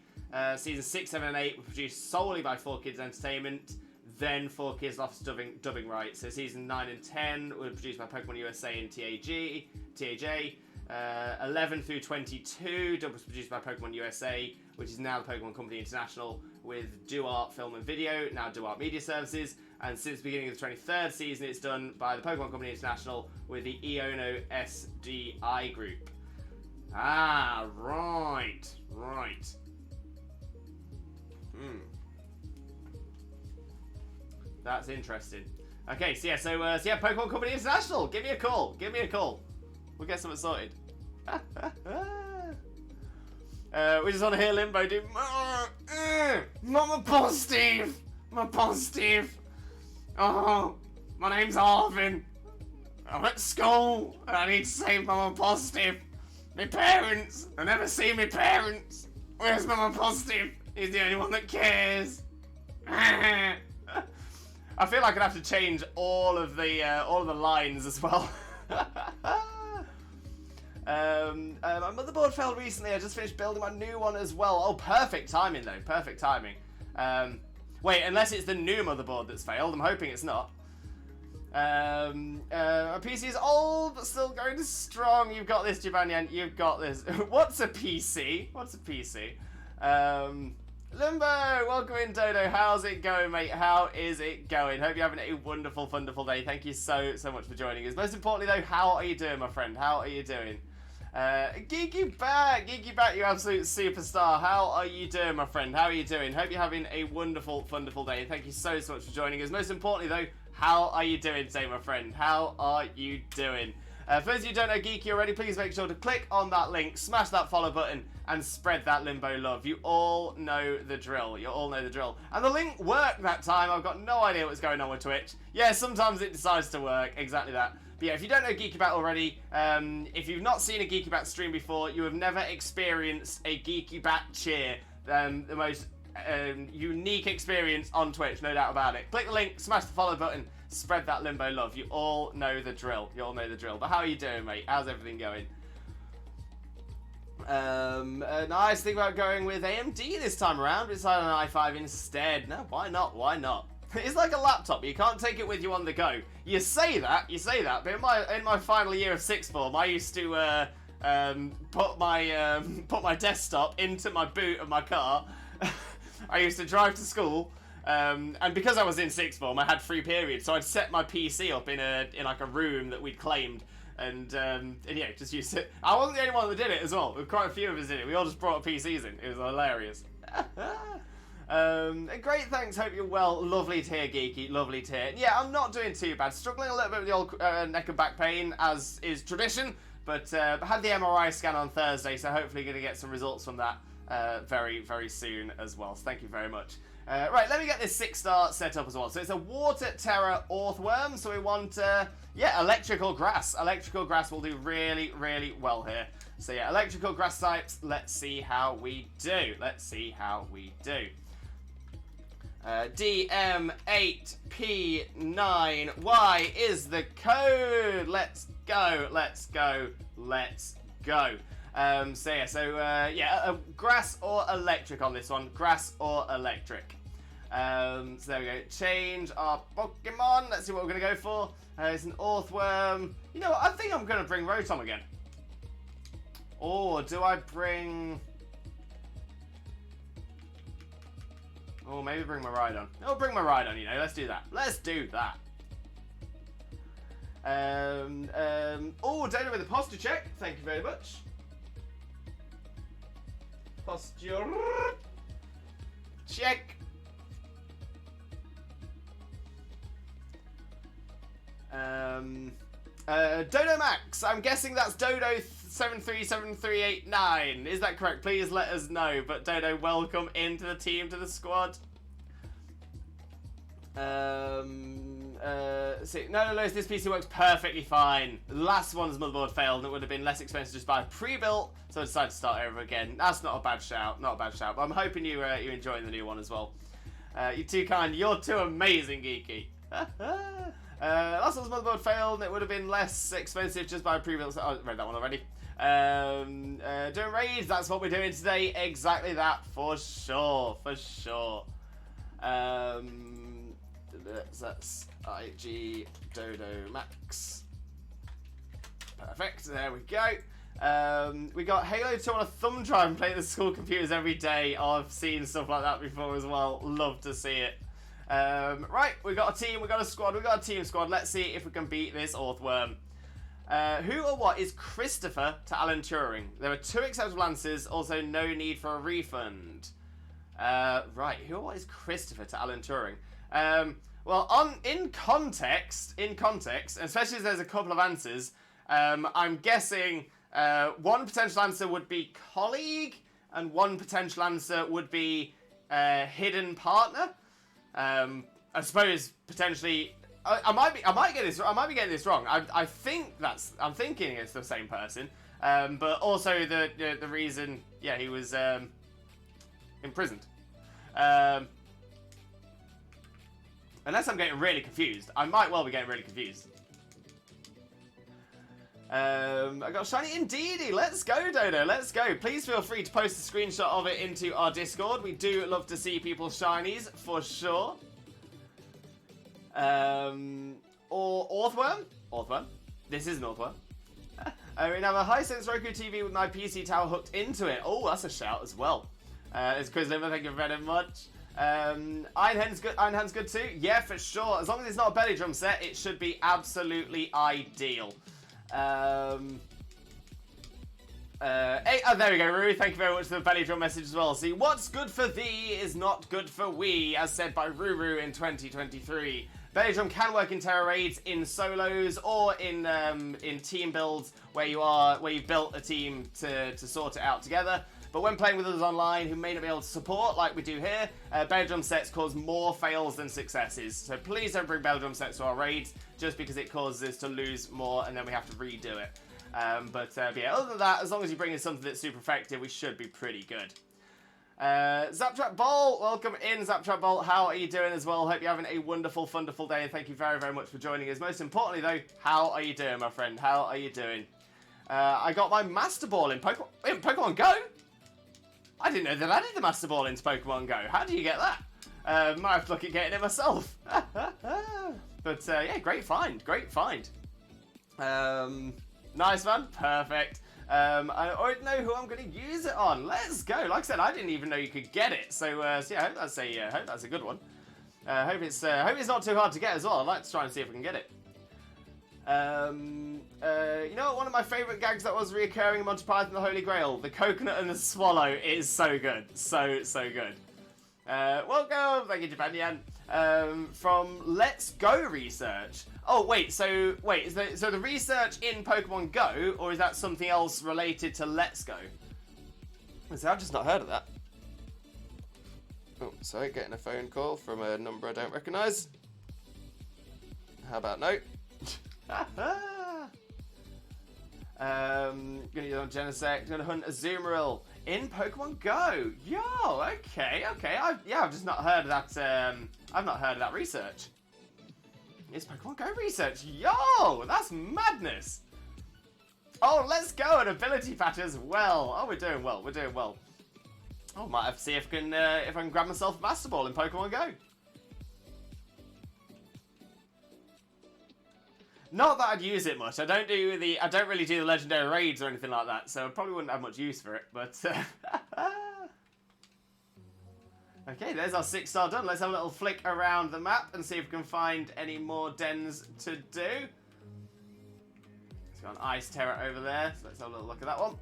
Seasons 6, 7, and 8 were produced solely by 4Kids Entertainment. Then 4Kids lost dubbing rights. So season 9 and 10 were produced by Pokemon USA and TAG. 11 through 22 was produced by Pokemon USA, which is now the Pokemon Company International, with DuArt Film and Video, now DuArt Media Services. And since the beginning of the 23rd season, it's done by the Pokemon Company International with the Iono SDI Group. Ah, right. That's interesting. Okay, so yeah, Pokemon Company International, give me a call. We'll get something sorted. We just want to hear Limbo do Mama positive. Oh, my name's Arvin. I'm at school and I need to say Mama positive. My parents, I never see my parents. Where's Mama positive? He's the only one that cares. I feel like I'd have to change all of the lines as well. My motherboard failed recently. I just finished building my new one as well. Oh, perfect timing though. Perfect timing. Wait, unless it's the new motherboard that's failed. I'm hoping it's not. My PC is old but still going strong. You've got this, Giovanni. You've got this. What's a PC? Limbo, welcome in, Dodo. How's it going, mate? How is it going? Hope you're having a wonderful, wonderful day. Thank you so much for joining us. Most importantly, though, how are you doing, my friend? How are you doing? Geeky Bat, you absolute superstar. How are you doing, my friend? How are you doing? Hope you're having a wonderful, wonderful day. Thank you so much for joining us. Most importantly, though, how are you doing today, my friend? How are you doing? For those of you who don't know Geeky already, please make sure to click on that link, smash that follow button, and spread that Limbo love. You all know the drill. And the link worked that time. I've got no idea what's going on with Twitch. Yeah, sometimes it decides to work. Exactly that. But yeah, if you don't know Geeky Bat already, if you've not seen a Geeky Bat stream before, you have never experienced a Geeky Bat cheer. The most unique experience on Twitch, no doubt about it. Click the link, smash the follow button, spread that Limbo love. You all know the drill. But how are you doing, mate? How's everything going? Nice. Think about going with AMD this time around. Decide on an i5 instead. No, why not? It's like a laptop. You can't take it with you on the go. You say that. But in my final year of sixth form, I used to put my desktop into my boot of my car. I used to drive to school. And because I was in sixth form, I had free periods, so I'd set my PC up in like a room that we'd claimed, and yeah, just used it. I wasn't the only one that did it as well. There were quite a few of us did it. We all just brought PCs in. It was hilarious. Great, thanks. Hope you're well. Lovely to hear, Geeky. Lovely to hear. Yeah, I'm not doing too bad. Struggling a little bit with the old neck and back pain, as is tradition, but had the MRI scan on Thursday, so hopefully going to get some results from that very, very soon as well. So thank you very much. Right, let me get this 6-star set up as well. So it's a water Tera Orthworm. So we want, electrical grass. Electrical grass will do really, really well here. So yeah, electrical grass types. Let's see how we do. DM8P9Y is the code. Let's go. Grass or electric on this one. Grass or electric. So there we go. Change our Pokemon. Let's see what we're going to go for. It's an Orthworm. You know what? I think I'm going to bring Rotom again. Or do I bring... Oh, maybe bring my Rhydon. I'll bring my Rhydon, Let's do that. Data with a posture check. Thank you very much. Posture check. Dodo Max, I'm guessing that's Dodo 737389. Is that correct? Please let us know. But Dodo, welcome into the team, to the squad. See, no, this PC works perfectly fine. The last one's motherboard failed, and it would have been less expensive just buy a pre-built, so I decided to start over again. That's not a bad shout, not a bad shout. But I'm hoping you're enjoying the new one as well. You're too kind. You're too amazing, Geeky. Last one's motherboard failed, and it would have been less expensive just buy a pre-built. Oh, I read that one already. Doing raids, that's what we're doing today. Exactly that, for sure, for sure. That's IG Dodo Max. Perfect, there we go. We got Halo 2 on a thumb drive and play the school computers every day. Oh, I've seen stuff like that before as well. Love to see it. Right, we got a team, we got a squad, we got a team squad. Let's see if we can beat this Orthworm. Who or what is Christopher to Alan Turing? There are 2 acceptable answers, also no need for a refund. Right, who or what is Christopher to Alan Turing? Well, in context, especially as there's a couple of answers, I'm guessing one potential answer would be colleague, and one potential answer would be hidden partner. I suppose potentially, I might be getting this wrong. I'm thinking it's the same person, but also the reason, yeah, he was imprisoned. Unless I'm getting really confused. I might well be getting really confused. I got shiny indeedy. Let's go, Dodo. Let's go. Please feel free to post a screenshot of it into our Discord. We do love to see people's shinies, for sure. Or Orthworm. Orthworm. This is an Orthworm. We have a Hisense Roku TV with my PC tower hooked into it. Oh, that's a shout as well. It's Quiz Liver. Thank you very much. Ironhand's good. Ironhand's good too. Yeah, for sure. As long as it's not a belly drum set, it should be absolutely ideal. Hey, oh, there we go, Rui. Thank you very much for the belly drum message as well. See, what's good for thee is not good for we, as said by Ruru in 2023. Belly drum can work in Tera raids, in solos, or in team builds where you've built a team to sort it out together. But when playing with others online who may not be able to support, like we do here, belly drum sets cause more fails than successes. So please don't bring belly drum sets to our raids, just because it causes us to lose more and then we have to redo it. But yeah, other than that, as long as you bring in something that's super effective, we should be pretty good. Zaptrap Bolt, welcome in, Zaptrap Bolt. How are you doing as well? Hope you're having a wonderful, wonderful day, and thank you very, very much for joining us. Most importantly, though, how are you doing, my friend? How are you doing? I got my Master Ball in Pokemon Go. I didn't know that I did the Master Ball into Pokemon Go. How do you get that? Might have to look at getting it myself. But yeah, great find. Great find. Nice man. Perfect. I already know who I'm going to use it on. Let's go. Like I said, I didn't even know you could get it. So, so yeah, I hope that's a good one. Hope it's not too hard to get as well. I'd like to try and see if I can get it. You know what, one of my favourite gags that was reoccurring in Monty Python the Holy Grail, the coconut and the swallow, is so good. So good. Welcome, thank you, Japanian. From Let's Go Research. Oh, wait, so the research in Pokemon Go, or is that something else related to Let's Go? So I've just not heard of that. Oh, sorry, getting a phone call from a number I don't recognise. How about no? Gonna use on Genesect, gonna hunt Azumarill in Pokemon Go. Yo, okay. I've just not heard of that. I've not heard of that research. It's Pokemon Go research. Yo, that's madness. Oh, let's go, an ability patch as well. Oh, we're doing well. Oh, might have to see if I can grab myself a Master Ball in Pokemon Go. Not that I'd use it much. I don't really do the legendary raids or anything like that, so I probably wouldn't have much use for it. But okay, there's our 6-star done. Let's have a little flick around the map and see if we can find any more dens to do. It's got an Ice Terra over there, so let's have a little look at that one.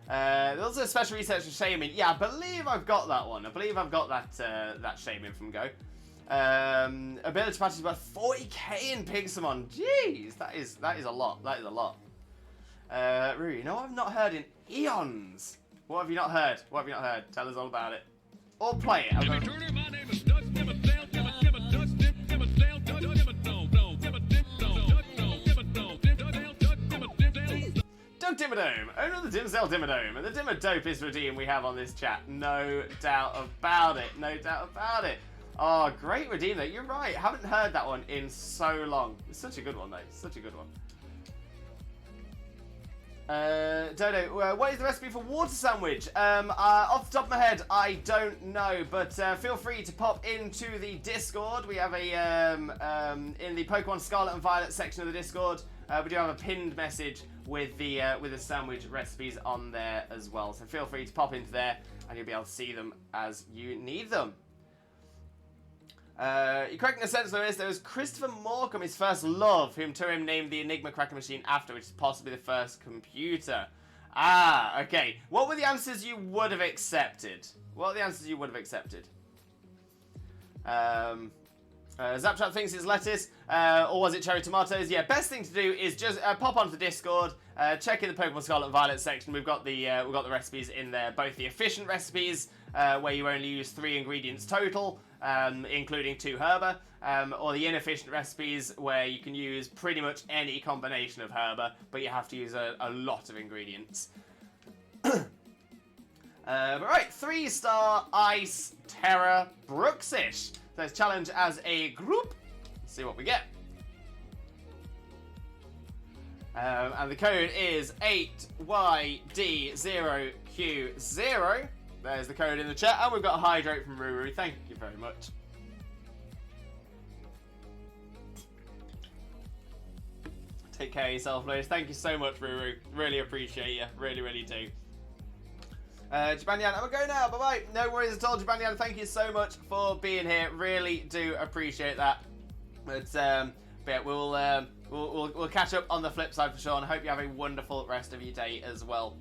There's also a special research for Shaman. Yeah, I believe I've got that one. I believe I've got that Shaman from Go. Ability patch is worth 40k in Pixelmon. Jeez, that is a lot. That is a lot. Rui, you know what I've not heard in eons? What have you not heard? What have you not heard? Tell us all about it. Or play it. Doug Dimmadome, owner of the Dimsdale Dimmadome, and the Dimmadopest redeem we have on this chat. No doubt about it. No doubt about it. Oh, great redeem though. You're right. Haven't heard that one in so long. It's such a good one though. Such a good one. Dodo, what is the recipe for water sandwich? Off the top of my head, I don't know, but feel free to pop into the Discord. We have a in the Pokemon Scarlet and Violet section of the Discord. We do have a pinned message with the sandwich recipes on there as well. So feel free to pop into there, and you'll be able to see them as you need them. You're correct in a sense, Lewis. There was Christopher Morcom, his first love, whom Turim named the Enigma cracking machine after, which is possibly the first computer. Ah, okay. What were the answers you would have accepted? What are the answers you would have accepted? Zaptrap thinks it's lettuce, or was it cherry tomatoes? Yeah, best thing to do is just pop onto the Discord, check in the Pokemon Scarlet and Violet section. We've got the recipes in there, both the efficient recipes, where you only use 3 ingredients total, including 2 herba, or the inefficient recipes where you can use pretty much any combination of herba, but you have to use a lot of ingredients. But right, 3-star Ice Tera Brooksish. So let's challenge as a group. Let's see what we get. And the code is 8YD0Q0. There's the code in the chat. And we've got a hydrate from Ruru. Thank you very much. Take care of yourself, Lewis. Thank you so much, Ruru. Really appreciate you. Really, really do. Jabanian, I'm gonna go now. Bye-bye. No worries at all, Jabanian. Thank you so much for being here. Really do appreciate that. But yeah, we'll catch up on the flip side for sure, and I hope you have a wonderful rest of your day as well.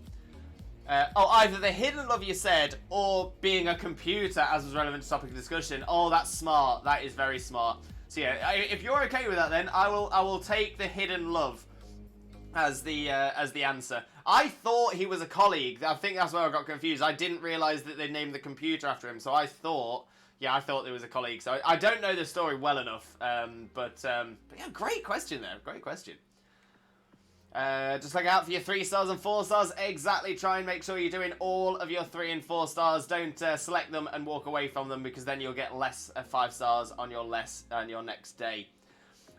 Either the hidden love you said, or being a computer, as was relevant to topic of discussion. Oh, that's smart. That is very smart. So yeah, if you're okay with that, then I will take the hidden love as the answer. I thought he was a colleague. I think that's where I got confused. I didn't realise that they named the computer after him, so I thought there was a colleague. So I don't know the story well enough, but yeah, great question there. Great question. Just look out for your 3 stars and 4 stars. Exactly. Try and make sure you're doing all of your 3 and 4 stars. Don't select them and walk away from them, because then you'll get less 5 stars on your next day.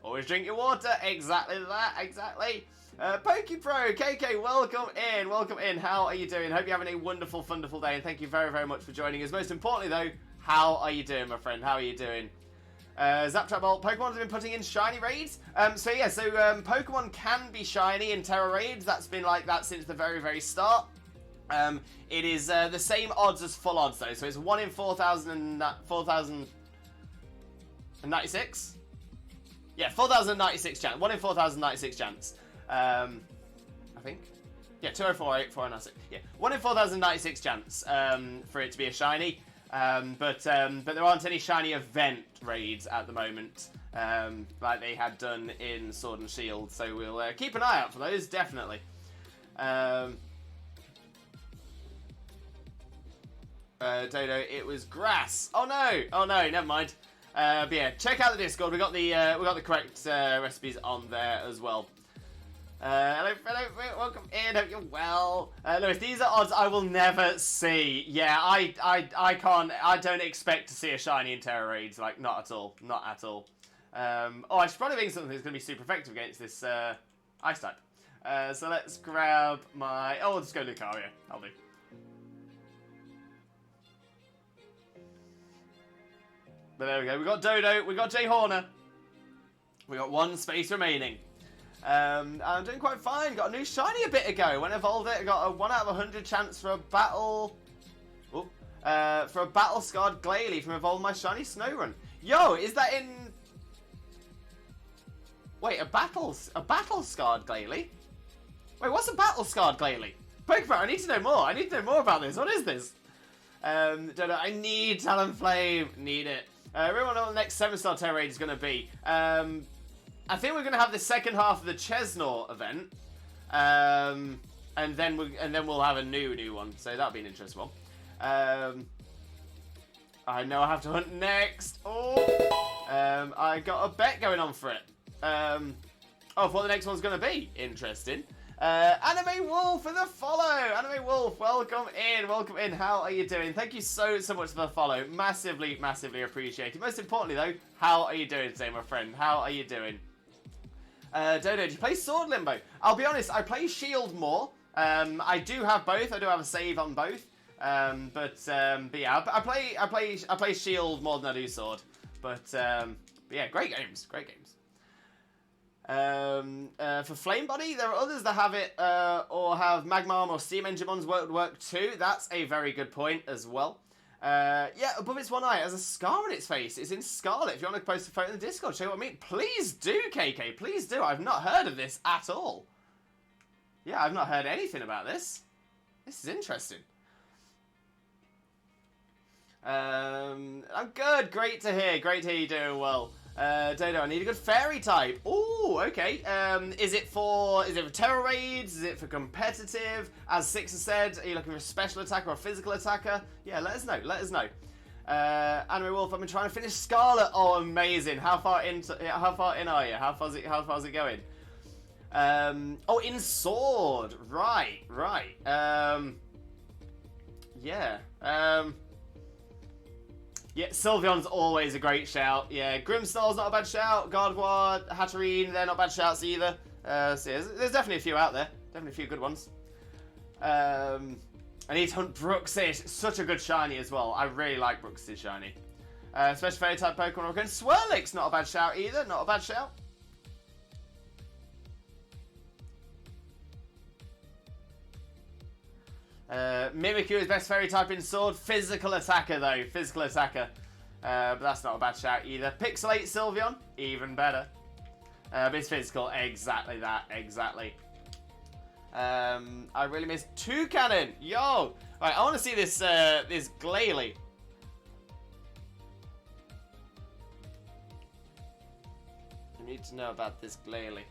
Always drink your water. Exactly that. Exactly. PokePro, KK, welcome in. How are you doing? Hope you're having a wonderful, wonderful day, and thank you very, very much for joining us. Most importantly, though, how are you doing, my friend? How are you doing? Zaptrap Bolt, Pokemon have been putting in shiny raids. Pokemon can be shiny in Tera raids. That's been like that since the very, very start. It is the same odds as full odds, though. So it's 1 in 4,096. Yeah, 4,096 chance. 1 in 4,096 chance. I think. Yeah, 2048, 496. Yeah, 1 in 4,096 chance for it to be a shiny. But there aren't any shiny event raids at the moment, like they had done in Sword and Shield. So we'll keep an eye out for those, definitely. Dodo, it was grass. Oh no, never mind. But yeah, check out the Discord. We got the correct recipes on there as well. Hello, welcome in. Hope you're well. Lewis, these are odds I will never see. Yeah, I can't. I don't expect to see a shiny in Tera raids. Like, not at all. Not at all. I should probably think something that's going to be super effective against this ice type. So let's grab my. Oh, we'll just go Lucario. I'll do. But there we go. We got Dodo. We got Jay Horner. We got 1 space remaining. I'm doing quite fine. Got a new shiny a bit ago. When I evolved it, I got a 1 out of 100 chance for a battle. For a battle scarred Glalie from evolve my shiny Snowrun. Yo, is that in? Wait, a battle scarred Glalie? Wait, what's a battle scarred Glalie? Pokemon, I need to know more. I need to know more about this. What is this? I need Talonflame. Need it. Really want to know what the next 7-star Terra raid is going to be. I think we're going to have the second half of the Chesnor event. And then we'll have a new one. So that'll be an interesting one. I know I have to hunt next. Oh, I got a bet going on for it. For what the next one's going to be. Interesting. Anime Wolf for the follow. Anime Wolf, welcome in. How are you doing? Thank you so much for the follow. Massively appreciated. Most importantly though, how are you doing today, my friend? How are you doing? Dodo, do you play Sword Limbo? I'll be honest, I play Shield more. I do have both. I do have a save on both. But yeah, I play Shield more than I do Sword. But yeah, great games. For Flame Body, there are others that have it, or have Magma Arm or Steam Engine ones would work too. That's a very good point as well. Yeah, above its one eye, it has a scar on its face. It's in Scarlet. If you want to post a photo in the Discord, show you what I mean. Please do, KK. Please do. I've not heard of this at all. Yeah, I've not heard anything about this. This is interesting. I'm good. Great to hear you're doing well. Dodo, I need a good fairy type. Ooh, okay. Is it for terror raids? Is it for competitive? As Six has said, are you looking for a special attacker or a physical attacker? Yeah, let us know. Anime Wolf, I've been trying to finish Scarlet. Oh, amazing. How far in are you? How far's it going? Oh, in Sword. Right. Yeah. Yeah, Sylveon's always a great shout. Yeah, Grimstall's not a bad shout. Gardevoir, Hatterene, they're not bad shouts either. So yeah, there's definitely a few out there. Definitely a few good ones. I need to hunt Brooks's. Such a good shiny as well. I really like Brooks's shiny. Special fairy type Pokemon. Again, Swirlix, not a bad shout either. Not a bad shout. Mimikyu is best fairy type in Sword. Physical attacker though. But that's not a bad shout either. Pixelate Sylveon. Even better. But it's physical. Exactly that. Exactly. I really miss Toucannon. Yo. Right, I want to see this this Glalie. I need to know about this Glalie.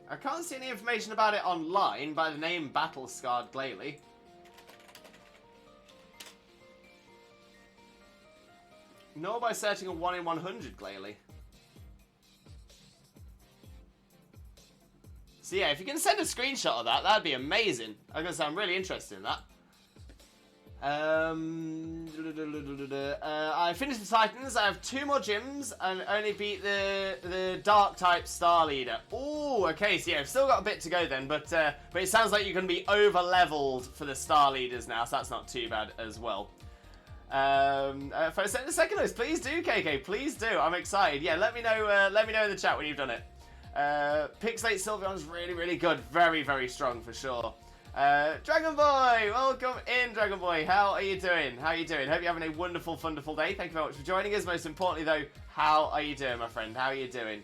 I can't see any information about it online by the name Battle Scarred Glalie. Nor by searching a 1 in 100 Glalie. So yeah, if you can send a screenshot of that, that'd be amazing. I'm gonna say I'm really interested in that. I finished the Titans. I have 2 more gyms and only beat the Dark type Star Leader. Ooh, okay, so yeah, I've still got a bit to go then, but it sounds like you're going to be over leveled for the Star Leaders now, so that's not too bad as well. For the second list, please do, KK, please do. I'm excited. Yeah, let me know in the chat when you've done it. Pixelate Sylveon's really good, very strong for sure. Dragon Boy, welcome in, Dragon Boy. How are you doing? Hope you're having a wonderful day. Thank you very much for joining us. Most importantly, though, how are you doing, my friend? How are you doing?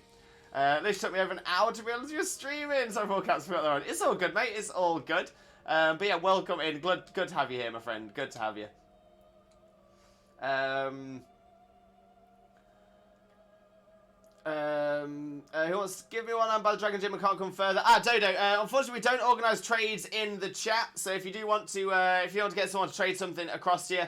This took me over an hour to realize you were streaming. Sorry for all cats forgot that one. It's all good, mate. It's all good. But yeah, welcome in. Good to have you here, my friend. Good to have you. Who wants to give me one? I'm by the Dragon Gym and can't come further. Dodo. Unfortunately, we don't organise trades in the chat. So if you do want to, get someone to trade something across to you,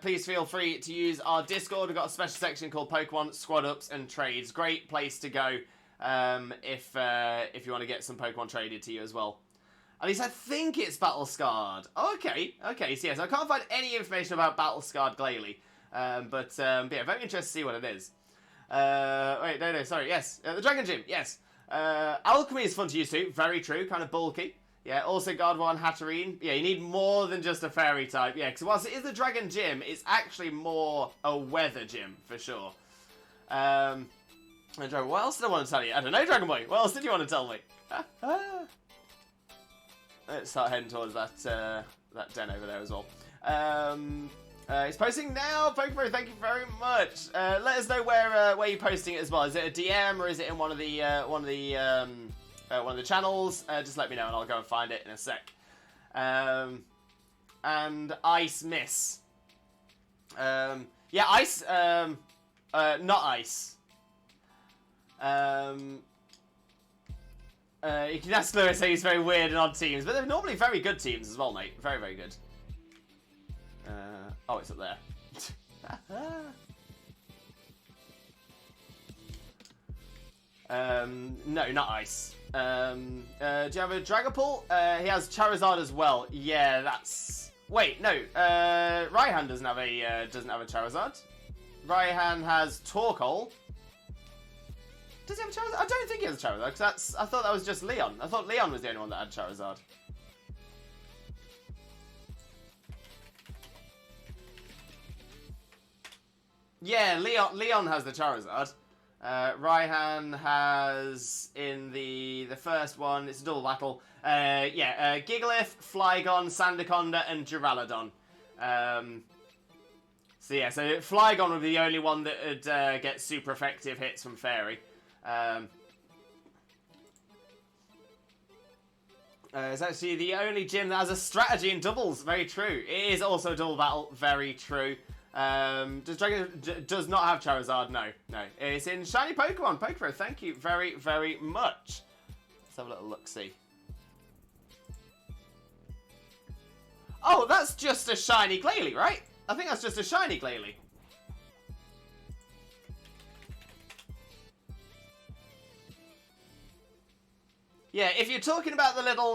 please feel free to use our Discord. We've got a special section called Pokemon Squad Ups and Trades. Great place to go if you want to get some Pokemon traded to you as well. At least I think it's Battle Scarred. Okay. So yes, I can't find any information about Battle Scarred Glalie, but yeah, very interested to see what it is. Wait, no, sorry, yes. The Dragon Gym, yes. Alchemy is fun to use too, very true, kind of bulky. Yeah, also Gardevoir and Hatterene. Yeah, you need more than just a fairy type. Yeah, because whilst it is the Dragon Gym, it's actually more a weather gym, for sure. And Dragon, what else did I want to tell you? I don't know, Dragon Boy. What else did you want to tell me? Let's start heading towards that den over there as well. It's posting now. Pokebro, thank you very much. Let us know where you're posting it as well. Is it a DM or is it in one of the channels? Just let me know and I'll go and find it in a sec. And Ice Miss. Yeah, Ice. Not Ice. You can ask Lewis say he's very weird and odd teams, but they're normally very good teams as well, mate. Very, very good. Oh, it's up there. No, not Ice. Do you have a Dragapult? He has Charizard as well. Yeah, that's... Wait, no. Raihan doesn't have a Charizard. Raihan has Torkoal. Does he have a Charizard? I don't think he has a Charizard, because I thought that was just Leon. I thought Leon was the only one that had Charizard. Yeah, Leon has the Charizard. Raihan has, in the first one, it's a double battle. Gigalith, Flygon, Sandaconda, and Duraludon. So Flygon would be the only one that would get super effective hits from Fairy. It's actually the only gym that has a strategy in doubles. Very true. It is also a double battle. Very true. Does Dragon does not have Charizard? No. It's in Shiny Pokemon. Pokebro, thank you very, very much. Let's have a little look-see. Oh, that's just a Shiny Glalie, right? I think that's just a Shiny Glalie. Yeah, if you're talking about the little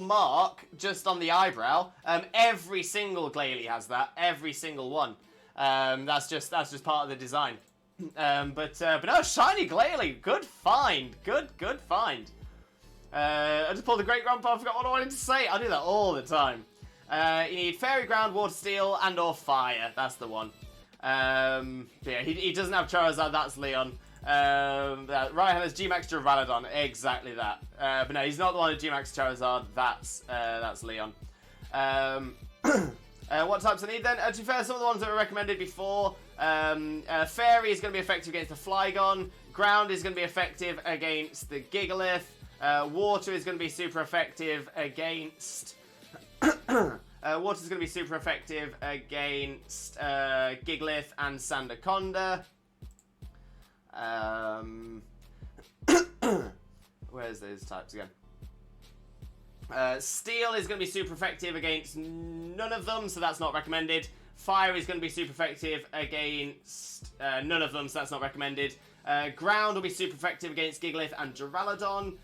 mark just on the eyebrow, every single Glalie has that. Every single one. That's just part of the design. But no, Shiny Glalie. Good find. Good find. I just pulled a Great Grandpa. I forgot what I wanted to say. I do that all the time. You need Fairy Ground, Water Steel, and or Fire. That's the one. Yeah, he doesn't have Charizard. That's Leon. Raihan has G-Max Duraludon. Exactly that. But no, he's not the one with G-Max Charizard. That's Leon. What types I need then? To be fair, some of the ones that were recommended before. Fairy is going to be effective against the Flygon. Ground is going to be effective against the Gigalith. Water is going to be super effective against... Water is going to be super effective against Gigalith and Sandaconda. Where's those types again? Steel is going to be super effective against none of them, so that's not recommended. Fire is going to be super effective against none of them, so that's not recommended. Ground will be super effective against Gigalith and Duraludon.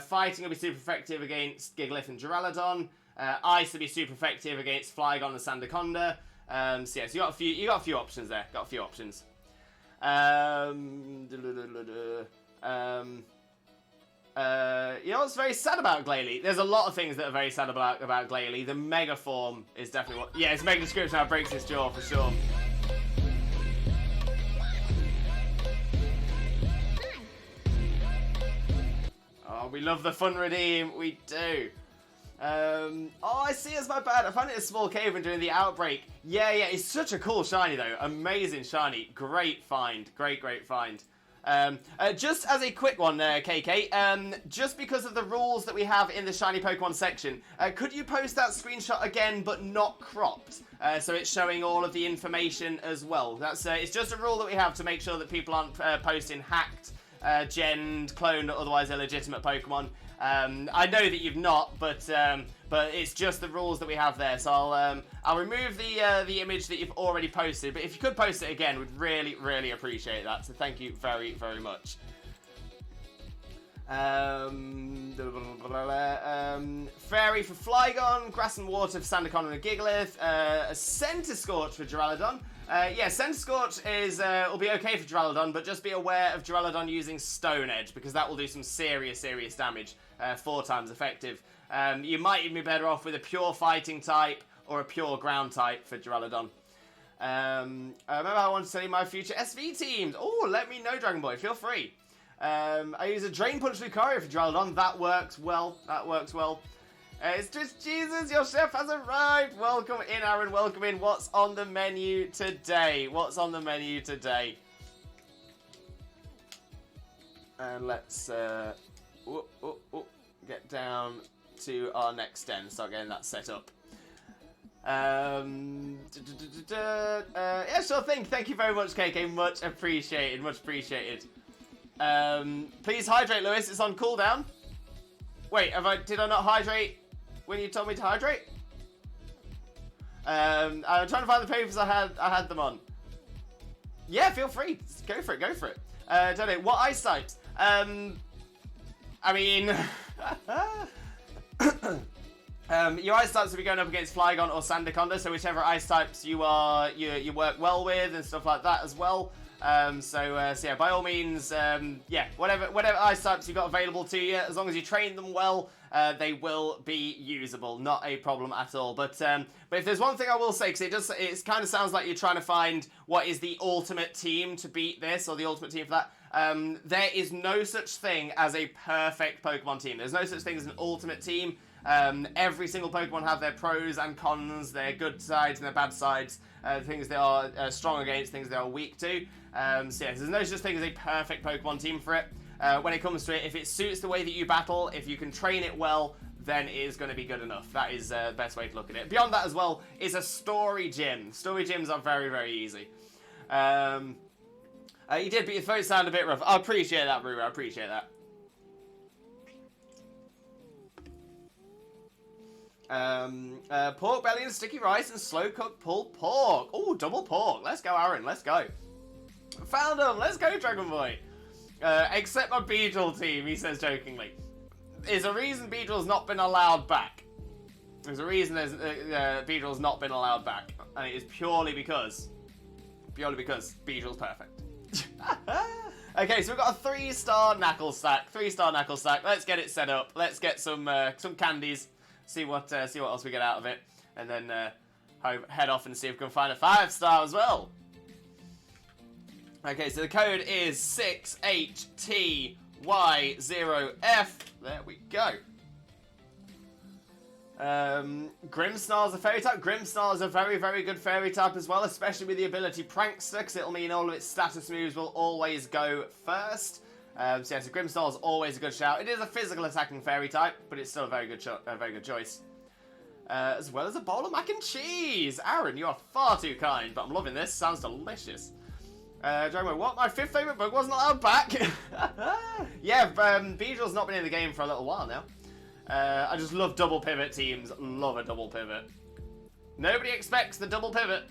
Fighting will be super effective against Gigalith and Duraludon. Ice will be super effective against Flygon and Sandaconda. So you got a few options there. You know what's very sad about Glalie? There's a lot of things that are very sad about Glalie. The Mega Form is definitely what... Yeah, it's Mega Description that breaks his jaw for sure. Oh, we love the fun redeem. We do. Oh, I see, it's my bad. I found it a small cave during the outbreak. Yeah, it's such a cool shiny though. Amazing shiny. Great find. Great find. Just as a quick one, KK, just because of the rules that we have in the shiny Pokemon section, could you post that screenshot again, but not cropped? So it's showing all of the information as well. That's it's just a rule that we have to make sure that people aren't posting hacked, genned, cloned, or otherwise illegitimate Pokemon. I know that you've not, but it's just the rules that we have there. So I'll remove the image that you've already posted. But if you could post it again, we'd really appreciate that. So thank you very much. Fairy for Flygon, Grass and Water for Sandaconda and Gigalith, a Center Scorch for Duraludon. Yeah, Center Scorch will be okay for Duraludon, but just be aware of Duraludon using Stone Edge, because that will do some serious damage, 4 times effective. You might even be better off with a pure Fighting type or a pure Ground type for Duraludon. Remember I want to tell you my future SV teams. Oh, let me know, Dragon Boy, feel free. I use a Drain Punch Lucario for Duraludon. That works well. It's just Jesus, your chef has arrived. Welcome in, Aaron. Welcome in. What's on the menu today? What's on the menu today? And let's get down to our next den. Start getting that set up. Yeah, sure thing. Thank you very much, KK. Much appreciated. Much appreciated. Please hydrate, Lewis. It's on cooldown. Wait, did I not hydrate when you told me to hydrate? I'm trying to find the papers I had them on. Yeah, feel free. Go for it. Go for it. Don't know what ice types. I mean, your ice types will be going up against Flygon or Sandaconda, so whichever ice types you work well with and stuff like that as well. So yeah, by all means, yeah, whatever ice types you've got available to you, as long as you train them well, they will be usable. Not a problem at all. But if there's one thing I will say, because it kind of sounds like you're trying to find what is the ultimate team to beat this, or the ultimate team for that. There is no such thing as a perfect Pokemon team. There's no such thing as an ultimate team. Every single Pokemon have their pros and cons, their good sides and their bad sides, things they are strong against, things they are weak to. So yeah, there's no such thing as a perfect Pokemon team for it. When it comes to it, if it suits the way that you battle, if you can train it well, then it is going to be good enough. That is the best way to look at it. Beyond that as well is a story gym. Story gyms are very, very easy. You did, but your throat sounded a bit rough. I appreciate that, Brewer. I appreciate that. Pork belly and sticky rice and slow cooked pulled pork. Oh, double pork. Let's go, Aaron. Let's go. Found him. Let's go, Dragon Boy. Except my Beedrill team, he says jokingly. There's a reason Beedrill's not been allowed back. There's a reason Beedrill's not been allowed back, and it is purely because Beedrill's perfect. Okay, so we've got a 3-star knuckle stack. 3-star knuckle stack. Let's get it set up. Let's get some candies. See what else we get out of it, and then head off and see if we can find a 5-star as well. Okay, so the code is 6HTY0F. There we go. Grimmsnarl's a fairy type. Grimmsnarl is a very, very good fairy type as well, especially with the ability Prankster, because it'll mean all of its status moves will always go first. So yeah, so Grimmsnarl is always a good shout. It is a physical attacking fairy type, but it's still a very good choice. As well as a bowl of mac and cheese. Aaron, you are far too kind, but I'm loving this. Sounds delicious. Dragon, what? My 5th favourite book wasn't allowed back? Yeah, Beedrill's not been in the game for a little while now. I just love double pivot teams. Love a double pivot. Nobody expects the double pivot.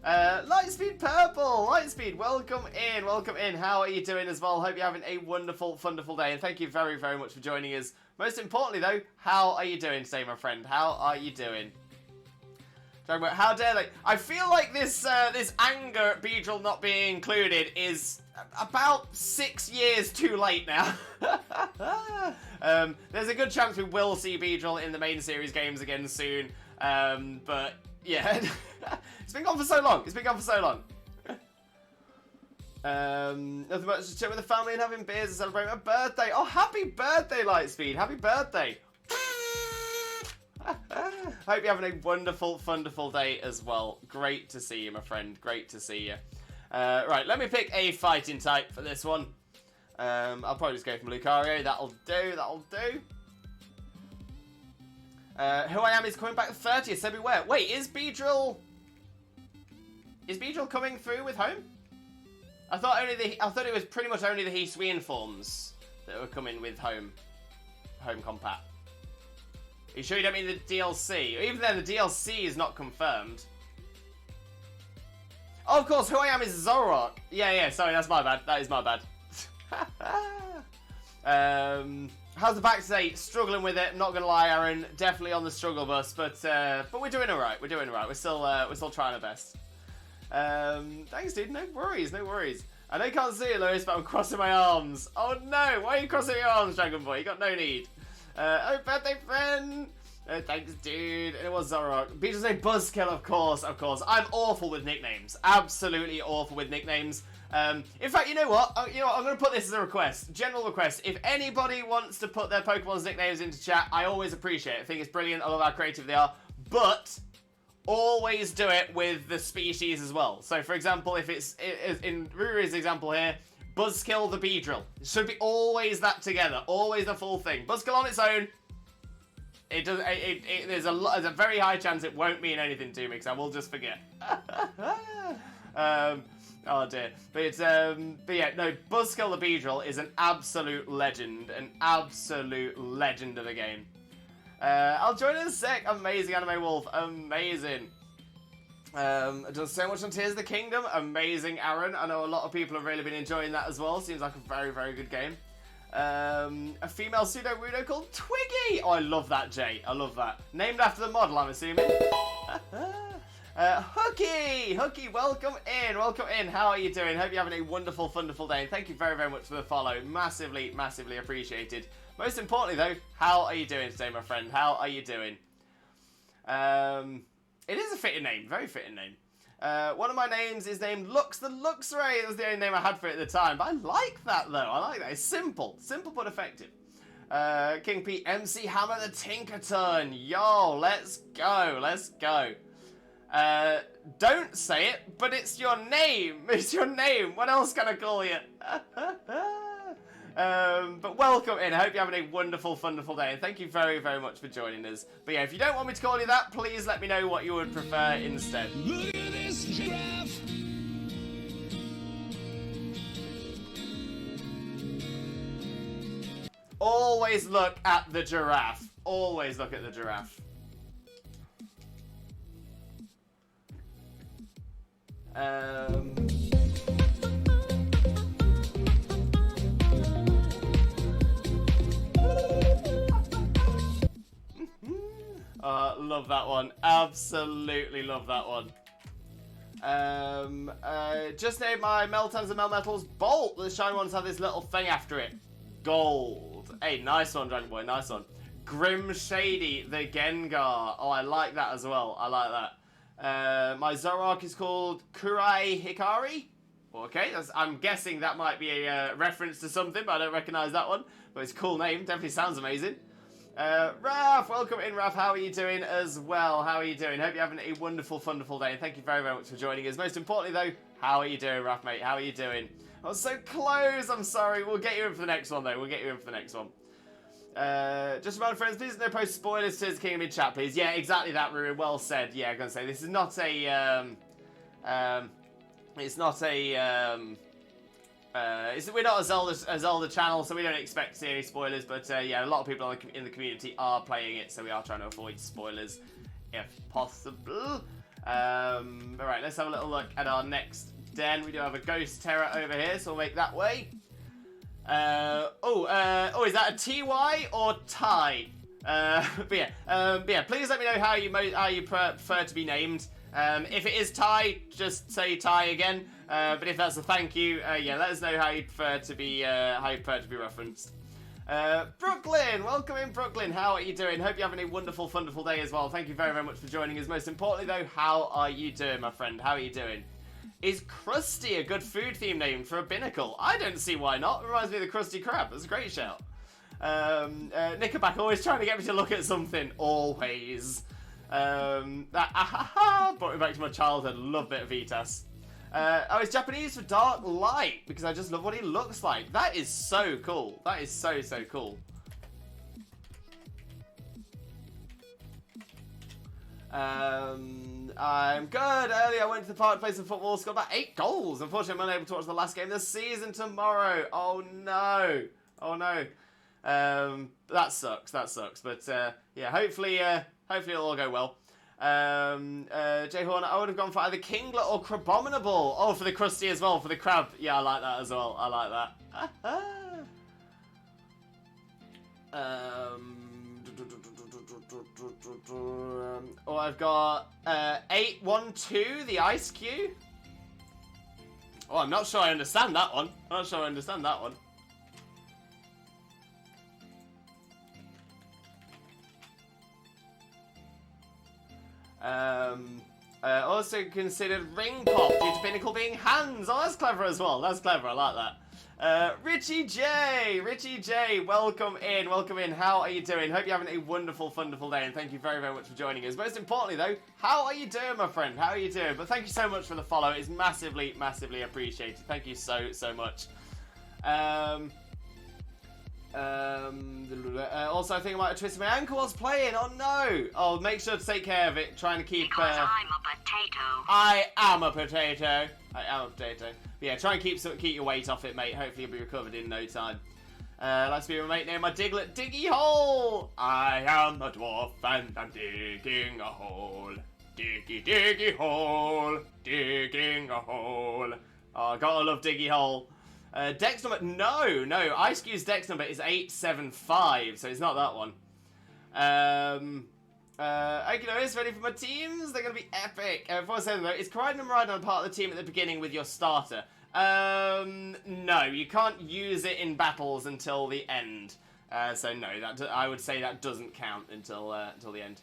Lightspeed Purple! Lightspeed, welcome in, welcome in. How are you doing as well? Hope you're having a wonderful, wonderful day, and thank you very, very much for joining us. Most importantly, though, how are you doing today, my friend? How are you doing? How dare they? I feel like this anger at Beedrill not being included is about 6 years too late now. There's a good chance we will see Beedrill in the main series games again soon. But yeah, it's been gone for so long. It's been gone for so long. Nothing much, just chill with the family and having beers and celebrate my birthday. Oh, happy birthday, Lightspeed! Happy birthday! Hope you're having a wonderful, wonderful day as well. Great to see you, my friend. Great to see you. Right, let me pick a fighting type for this one. I'll probably just go for Lucario. That'll do. That'll do. Who I Am is coming back the 30th, so beware. Wait, is Beedrill coming through with home? I thought it was pretty much only the Hisuian forms that were coming with home compat. Are you sure you don't mean the DLC? Even then, the DLC is not confirmed. Oh, of course, Who I Am is Zoroark. Yeah, sorry, that's my bad. That is my bad. How's the back today? Struggling with it, not gonna lie, Aaron. Definitely on the struggle bus, but we're doing alright. We're doing alright. We're still trying our best. Thanks, dude. No worries, no worries. I know you can't see it, Lewis, but I'm crossing my arms. Oh no, why are you crossing your arms, Dragon Boy? You got no need. Oh, birthday friend! Thanks, dude. And it was Zoroark. Beedrill's a buzzkill, of course. I'm awful with nicknames. Absolutely awful with nicknames. In fact, you know what? I'm going to put this as a request. General request. If anybody wants to put their Pokemon's nicknames into chat, I always appreciate it. I think it's brilliant. I love how creative they are. But always do it with the species as well. So, for example, if it's in Ruri's example here, Buzzkill the Beedrill. It should be always that together. Always the full thing. Buzzkill on its own. It does. There's a very high chance it won't mean anything to me because I will just forget. Oh dear. But yeah, no. Buzzkill the Beedrill is an absolute legend, of a game. I'll join in a sec. Amazing Anime Wolf. Amazing. Does so much on Tears of the Kingdom. Amazing, Aaron. I know a lot of people have really been enjoying that as well. Seems like a very, very good game. A female pseudo-rudo called Twiggy. Oh, I love that, Jay. I love that. Named after the model, I'm assuming. Hooky, welcome in. How are you doing? Hope you're having a wonderful, wonderful day. And thank you very, very much for the follow. Massively, massively appreciated. Most importantly, though, how are you doing today, my friend? How are you doing? It is a fitting name, very fitting name. One of my names is named Lux the Luxray. That was the only name I had for it at the time. But I like that, though. I like that. It's simple but effective. King Pete, MC Hammer the Tinkerton. Yo, let's go. Don't say it, but it's your name. It's your name. What else can I call you? But welcome in. I hope you're having a wonderful, wonderful day. And thank you very, very much for joining us. But yeah, if you don't want me to call you that, please let me know what you would prefer instead. Look at this giraffe. Always look at the giraffe. Always look at the giraffe. Love that one. Absolutely love that one. Just named my Meltons and Melmetals Bolt. The shiny ones have this little thing after it. Gold. Hey, nice one, Dragon Boy. Nice one. Grim Shady, the Gengar. Oh, I like that as well. I like that. My Zoroark is called Kurai Hikari. Okay, I'm guessing that might be a reference to something, but I don't recognise that one. But it's a cool name. Definitely sounds amazing. Raph, welcome in, Raph. How are you doing as well? How are you doing? Hope you're having a wonderful, wonderful day. And thank you very, very much for joining us. Most importantly, though, how are you doing, Raph, mate? How are you doing? I was so close. I'm sorry. We'll get you in for the next one, though. We'll get you in for the next one. Just remind friends, please no post spoilers to the Kingdom in chat, please. Yeah, exactly that, Ruin. Well said. Yeah, I'm going to say this is not a, it's not a, we're not a Zelda channel, so we don't expect to see any spoilers, but yeah, a lot of people in the community are playing it, so we are trying to avoid spoilers if possible. Alright, let's have a little look at our next den. We do have a Ghost Tera over here, so we'll make that way. Is that a TY or Ty? But yeah, please let me know how you prefer to be named. If it is Ty, just say Ty again. But if that's a thank you, yeah, let us know how you prefer to be referenced. Brooklyn, welcome in, Brooklyn. How are you doing? Hope you're having a wonderful, wonderful day as well. Thank you very, very much for joining us. Most importantly, though, how are you doing, my friend? How are you doing? Is Krusty a good food theme name for a binnacle? I don't see why not. It reminds me of the Krusty Krab. That's a great shout. Nickelback always trying to get me to look at something. Always. Brought me back to my childhood. Love bit of Vitas. It's Japanese for dark light because I just love what he looks like. That is so cool. That is so, so cool. I'm good. Earlier I went to the park to play some football, scored about 8 goals. Unfortunately, I'm unable to watch the last game of the season tomorrow. Oh no. Oh no. That sucks. But yeah, hopefully it'll all go well. Jay Horner, I would have gone for either Kingler or Crabominable. Oh, for the Krusty as well, for the crab. Yeah, I like that as well. I like that. I've got 812, the Ice Cube. Oh, I'm not sure I understand that one. Also considered ring pop due to Pinnacle being hands. Oh, that's clever as well. That's clever. I like that. Richie J, welcome in, How are you doing? Hope you're having a wonderful day, and thank you very, very much for joining us. Most importantly, though, how are you doing, my friend? How are you doing? But thank you so much for the follow. It's massively appreciated. Thank you so much. Also, I think I might have twisted my ankle whilst playing. Oh no! Oh, make sure to take care of it. Trying to keep. Because I'm a potato. I am a potato. But yeah, try and keep your weight off it, mate. Hopefully, you'll be recovered in no time. Let's be a mate named my Diglett Diggy Hole. I am a dwarf and I'm digging a hole. Diggy hole, digging a hole. Oh, gotta love Diggy Hole. Dex number, no, Ice Cube's Dex number is 875, so it's not that one. Okino's ready for my teams? They're gonna be epic. Before I say them though, is Karidon and Maridon part of the team at the beginning with your starter? No, you can't use it in battles until the end. So no, I would say that doesn't count until the end.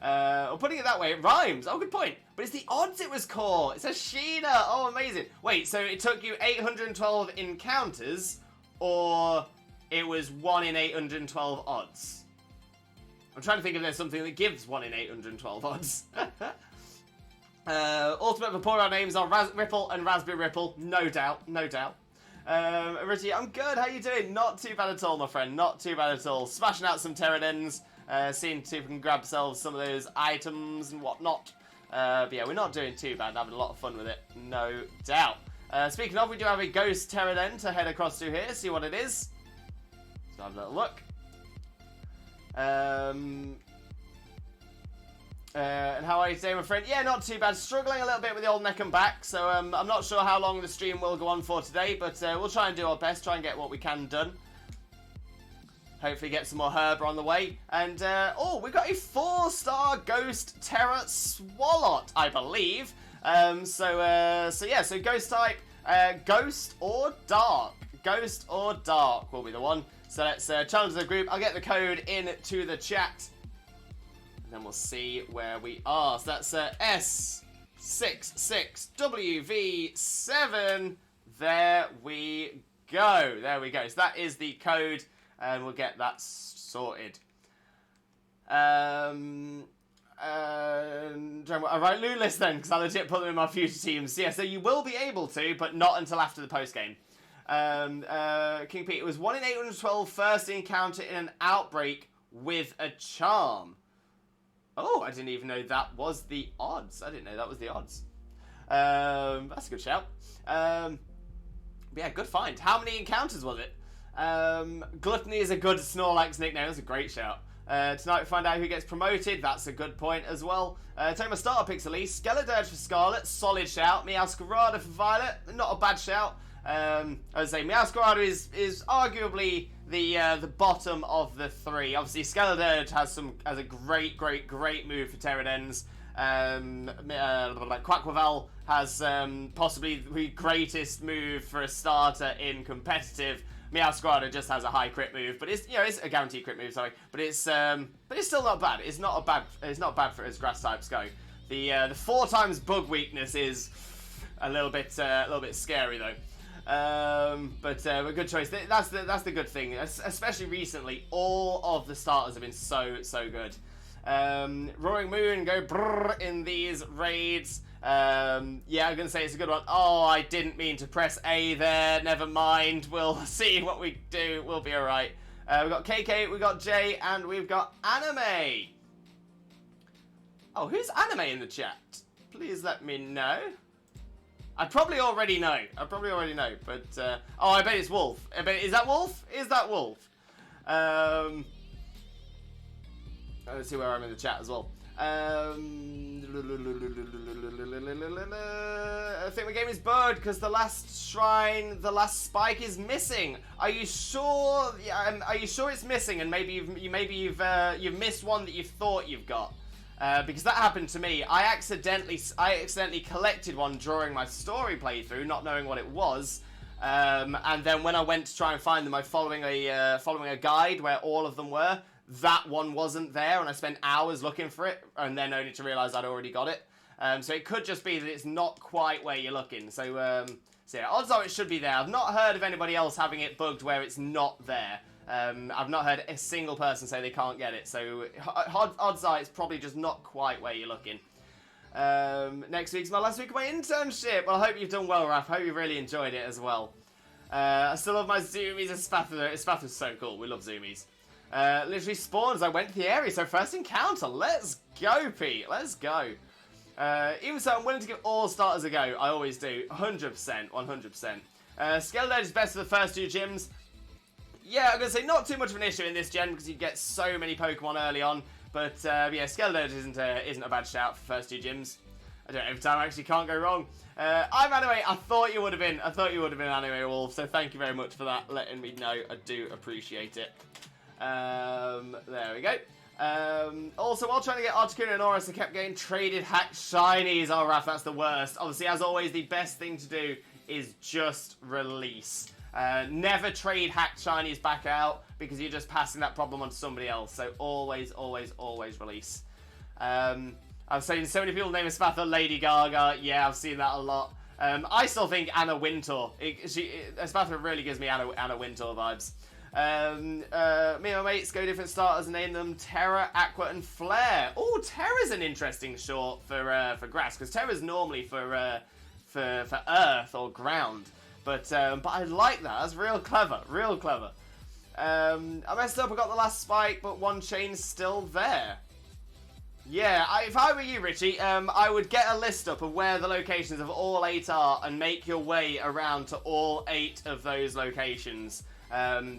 Or putting it that way, it rhymes. Oh, good point. But it's the odds it was core. It says Sheena. Oh, amazing. Wait, so it took you 812 encounters, or it was 1 in 812 odds? I'm trying to think if there's something that gives 1 in 812 odds. Ultimate Vaporeon names are Ripple and Raspberry Ripple. No doubt. Richie, I'm good. How you doing? Not too bad at all, my friend. Not too bad at all. Smashing out some Pterodons. Seeing if we can grab ourselves some of those items and whatnot. But yeah, we're not doing too bad. Having a lot of fun with it, no doubt. Speaking of, we do have a Ghost Pterodon to head across to here, see what it is. So have a little look. And how are you today, my friend? Yeah, not too bad. Struggling a little bit with the old neck and back, so I'm not sure how long the stream will go on for today, but we'll try and do our best, try and get what we can done. Hopefully get some more herb on the way. And, we got a 4-star Ghost Tera Swalot, I believe. So Ghost type, Ghost or Dark. Ghost or Dark will be the one. So let's challenge the group. I'll get the code into the chat. And then we'll see where we are. So that's S66WV7. There we go. So that is the code. And we'll get that sorted. Alright, Lulis then, because I legit put them in my future teams. Yeah, so you will be able to, but not until after the post-game. King Pete, it was 1 in 812 first encounter in an outbreak with a charm. Oh, I didn't even know that was the odds. That's a good shout. Yeah, good find. How many encounters was it? Gluttony is a good Snorlax nickname. That's a great shout. Tonight we find out who gets promoted. That's a good point as well. Take my starter picks at least. Skeledirge for Scarlet. Solid shout. Meowscarada for Violet. Not a bad shout. I would say Meowscarada is arguably the bottom of the three. Obviously, Skeledirge has a great move for Pterodons. Quackwavel has possibly the greatest move for a starter in competitive. Meowscarada just has a high crit move, but it's a guaranteed crit move. Sorry, but it's still not bad. It's not bad for as grass types go. The 4 times bug weakness is a little bit scary though. But a good choice. That's the good thing, especially recently. All of the starters have been so good. Roaring Moon go brrr in these raids. Yeah, I'm gonna say it's a good one. Oh, I didn't mean to press A there. Never mind. We'll see what we do. We'll be alright. We've got KK, we've got Jay, and we've got Anime. Oh, who's Anime in the chat? Please let me know. I probably already know. But, oh, I bet it's Wolf. Is that Wolf? Let's see where I'm in the chat as well. I think the game is burned because the last shrine, the last spike is missing. Are you sure? Yeah, are you sure it's missing? And maybe you've missed one that you thought you've got. Because that happened to me. I accidentally collected one during my story playthrough, not knowing what it was. And then when I went to try and find them, I following a guide where all of them were. That one wasn't there, and I spent hours looking for it, and then only to realise I'd already got it. So it could just be that it's not quite where you're looking. So yeah, odds are it should be there. I've not heard of anybody else having it bugged where it's not there. I've not heard a single person say they can't get it. So odds are it's probably just not quite where you're looking. Next week's my last week of my internship. Well, I hope you've done well, Raph. I hope you've really enjoyed it as well. I still love my zoomies. Espatha's so cool. We love zoomies. Literally spawned as I went to the area, so first encounter. Let's go, Pete. Let's go. Even so, I'm willing to give all starters a go. I always do. 100%. 100%. Scarlet is best for the first 2 gyms. Yeah, I'm going to say not too much of an issue in this gen because you get so many Pokemon early on. But yeah, Scarlet isn't a bad shout for first 2 gyms. I don't know, every time I actually can't go wrong. I'm Anime. I thought you would have been. Anime Wolf. So thank you very much for that, letting me know. I do appreciate it. There we go. Also, while trying to get Articuno and Oris, I kept getting traded hacked shinies. Oh, Raph, that's the worst. Obviously, as always, the best thing to do is just release. Never trade hacked shinies back out because you're just passing that problem on to somebody else. So always, always, always release. I've seen so many people name Espatha Lady Gaga. Yeah, I've seen that a lot. I still think Anna Wintour. Espatha really gives me Anna Wintour vibes. Me and my mates go different starters and name them Tera, Aqua, and Flare. Oh, Tera's an interesting short for grass because Tera's normally for earth or ground. But I like that. That's real clever. Real clever. I messed up. I got the last spike, but one chain's still there. Yeah, if I were you, Richie, I would get a list up of where the locations of all 8 are and make your way around to all 8 of those locations.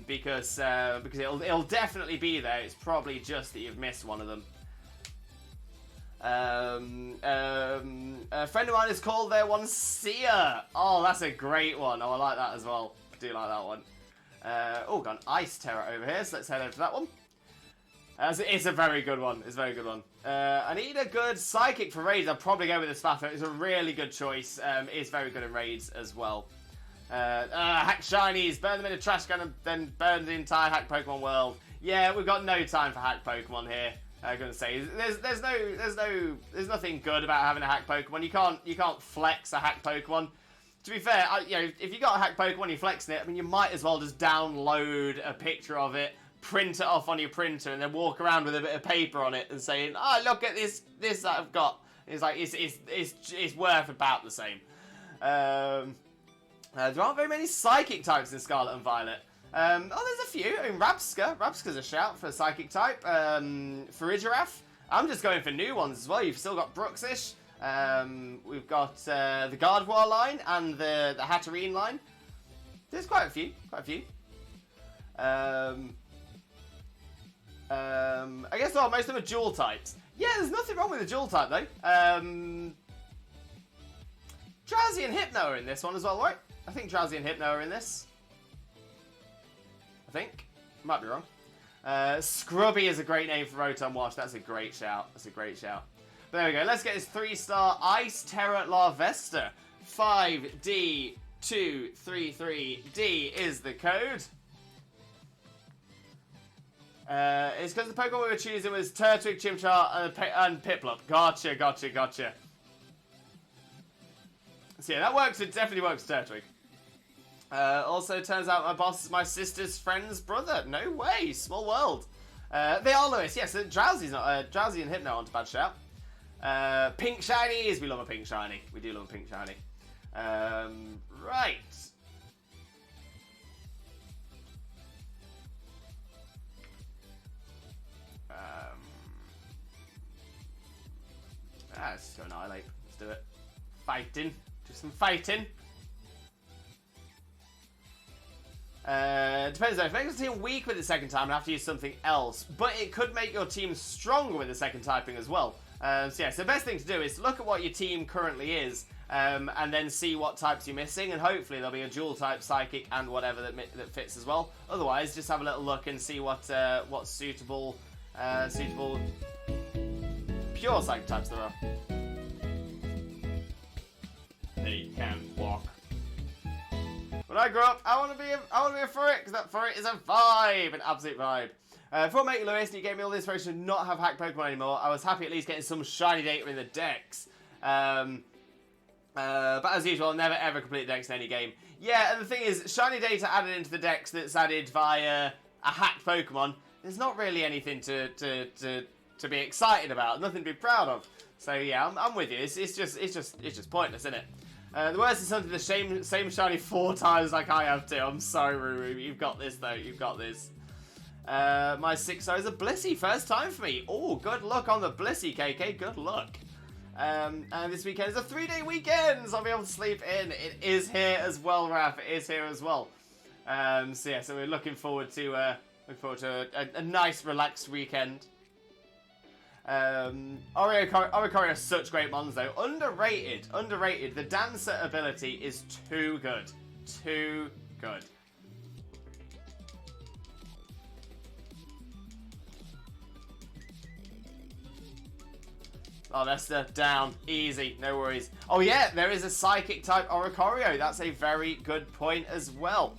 Because it'll definitely be there. It's probably just that you've missed one of them. A friend of mine has called their one Sia. Oh, that's a great one. Oh, I like that as well. I do like that one. Got an Ice Terror over here, so let's head over to that one. It's a very good one. It's a very good one. I need a good Psychic for raids. I'll probably go with the Spatha. It's a really good choice. It's very good in raids as well. Hack shinies, burn them in a trash can and then burn the entire hack Pokemon world. Yeah, we've got no time for hack Pokemon here. I'm gonna say there's nothing good about having a hack Pokemon. You can't flex a hack Pokemon. To be fair, if you got a hack Pokemon, you're flexing it. I mean, you might as well just download a picture of it, print it off on your printer, and then walk around with a bit of paper on it and saying, "Oh, look at this that I've got." It's like it's worth about the same. There aren't very many Psychic types in Scarlet and Violet. There's a few. I mean, Rabska's a shout for a Psychic type. Farigiraf. I'm just going for new ones as well. You've still got Bruxish. We've got the Gardevoir line and the Hatterene line. There's quite a few. I guess most of them are dual types. Yeah, there's nothing wrong with a dual type though. Drowsy and Hypno are in this one as well, right? I think Drowsy and Hypno are in this. I think. Might be wrong. Scrubby is a great name for Rotom Wash. That's a great shout. But there we go. Let's get this 3-star Ice Terra Larvesta. 5D233D is the code. It's because the Pokemon we were choosing was Turtwig, Chimchar, and Piplup. Gotcha. So yeah, that works. It definitely works for Turtwig. Also, turns out my boss is my sister's friend's brother. No way. Small world. They are Lewis. Yes, Drowsy and Hypno aren't a bad shout. Pink shinies. We love a pink shiny. We do love a pink shiny. Right. Let's just go Annihilate. Let's do it. Fighting. Do some fighting. Depends though. If it makes your team weak with the second time, you have to use something else. But it could make your team stronger with the second typing as well. So the best thing to do is look at what your team currently is, and then see what types you're missing, and hopefully there'll be a dual type Psychic and whatever that fits as well. Otherwise, just have a little look and see what's suitable pure Psychic types there are. They can walk. When I grow up, I want to be a furret, because that furret is a vibe, an absolute vibe. Before making Lewis, and you gave me all the inspiration to not have hacked Pokemon anymore, I was happy at least getting some shiny data in the decks. But as usual, I'll never ever complete decks in any game. Yeah, and the thing is, shiny data added into the decks that's added via a hacked Pokemon, there's not really anything to be excited about, nothing to be proud of. So yeah, I'm with you. It's just pointless, isn't it? The worst is something the same shiny 4 times like I have to. I'm sorry, Ruru. You've got this though. You've got this. My 6-0 is a Blissey, first time for me. Oh, good luck on the Blissey, KK. Good luck. And this weekend is a 3-day weekend, so I'll be able to sleep in. It is here as well, Raph. It is here as well. So yeah, so we're looking forward to a nice, relaxed weekend. Oricorio are such great mons though. Underrated. The dancer ability is too good. Too good. Oh, Lester, down. Easy. No worries. Oh, yeah, there is a psychic type Oricorio. That's a very good point as well.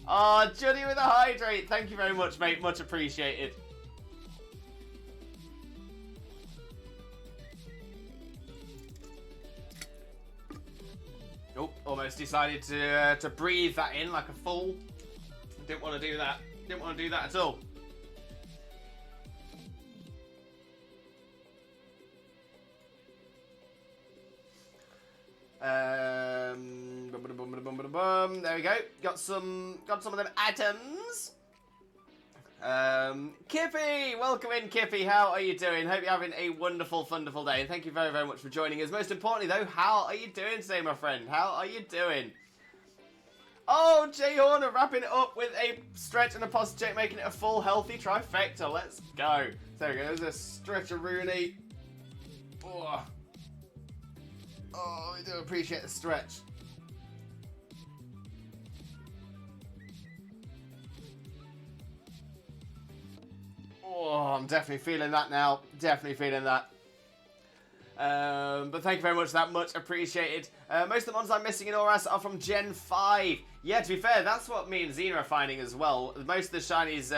Oh, Judy with a hydrate. Thank you very much, mate. Much appreciated. Oh, almost decided to breathe that in like a fool. Didn't want to do that. Didn't want to do that at all. There we go. Got some of them items. Kippy, welcome in, Kippy. How are you doing? Hope you're having a wonderful day. And thank you very, very much for joining us. Most importantly, though, how are you doing today, my friend? How are you doing? Oh, Jay Horner wrapping it up with a stretch and a posture, making it a full healthy trifecta. Let's go. There we go. There's a stretch of Rooney. Oh, we do appreciate the stretch. Oh, I'm definitely feeling that now. Definitely feeling that. But thank you very much for that. Much appreciated. Most of the mons I'm missing in Oras are from Gen 5. Yeah, to be fair, that's what me and Xena are finding as well. Most of the shinies,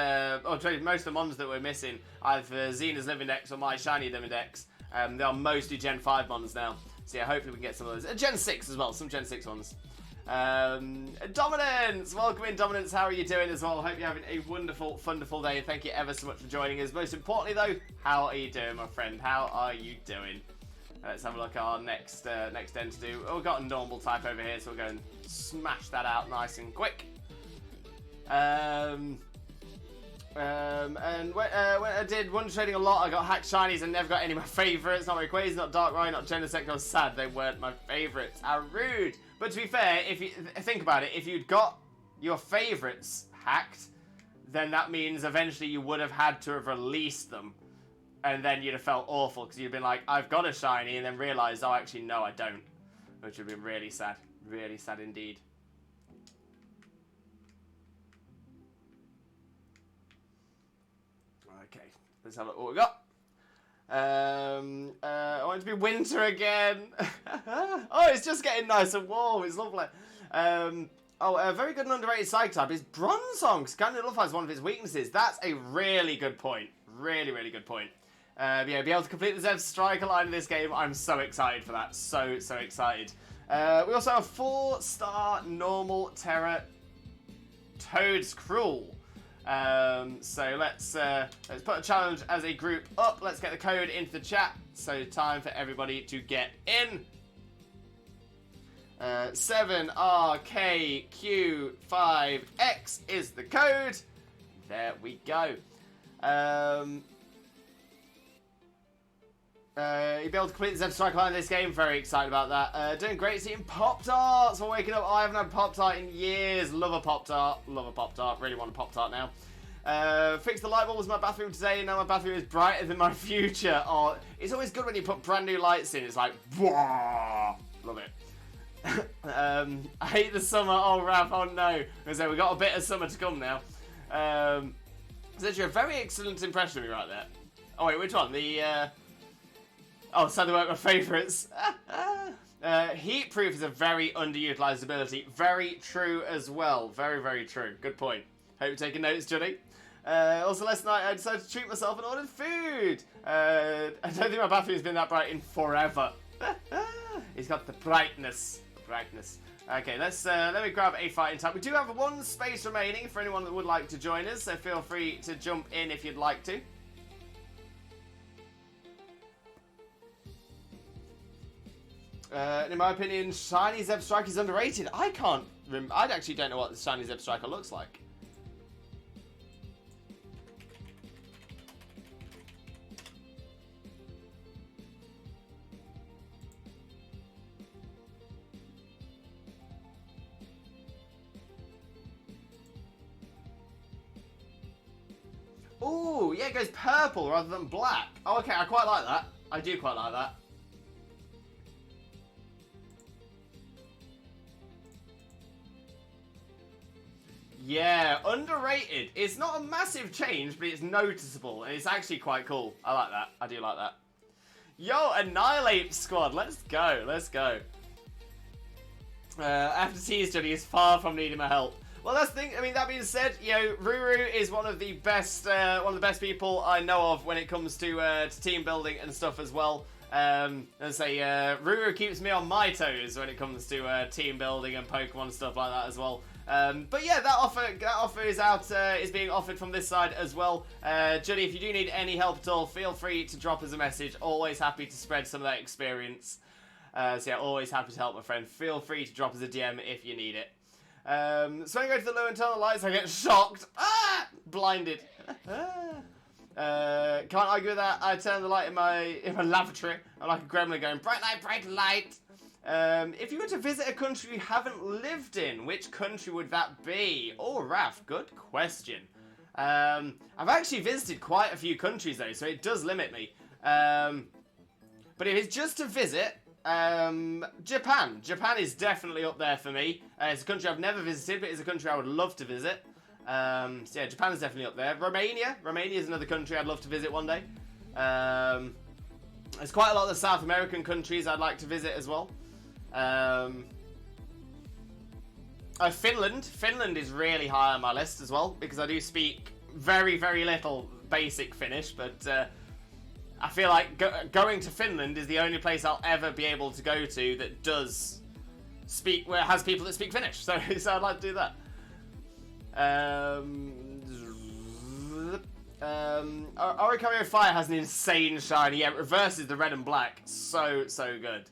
most of the mons that we're missing, either Xena's living dex or my shiny living dex, they are mostly Gen 5 mons now. So yeah, hopefully we can get some of those. Gen 6 as well, some Gen 6 ones. Dominance! Welcome in, Dominance. How are you doing as well? Hope you're having a wonderful day. And thank you ever so much for joining us. Most importantly, though, how are you doing, my friend? How are you doing? Let's have a look at our next end to do. Oh, we've got a normal type over here, so we'll go and smash that out nice and quick. And when I did Wonder Trading a lot, I got hacked shinies and never got any of my favourites. Not Rayquaza, not Darkrai, not Genesect. I was sad they weren't my favourites. How rude. But to be fair, if you think about it, if you'd got your favourites hacked, then that means eventually you would have had to have released them. And then you'd have felt awful because you'd been like, I've got a shiny, and then realised, oh, actually, no, I don't. Which would be really sad. Really sad indeed. Okay, let's have a look what we got. I want it to be winter again. Oh, it's just getting nice and warm. It's lovely. A very good and underrated psych type is Bronzong. Kind of nullifies one of his weaknesses. That's a really good point. Really, really good point. Yeah, be able to complete the Zev Striker line in this game. I'm so excited for that. So excited. We also have 4-star normal Tera Toad's Cruel. So let's put a challenge as a group up. Let's get the code into the chat. So time for everybody to get in. 7RKQ5X is the code. There we go. You'll be able to complete the Zeb Strike line in this game. Very excited about that. Doing great eating Pop-Tarts for waking up. I haven't had Pop-Tart in years. Love a Pop-Tart. Love a Pop-Tart. Really want a Pop-Tart now. Fixed the light bulbs in my bathroom today. Now my bathroom is brighter than my future. Oh, it's always good when you put brand new lights in. It's like, wah! Love it. I hate the summer. Oh, Raph. Oh, no. So we've got a bit of summer to come now. It's actually a very excellent impression of me right there. Oh, wait, which one? The, Oh, so they weren't my favourites. Heat Proof is a very underutilised ability. Very true as well. Very, very true. Good point. Hope you're taking notes, Johnny. Also, last night I decided to treat myself and ordered food. I don't think my bathroom's been that bright in forever. He's got the brightness. Brightness. Okay, let me grab a fighting type. We do have one space remaining for anyone that would like to join us, so feel free to jump in if you'd like to. In my opinion, Shiny Zeb Striker is underrated. I actually don't know what the Shiny Zeb Striker looks like. Ooh, yeah, it goes purple rather than black. Oh, okay, I quite like that. I do quite like that. Yeah, underrated. It's not a massive change, but it's noticeable, and it's actually quite cool. I like that. I do like that. Yo, Annihilate Squad. Let's go. Let's go. After T's journey is far from needing my help. Well, that's the thing. I mean, that being said, you know, Ruru is one of the best people I know of when it comes to team building and stuff as well. And say, Ruru keeps me on my toes when it comes to team building and Pokemon stuff like that as well. But yeah, that offer is out, is being offered from this side as well. Judy, if you do need any help at all, feel free to drop us a message. Always happy to spread some of that experience. So yeah, always happy to help my friend. Feel free to drop us a DM if you need it. So when I go to the low internal lights, I get shocked. Ah! Blinded. Can't argue with that. I turn the light in my lavatory. I'm like a gremlin going, bright light, bright light. If you were to visit a country you haven't lived in, which country would that be? Oh, Raf, good question. I've actually visited quite a few countries though, so it does limit me. But if it's just to visit, Japan. Japan is definitely up there for me. It's a country I've never visited, but it's a country I would love to visit. So yeah, Japan is definitely up there. Romania is another country I'd love to visit one day. There's quite a lot of the South American countries I'd like to visit as well. Finland is really high on my list as well, because I do speak very, very little basic Finnish, but I feel like going to Finland is the only place I'll ever be able to go to that does speak, where it has people that speak Finnish. So I'd like to do that. Oricorio Fire has an insane shiny. Yeah, it reverses the red and black. So good.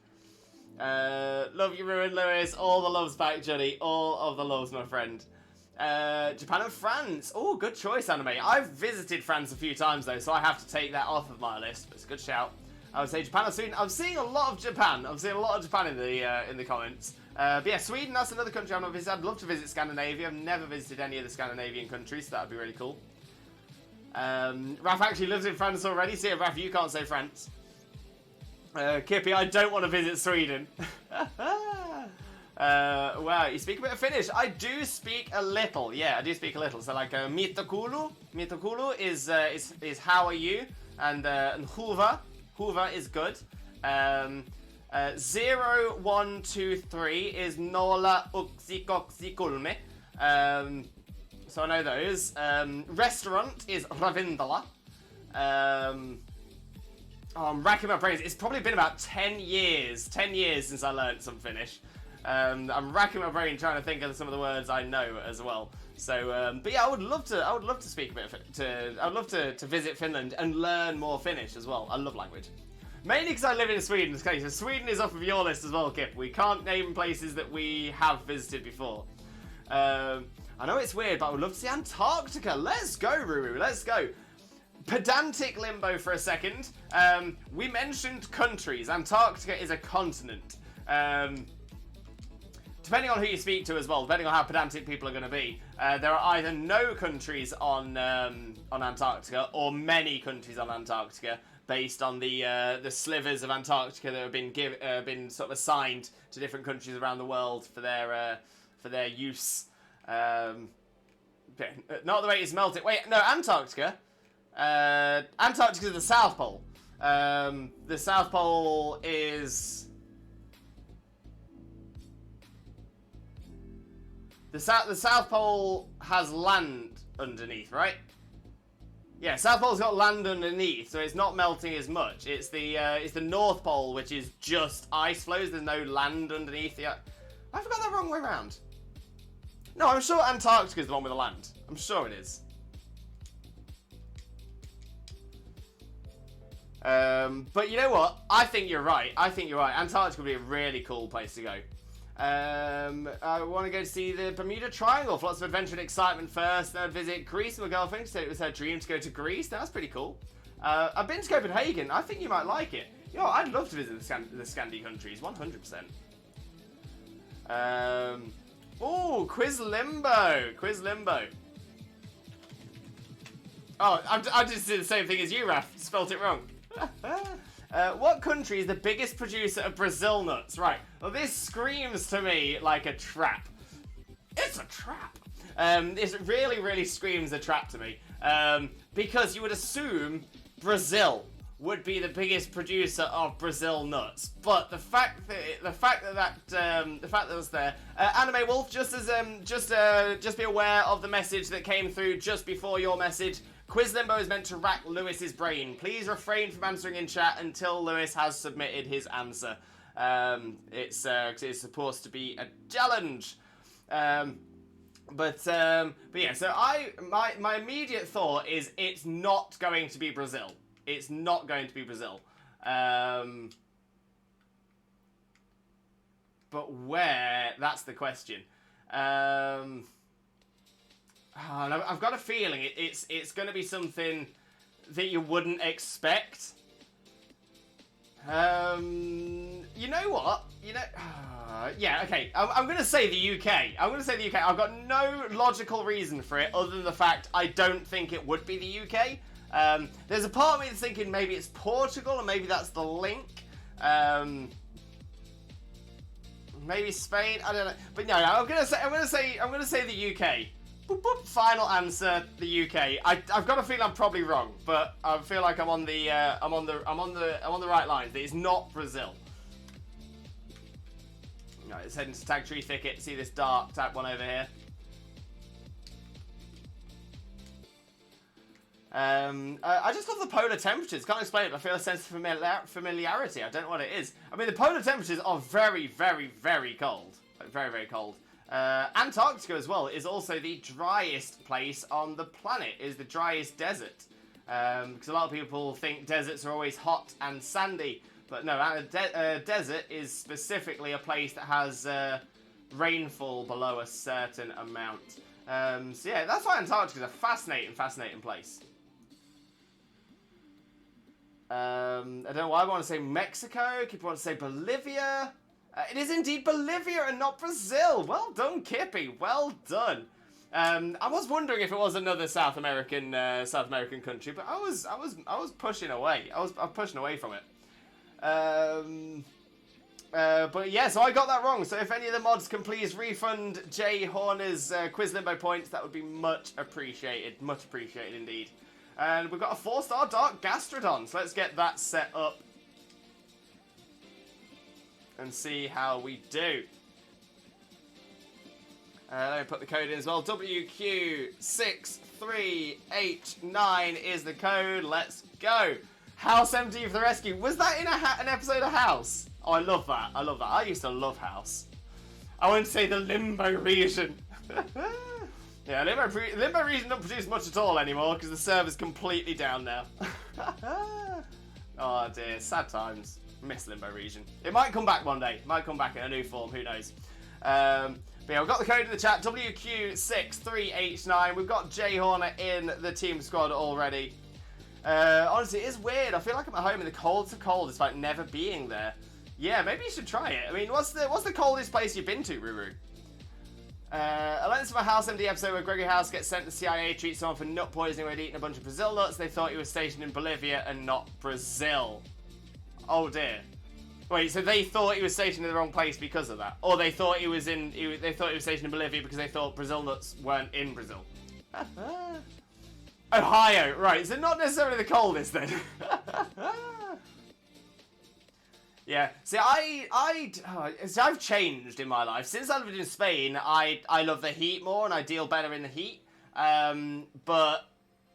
Love you, Ruin Lewis. All the loves back, Johnny. All of the loves, my friend. Japan and France. Oh, good choice, Anime. I've visited France a few times though, so I have to take that off of my list. But it's a good shout. I would say Japan or Sweden. I'm seeing a lot of Japan. I'm seeing a lot of Japan in the comments. But yeah, Sweden. That's another country I've not visited. I'd love to visit Scandinavia. I've never visited any of the Scandinavian countries, so that'd be really cool. Raph actually lives in France already. So yeah, Raph, you can't say France. Kippy, I don't want to visit Sweden. Wow, you speak a bit of Finnish. I do speak a little. Yeah, I do speak a little. So like Mitokulu. Mitokulu is how are you? And Huva is good. 0, 1, 2, 3 is Nola Uksikoksikulme. So I know those. Restaurant is Ravindala. Oh, I'm racking my brains. It's probably been about 10 years since I learned some Finnish. I'm racking my brain trying to think of some of the words I know as well. So, but yeah, I would love to speak a bit of I would love to visit Finland and learn more Finnish as well. I love language. Mainly because I live in Sweden. Okay, so Sweden is off of your list as well, Kip. We can't name places that we have visited before. I know it's weird, but I would love to see Antarctica. Let's go, Ruru. Let's go. Pedantic limbo for a second. We mentioned countries. Antarctica is a continent. Depending on who you speak to as well, depending on how pedantic people are going to be, there are either no countries on Antarctica or many countries on Antarctica, based on the slivers of Antarctica that have been sort of assigned to different countries around the world for their use. Not the way it's melted. Wait, no, Antarctica. Antarctica is the South Pole. The South Pole is the South Pole has land underneath, right? Yeah, South Pole's got land underneath, so it's not melting as much. It's the North Pole, which is just ice flows. There's no land underneath. Yeah, I forgot that wrong way around. No, I'm sure Antarctica's the one with the land. I'm sure it is. But you know what? I think you're right. Antarctica would be a really cool place to go. I want to go to see the Bermuda Triangle for lots of adventure and excitement first. Then I'd visit Greece with my girlfriend. Said it was her dream to go to Greece. That's pretty cool. I've been to Copenhagen. I think you might like it. You know, I'd love to visit the Scandi countries, 100%. Oh, Quiz Limbo. Oh, I just did the same thing as you, Raph. Spelt it wrong. What country is the biggest producer of Brazil nuts? Right. Well, this screams to me like a trap. It's a trap. This really, really screams a trap to me. Because you would assume Brazil would be the biggest producer of Brazil nuts, but the fact that was there, Anime Wolf, just be aware of the message that came through just before your message. Quiz Limbo is meant to rack Lewis's brain. Please refrain from answering in chat until Lewis has submitted his answer. It's supposed to be a challenge. But yeah, so my immediate thought is it's not going to be Brazil. It's not going to be Brazil. But where? That's the question. I've got a feeling it's going to be something that you wouldn't expect. You know what? Yeah, okay. I'm going to say the UK. I've got no logical reason for it other than the fact I don't think it would be the UK. There's a part of me that's thinking maybe it's Portugal and maybe that's the link. Maybe Spain. I don't know. But no, I'm gonna say the UK. Boop, boop, final answer, the UK. I've got a feeling I'm probably wrong, but I feel like I'm on the right lines. It's not Brazil. Right, let's head into Tag Tree Thicket. See this dark type one over here. I just love the polar temperatures. Can't explain it, but I feel a sense of familiarity. I don't know what it is. I mean, the polar temperatures are very, very, very cold. Like, very, very cold. Antarctica as well is also the driest place on the planet. Is the driest desert. Because a lot of people think deserts are always hot and sandy. But no, a desert is specifically a place that has rainfall below a certain amount. So yeah, that's why Antarctica is a fascinating place. I don't know why I want to say Mexico. People want to say Bolivia. It is indeed Bolivia and not Brazil. Well done, Kippy. Well done. I was wondering if it was another South American country, but I was pushing away. I was pushing away from it. But yeah, so I got that wrong. So if any of the mods can please refund Jay Horner's Quiz Limbo points, that would be much appreciated. Much appreciated indeed. And we've got a 4-star Dark Gastrodon, so let's get that set up and see how we do. Let me put the code in as well. WQ6389 is the code. Let's go. House MD for the rescue. Was that in an episode of House? Oh, I love that. I used to love House. I wouldn't say the Limbo region. Yeah, Limbo region don't produce much at all anymore because the server's completely down now. Oh dear, sad times. Miss Limbo region. It might come back one day. It might come back in a new form. Who knows? But yeah, we've got the code in the chat. WQ6389. We've got Jay Horner in the team squad already. Honestly, it is weird. I feel like I'm at home in the coldest of cold despite never being there. Yeah, maybe you should try it. I mean, what's the coldest place you've been to, Ruru? A lens from a House MD episode where Gregory House gets sent to the CIA, treats someone for nut poisoning when he'd eaten a bunch of Brazil nuts. They thought he was stationed in Bolivia and not Brazil. Oh dear. Wait, so they thought he was stationed in the wrong place because of that, or they thought he was stationed in Bolivia because they thought Brazil nuts weren't in Brazil. Ohio, right? So not necessarily the coldest then. Yeah. See, I've changed in my life since I lived in Spain. I love the heat more and I deal better in the heat. But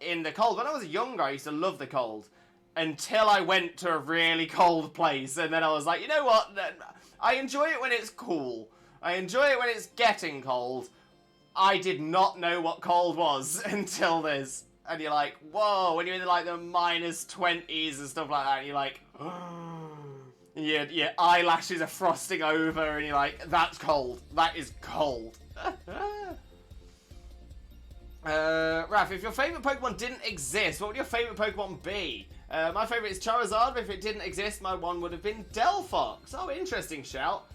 in the cold. When I was younger, I used to love the cold. Until I went to a really cold place. And then I was like, you know what? I enjoy it when it's cool. I enjoy it when it's getting cold. I did not know what cold was until this. And you're like, whoa, when you're in like the minus 20s and stuff like that, and you're like, your eyelashes are frosting over, and you're like, that's cold. That is cold. Raph, if your favourite Pokemon didn't exist, what would your favourite Pokemon be? My favourite is Charizard, but if it didn't exist, my one would have been Delphox. Oh, interesting shout.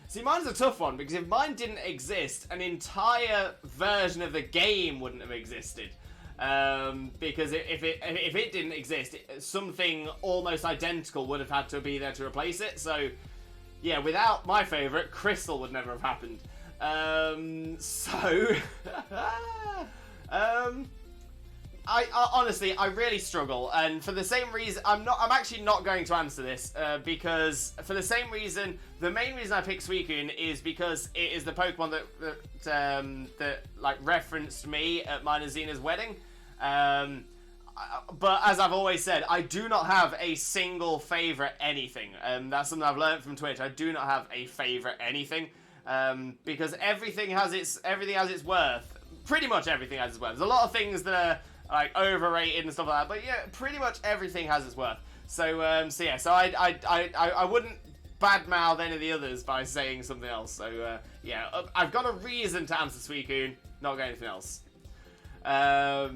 See, mine's a tough one, because if mine didn't exist, an entire version of the game wouldn't have existed. Because if it didn't exist, something almost identical would have had to be there to replace it. So, yeah, without my favourite, Crystal would never have happened. I honestly, I really struggle, and for the same reason, I'm actually not going to answer this, because for the same reason, the main reason I picked Suicune is because it is the Pokemon that like referenced me at mine and Xena's wedding. But as I've always said, I do not have a single favorite anything. That's something I've learned from Twitch. I do not have a favorite anything, because everything has its worth. Pretty much everything has its worth. There's a lot of things that are like overrated and stuff like that, but yeah, pretty much everything has its worth. So I wouldn't badmouth any of the others by saying something else. So yeah, I've got a reason to answer Suicune, not got anything else. No,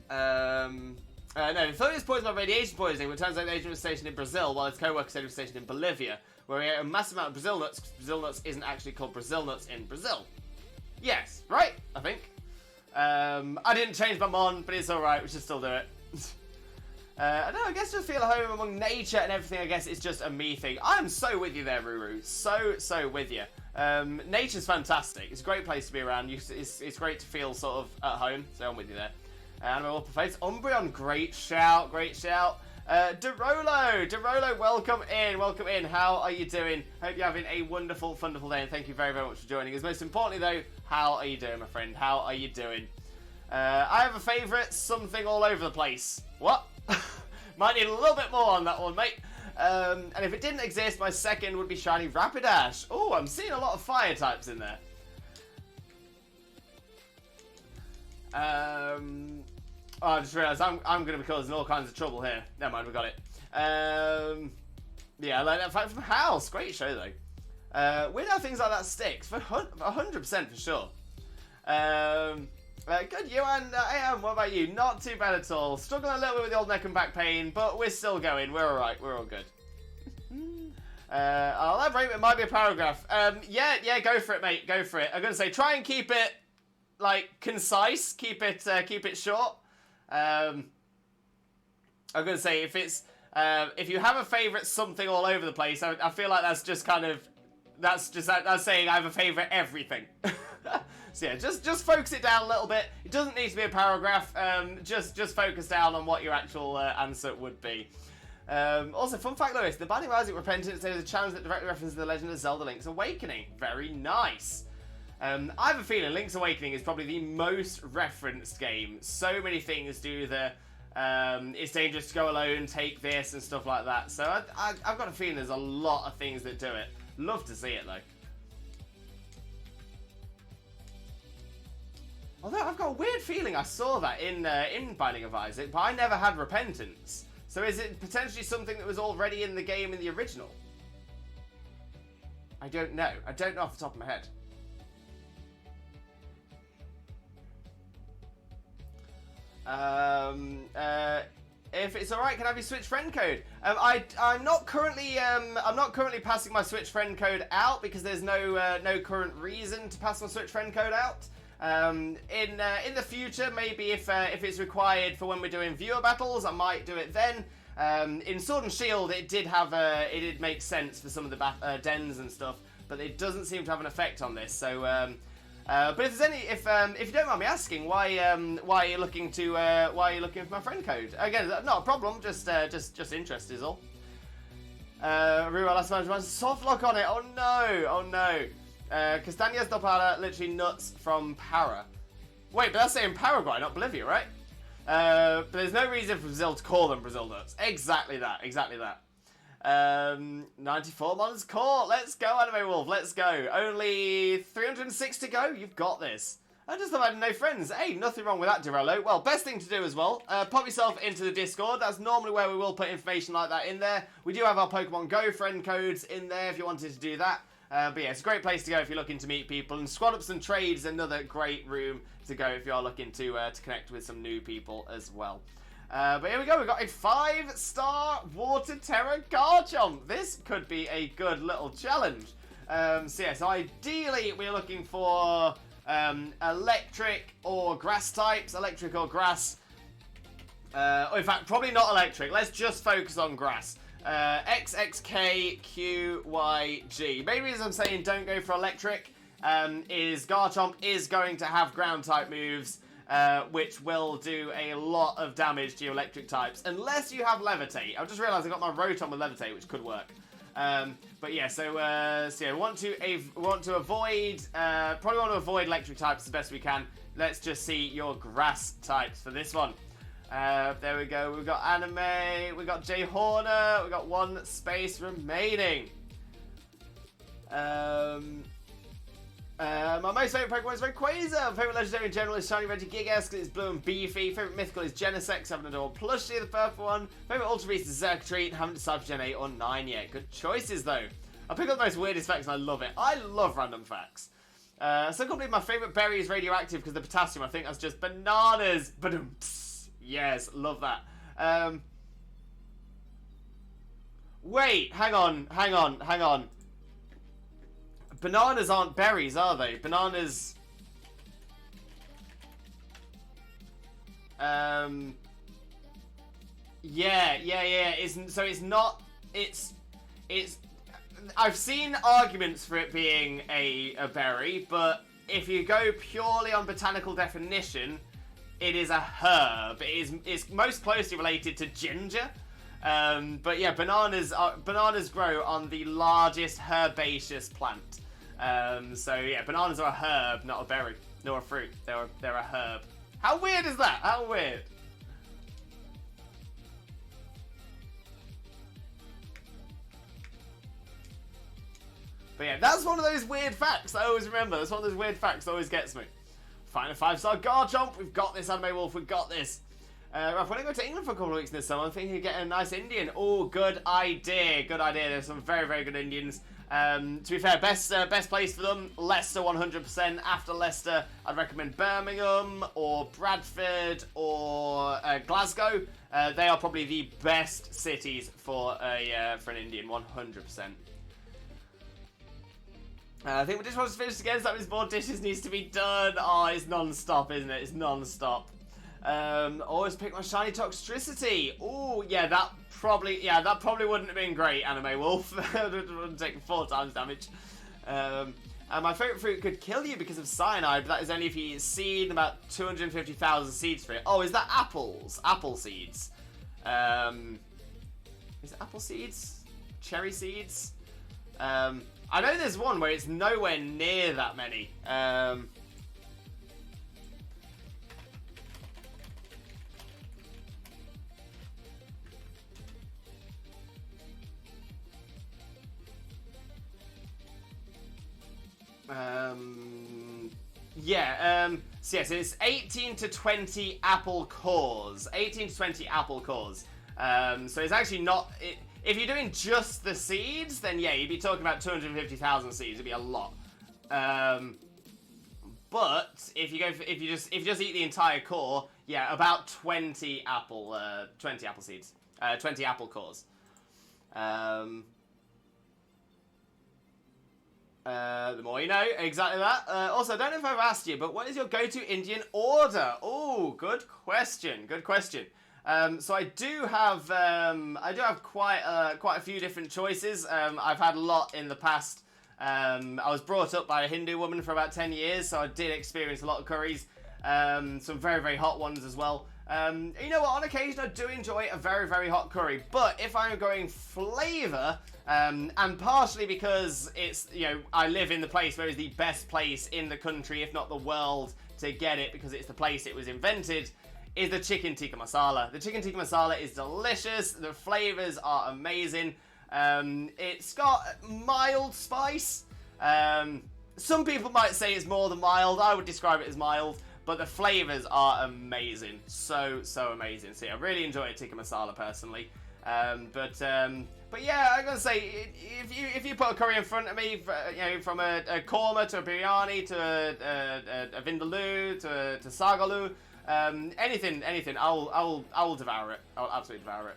the funniest poison by radiation poisoning, it turns out the agent was stationed in Brazil, while his co-worker said he was stationed in Bolivia, where he ate a massive amount of Brazil nuts, because Brazil nuts isn't actually called Brazil nuts in Brazil. Yes, right, I think. I didn't change my mon, but it's alright, we should still do it. I don't know, I guess just feel at home among nature and everything, I guess it's just a me thing. I'm so with you there, Ruru. So with you. Nature's fantastic. It's a great place to be around. It's great to feel sort of at home, so I'm with you there. Animal Face. Umbreon, great shout. Derolo, welcome in. How are you doing? Hope you're having a wonderful, wonderful day, and thank you very, very much for joining us. Most importantly, though, how are you doing, my friend? How are you doing? I have a favourite, something all over the place. What? Might need a little bit more on that one, mate. And if it didn't exist, my second would be Shiny Rapidash. Oh, I'm seeing a lot of fire types in there. Oh, I just realised I'm going to be causing all kinds of trouble here. Never mind, we got it. Yeah, I learned that fact from House. Great show, though. Weird how things like that stick. For 100% for sure. Good, you and AM, what about you? Not too bad at all. Struggling a little bit with the old neck and back pain, but we're still going. We're alright. We're all good. I'll elaborate, it might be a paragraph. Yeah, go for it, mate. Go for it. I'm going to say try and keep it, like, concise. Keep it short. I'm going to say if you have a favourite something all over the place, I feel like that's just kind of, that's saying I have a favourite everything. So yeah, just focus it down a little bit. It doesn't need to be a paragraph. Just focus down on what your actual answer would be. Also, fun fact, Lewis, the Binding of Isaac Repentance is a challenge that directly references the Legend of Zelda Link's Awakening. Very nice. I have a feeling Link's Awakening is probably the most referenced game. So many things do the it's dangerous to go alone, take this, and stuff like that. So I've got a feeling there's a lot of things that do it. Love to see it, though. Although I've got a weird feeling I saw that in Binding of Isaac, but I never had Repentance. So is it potentially something that was already in the game in the original? I don't know. I don't know off the top of my head. If it's alright, can I have your Switch friend code? I'm not currently passing my Switch friend code out because there's no current reason to pass my Switch friend code out. In the future, maybe if it's required for when we're doing viewer battles, I might do it then. In Sword and Shield, it did make sense for some of the dens and stuff, but it doesn't seem to have an effect on this. So, but if you don't mind me asking, why are you looking for my friend code? Again, not a problem. Just interest is all. Reroll last management soft lock on it. Oh no. Castañas do Para, literally nuts from Para. Wait, but that's saying Paraguay, not Bolivia, right? But there's no reason for Brazil to call them Brazil nuts. Exactly that, exactly that. 94 months caught. Let's go, Anime Wolf, let's go. Only 306 to go. You've got this. I just thought I had no friends. Hey, nothing wrong with that, Dorello. Well, best thing to do as well, pop yourself into the Discord. That's normally where we will put information like that in there. We do have our Pokemon Go friend codes in there if you wanted to do that. But yeah, it's a great place to go if you're looking to meet people. And Squad Ups and Trades, another great room to go if you're looking to connect with some new people as well. But here we go, we've got a 5-star Water Tera Garchomp. This could be a good little challenge. So yes, ideally we're looking for electric or grass types. Electric or grass. Or in fact, probably not electric. Let's just focus on grass. XXKQYG. Main reason I'm saying don't go for electric is Garchomp is going to have ground type moves. Which will do a lot of damage to your electric types, unless you have Levitate. I've just realised I got my Rotom with Levitate, which could work. But yeah, so yeah, want to avoid, probably want to avoid electric types as best we can. Let's just see your grass types for this one. There we go. We've got Anime, we've got Jay Horner, we've got 1 space remaining. My most favourite Pokemon is Rayquaza. My favourite legendary in general is Shiny Regigigas because it's blue and beefy. Favourite mythical is Genesect, having adored Plushie, the purple one. Favourite Ultra Beast is Xurkitree, and haven't decided for Gen 8 or 9 yet. Good choices though. I pick up the most weirdest facts and I love it. I love random facts. So I can't believe my favourite berry is radioactive because of the potassium. I think that's just bananas. Ba-dum-ps. Yes, love that. Wait, hang on. Bananas aren't berries, are they? Bananas... Yeah. So it's not... It's... I've seen arguments for it being a berry, but if you go purely on botanical definition, it is a herb. It's most closely related to ginger. But yeah, bananas grow on the largest herbaceous plant. So yeah, bananas are a herb, not a berry, nor a fruit. They're a herb. How weird is that? How weird? But yeah, that's one of those weird facts I always remember. That's one of those weird facts that always gets me. Find a 5-star Garchomp. We've got this, Anime Wolf. We've got this. Ralph, when I go to England for a couple of weeks this summer, I'm thinking of getting a nice Indian. Oh, good idea. Good idea. There's some very, very good Indians. To be fair, best place for them, Leicester 100%. After Leicester, I'd recommend Birmingham or Bradford or Glasgow. They are probably the best cities for an Indian, 100%. I think the dishwasher's finished again, so that means more dishes needs to be done. Oh, it's non-stop, isn't it? It's non-stop. Always pick my shiny Toxtricity. Oh, yeah, that probably wouldn't have been great, Anime Wolf. It would have taken 4 times damage. And my favourite fruit could kill you because of cyanide, but that is only if you eat seed, about 250,000 seeds for it. Oh, is that apples? Apple seeds. Is it apple seeds? Cherry seeds? I know there's one where it's nowhere near that many. So yes, it's 18 to 20 apple cores. 18 to 20 apple cores. So it's actually not... If you're doing just the seeds, then yeah, you'd be talking about 250,000 seeds. It'd be a lot. But if you just eat the entire core, yeah, about 20 apple seeds, 20 apple cores. The more you know, exactly that. Also, I don't know if I've asked you, but what is your go-to Indian order? Oh, good question. Good question. So I do have quite a few different choices. I've had a lot in the past. I was brought up by a Hindu woman for about 10 years, so I did experience a lot of curries. Some very, very hot ones as well. You know what, on occasion I do enjoy a very, very hot curry, but if I'm going flavour, and partially because it's, you know, I live in the place where it's the best place in the country, if not the world, to get it because it's the place it was invented, is the chicken tikka masala. The chicken tikka masala is delicious. The flavors are amazing. It's got mild spice. Some people might say it's more than mild. I would describe it as mild. But the flavors are amazing. So amazing. So yeah, I really enjoy a tikka masala personally. But yeah, I'm gonna say if you put a curry in front of me, from a korma to a biryani to a vindaloo to sagaloo, anything, I'll devour it. I'll absolutely devour it.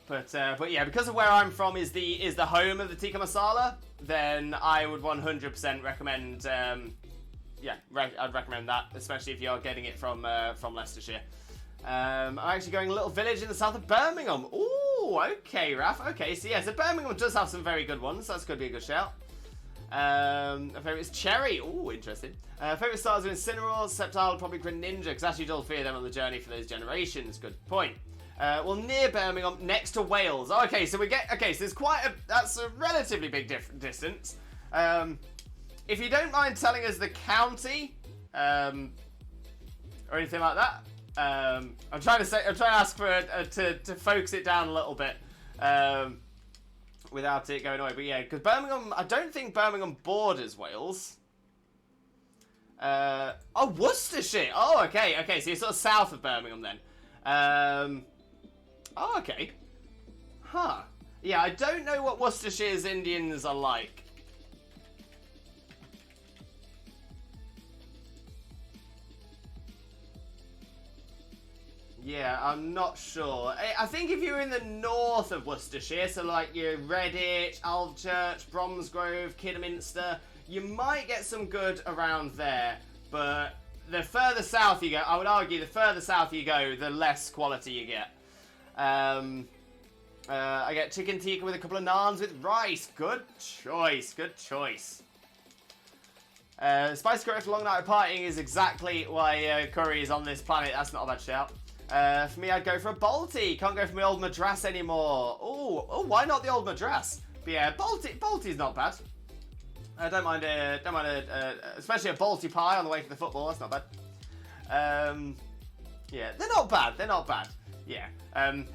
But yeah, because of where I'm from is the home of the tikka masala, then I would 100% recommend. I'd recommend that, especially if you're getting it from Leicestershire. I'm actually going a little village in the south of Birmingham. Ooh, okay, Raph. Okay, so yeah, so Birmingham does have some very good ones. That's going to be a good shout. My favourite is cherry. Ooh, interesting. Favourite stars are Incineroar, Sceptile, probably Greninja, because actually don't fear them on the journey for those generations. Good point. Well, near Birmingham, next to Wales. Oh, okay, so so there's that's a relatively big distance. If you don't mind telling us the county, or anything like that, I'm trying to ask for to focus it down a little bit, without it going away. But yeah, because Birmingham, I don't think Birmingham borders Wales. Worcestershire. Oh, okay, so you're sort of south of Birmingham then. Oh, okay. Huh. Yeah, I don't know what Worcestershire's Indians are like. Yeah, I'm not sure. I think if you're in the north of Worcestershire, so like your Redditch, Alvechurch, Bromsgrove, Kidderminster, you might get some good around there. But the further south you go, I would argue the further south you go, the less quality you get. I get chicken tikka with a couple of naans with rice. Good choice, good choice. Spice curry after a long night of partying is exactly why curry is on this planet. That's not a bad shout. For me, I'd go for a Balti. Can't go for my old Madras anymore. Oh, why not the old Madras? But yeah, Balti's not bad. I don't mind especially a Balti pie on the way to the football. That's not bad. Yeah, they're not bad. Yeah.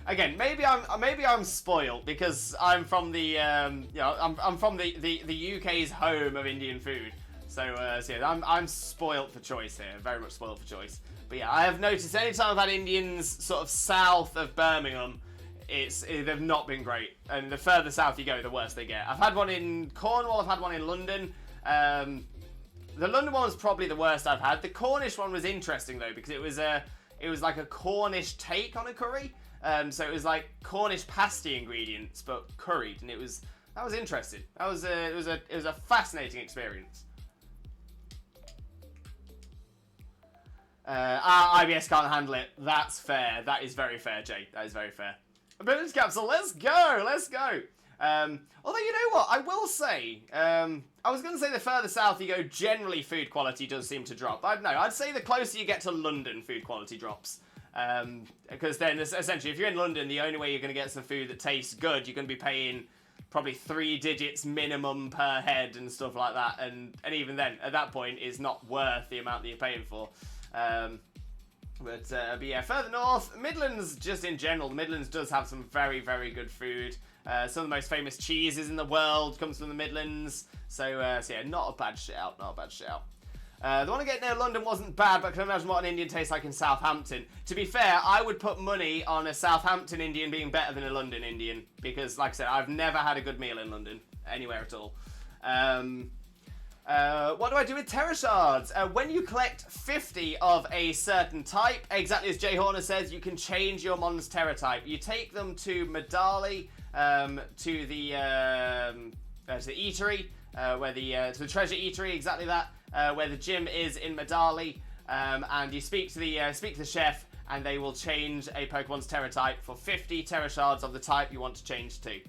Again, maybe I'm spoiled because I'm from the I'm from the UK's home of Indian food. So yeah, I'm spoilt for choice here. Very much spoilt for choice. But yeah, I have noticed anytime I've had Indians sort of south of Birmingham, they've not been great. And the further south you go, the worse they get. I've had one in Cornwall. I've had one in London. The London one was probably the worst I've had. The Cornish one was interesting though because it was like a Cornish take on a curry. So it was like Cornish pasty ingredients but curried, and that was interesting. It was a fascinating experience. IBS can't handle it. That's fair. That is very fair, Jay. That is very fair. Ability capsule. Let's go. Although you know what, I will say. I was going to say the further south you go, generally food quality does seem to drop. I don't know. I'd say the closer you get to London, food quality drops. Because then, essentially, if you're in London, the only way you're going to get some food that tastes good, you're going to be paying probably 3 digits minimum per head and stuff like that. And even then, at that point, it's not worth the amount that you're paying for. But yeah, further north, Midlands, just in general, the Midlands does have some very, very good food. Some of the most famous cheeses in the world comes from the Midlands. So yeah, not a bad shout. The one I get near London wasn't bad, but I can imagine what an Indian tastes like in Southampton. To be fair, I would put money on a Southampton Indian being better than a London Indian, because, like I said, I've never had a good meal in London, anywhere at all. What do I do with Tera shards? When you collect 50 of a certain type, exactly as Jay Horner says, you can change your Mon's Tera type. You take them to Medali, to the eatery, to the treasure eatery, exactly that, where the gym is in Medali, and you speak to the chef, and they will change a Pokemon's Tera type for 50 Tera shards of the type you want to change to.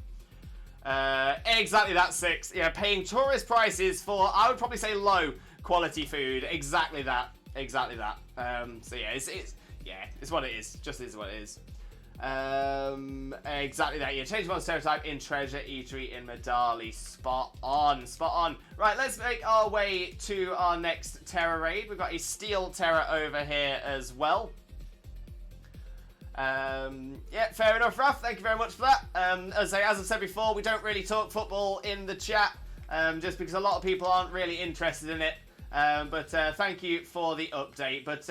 Exactly that, 6. Yeah, paying tourist prices for, I would probably say, low quality food. Exactly that. So yeah, it's what it is. Just is what it is. Exactly that. Yeah, change one stereotype in Treasure Eatery in Medali. Spot on, spot on. Right, let's make our way to our next Tera raid. We've got a Steel Tera over here as well. Yeah, fair enough, Raf. Thank you very much for that. As I've said before, we don't really talk football in the chat, just because a lot of people aren't really interested in it. But thank you for the update. But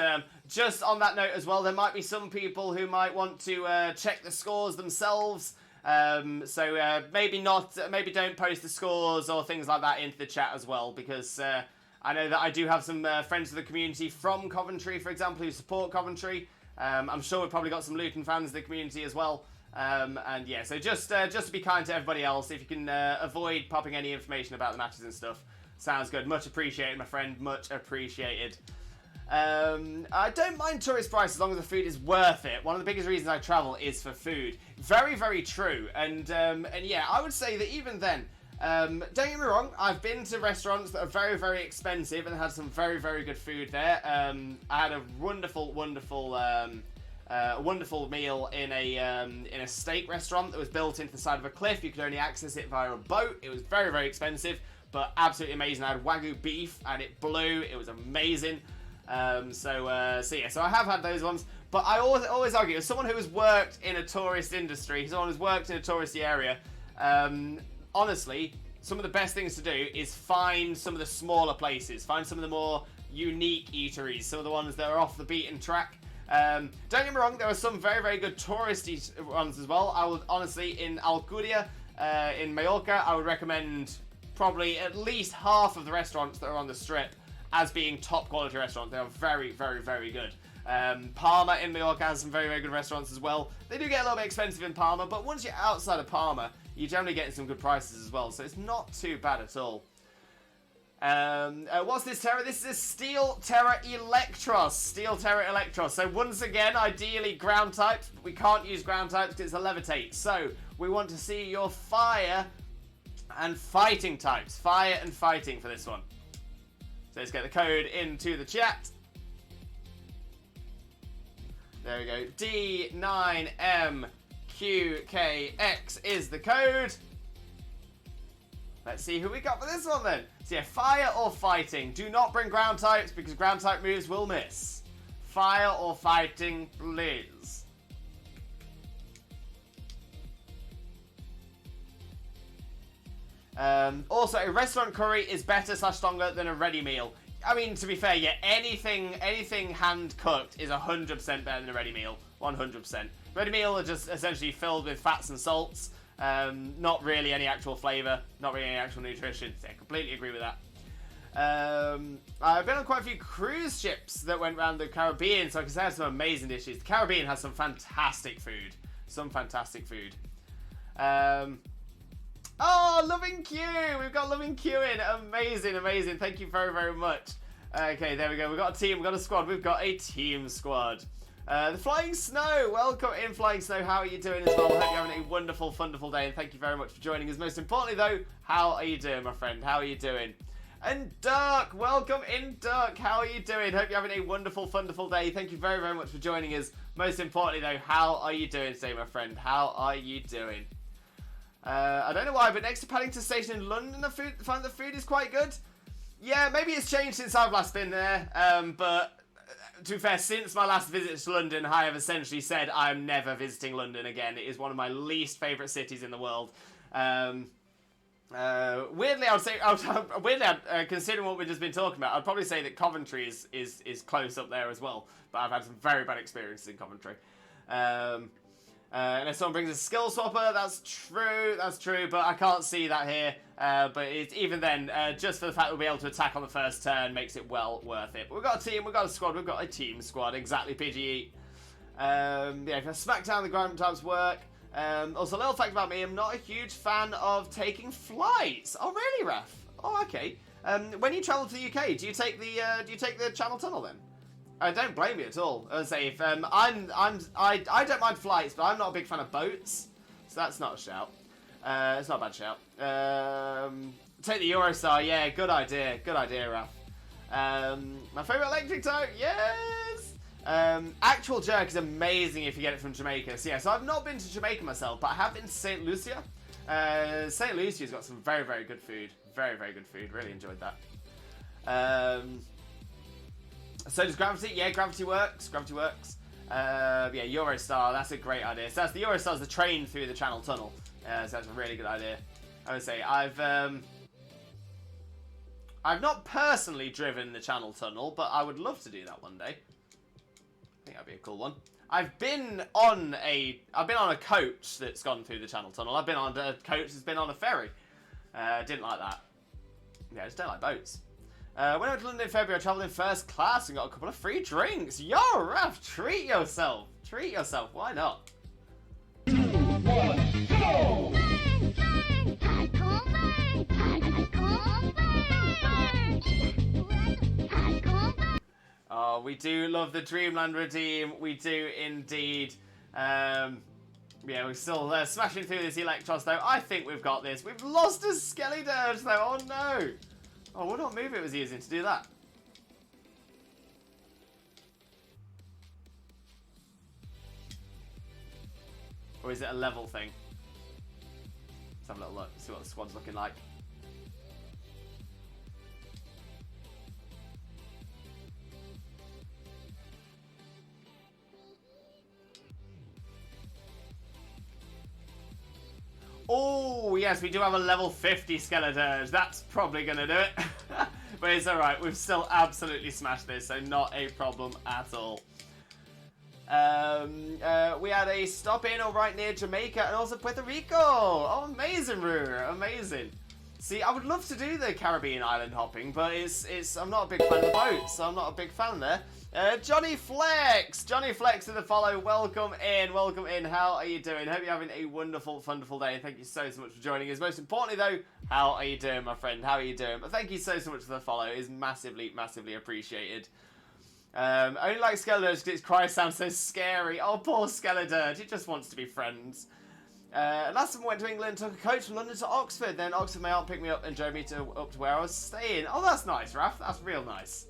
just on that note as well, there might be some people who might want to check the scores themselves. So maybe don't post the scores or things like that into the chat as well, because I know that I do have some friends of the community from Coventry, for example, who support Coventry. I'm sure we've probably got some Luton fans in the community as well. And yeah, so just to be kind to everybody else, if you can avoid popping any information about the matches and stuff, sounds good. Much appreciated, my friend. Much appreciated. I don't mind tourist price as long as the food is worth it. One of the biggest reasons I travel is for food. Very, very true. And yeah, I would say that even then, don't get me wrong, I've been to restaurants that are very, very expensive and had some very, very good food there. I had a wonderful meal in a steak restaurant that was built into the side of a cliff. You could only access it via a boat. It was very, very expensive, but absolutely amazing. I had Wagyu beef and it blew. It was amazing. So I have had those ones, but I always argue, as someone who has worked in a tourist industry, someone who's worked in a touristy area, honestly, some of the best things to do is find some of the smaller places, find some of the more unique eateries, some of the ones that are off the beaten track. Don't get me wrong, there are some very, very good touristy ones as well. I would honestly, in Alcudia, in Mallorca, I would recommend probably at least half of the restaurants that are on the strip as being top quality restaurants. They are very, very, very good. Palma in Mallorca has some very, very good restaurants as well. They do get a little bit expensive in Palma, but once you're outside of Palma, you're generally getting some good prices as well, so it's not too bad at all. What's this Tera? This is a Steel Tera Electros. Steel Tera Electros. So once again, ideally ground types, but we can't use ground types because it's a levitate. So we want to see your fire and fighting types. Fire and fighting for this one. So let's get the code into the chat. There we go. D9MQKX is the code. Let's see who we got for this one then. So yeah, fire or fighting. Do not bring ground types because ground type moves will miss. Fire or fighting, please. Also, a restaurant curry is better / stronger than a ready meal. I mean, to be fair, yeah, anything hand cooked is 100% better than a ready meal. 100%. Ready meal are just essentially filled with fats and salts. Not really any actual flavour, not really any actual nutrition. So I completely agree with that. I've been on quite a few cruise ships that went around the Caribbean, so I can say I had some amazing dishes. The Caribbean has some fantastic food. Oh, Loving Q! We've got Loving Q in. Amazing, amazing. Thank you very, very much. Okay, there we go. We've got a team, we've got a squad. We've got a team squad. The Flying Snow. Welcome in, Flying Snow. How are you doing as well? I hope you're having a wonderful, wonderful day, and thank you very much for joining us. Most importantly, though, how are you doing, my friend? How are you doing? And Dirk, welcome in, Dirk. How are you doing? Hope you're having a wonderful, wonderful day. Thank you very, very much for joining us. Most importantly, though, how are you doing today, my friend? How are you doing? I don't know why, but next to Paddington Station in London, I find the food is quite good. Yeah, maybe it's changed since I've last been there, but to be fair, since my last visit to London, I have essentially said I'm never visiting London again. It is one of my least favourite cities in the world. Weirdly, considering what we've just been talking about, I'd probably say that Coventry is close up there as well, but I've had some very bad experiences in Coventry. Unless someone brings a skill swapper, that's true, but I can't see that here. But even then, just for the fact that we'll be able to attack on the first turn makes it well worth it. But we've got a team, we've got a squad, we've got a team squad, exactly, PGE. Yeah, if I smack down the ground types work. Also, a little fact about me, I'm not a huge fan of taking flights. Oh, really, Raf? Oh, okay. When you travel to the UK, do you take the Channel Tunnel then? I don't blame you at all. I would say if I don't mind flights, but I'm not a big fan of boats, so that's not a shout. It's not a bad shout. Take the Eurostar, yeah, good idea, Raf. My favourite electric type, yes. Actual jerk is amazing if you get it from Jamaica. So yeah, so I've not been to Jamaica myself, but I have been to St. Lucia. St. Lucia's got some very, very good food. Very, very good food. Really enjoyed that. So does Gravity? Yeah, Gravity works. Gravity works. Yeah, Eurostar. That's a great idea. So that's the Eurostar's the train through the Channel Tunnel. So that's a really good idea. I would say I've not personally driven the Channel Tunnel, but I would love to do that one day. I think that'd be a cool one. I've been on a coach that's gone through the Channel Tunnel. I've been on a coach that's been on a ferry. Didn't like that. Yeah, I just don't like boats. When I went to London in February, I travelled in first class and got a couple of free drinks. Yo, Raph, treat yourself. Treat yourself. Why not? 2, 1, go! Oh, we do love the Dreamland Redeem. We do indeed. Yeah, we're still smashing through this Electros, though. I think we've got this. We've lost a Skeledirge, though. Oh, no. Oh, what what move it was using to do that? Or is it a level thing? Let's have a little look, see what the squad's looking like. Oh, yes, we do have a level 50 Skeledirge. That's probably going to do it. But it's alright, we've still absolutely smashed this, so not a problem at all. We had a stop in or right near Jamaica and also Puerto Rico. Oh, amazing, Ruru, amazing. See, I would love to do the Caribbean island hopping, but I'm not a big fan of the boats, so I'm not a big fan there. Johnny Flex to the follow. Welcome in. How are you doing? Hope you're having a wonderful, wonderful day. Thank you so much for joining us. Most importantly, though, how are you doing, my friend? How are you doing? But thank you so much for the follow. It is massively, massively appreciated. Only like Skeledirge because its cry sounds so scary. Oh, poor Skeledirge. It just wants to be friends. Last time I went to England, took a coach from London to Oxford. Then Oxford, my aunt picked me up and drove me up to where I was staying. Oh, that's nice, Raph. That's real nice.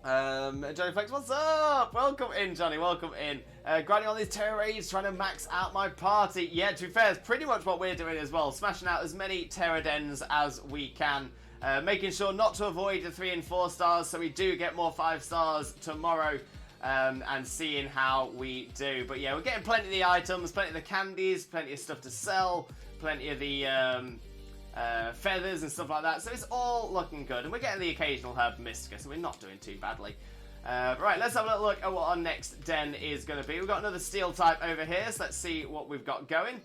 Johnny Flex, what's up? Welcome in, Johnny. Welcome in. Grinding on these Tera raids, trying to max out my party. Yeah, to be fair, it's pretty much what we're doing as well. Smashing out as many Tera dens as we can. Making sure not to avoid the 3 and 4 stars, so we do get more 5 stars tomorrow. And seeing how we do. But yeah, we're getting plenty of the items, plenty of the candies, plenty of stuff to sell, plenty of the feathers and stuff like that. So it's all looking good. And we're getting the occasional herb Mystica, so we're not doing too badly. Right, let's have a little look at what our next den is going to be. We've got another steel type over here, so let's see what we've got going.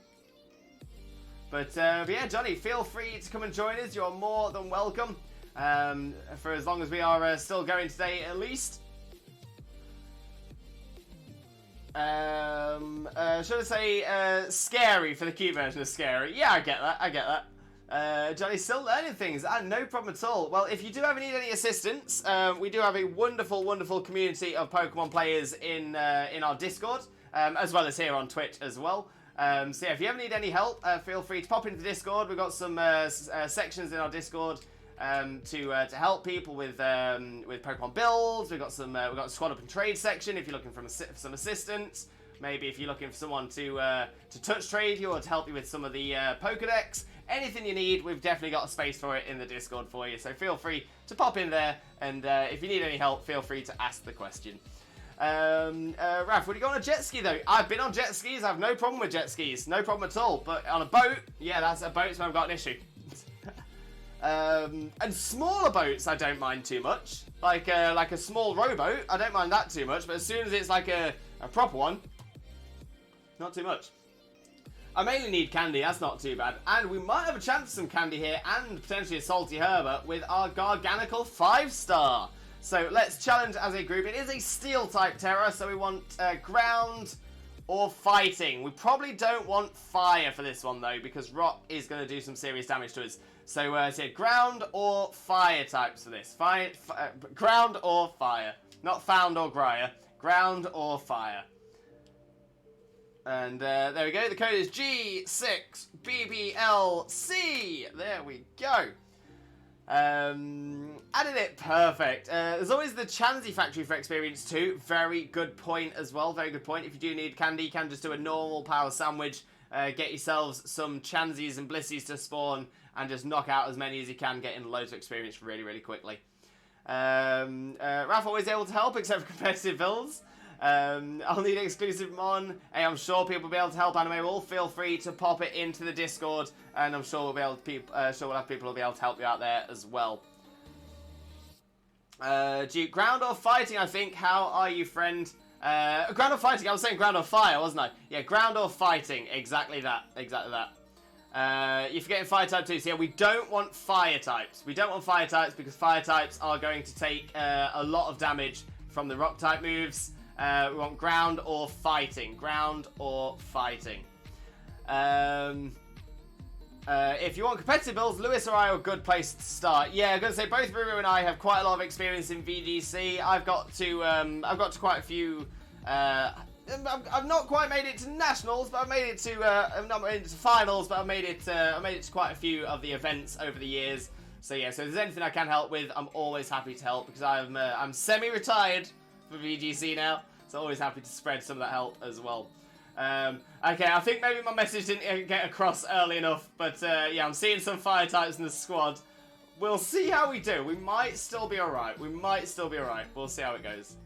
But yeah, Johnny, feel free to come and join us. You're more than welcome. For as long as we are still going today, at least. Should I say scary for the cute version of scary? Yeah, I get that. Johnny's still learning things. No problem at all. Well, if you do ever need any assistance, we do have a wonderful, wonderful community of Pokemon players in our Discord, as well as here on Twitch as well. So yeah, if you ever need any help, feel free to pop into the Discord. We've got some sections in our Discord to help people with Pokemon builds. We've got a squad up and trade section if you're looking for some assistance. Maybe if you're looking for someone to touch trade you or to help you with some of the Pokedex. Anything you need, we've definitely got a space for it in the Discord for you. So feel free to pop in there, and if you need any help, feel free to ask the question. Raph, would you go on a jet ski though? I've been on jet skis. I have no problem with jet skis, no problem at all. But on a boat, yeah, that's a boat's where I've got an issue. And smaller boats, I don't mind too much. Like a small rowboat, I don't mind that too much. But as soon as it's like a proper one, not too much. I mainly need candy, that's not too bad. And we might have a chance of some candy here and potentially a salty Herbert with our Garganical 5-star. So let's challenge as a group. It is a steel type Tera, so we want ground or fighting. We probably don't want fire for this one though, because rock is going to do some serious damage to us. So so ground or fire types for this. Ground or fire. Not found or grier. Ground or fire. And there we go. The code is G6BBLC. There we go. Added it, perfect. There's always the Chansey factory for experience too. Very good point as well, very good point. If you do need candy, you can just do a normal power sandwich. Get yourselves some Chansies and Blissies to spawn and just knock out as many as you can, getting loads of experience really, really quickly. Raph always able to help except for competitive builds. I'll need exclusive mon. Hey, I'm sure people will be able to help. Anime will feel free to pop it into the Discord, and I'm sure we'll be able to we'll have people who'll be able to help you out there as well. Duke, ground or fighting? I think. How are you, friend? Ground or fighting? I was saying ground or fire, wasn't I? Yeah, ground or fighting. Exactly that. Exactly that. You're forgetting fire type too. So yeah, we don't want fire types. We don't want fire types because fire types are going to take a lot of damage from the rock type moves. We want ground or fighting. Ground or fighting. If you want competitive builds, Lewis or I are a good place to start. Yeah, I'm gonna say both Ruru and I have quite a lot of experience in VGC. I've got to quite a few. I've not quite made it to nationals, but I've made it to. I've not made it to finals, but I've made it to quite a few of the events over the years. So yeah, so if there's anything I can help with, I'm always happy to help because I'm semi-retired for VGC now, so always happy to spread some of that help as well. Okay, I think maybe my message didn't get across early enough, but yeah, I'm seeing some fire types in the squad. We'll see how we do. We might still be alright. We might still be alright. We'll see how it goes.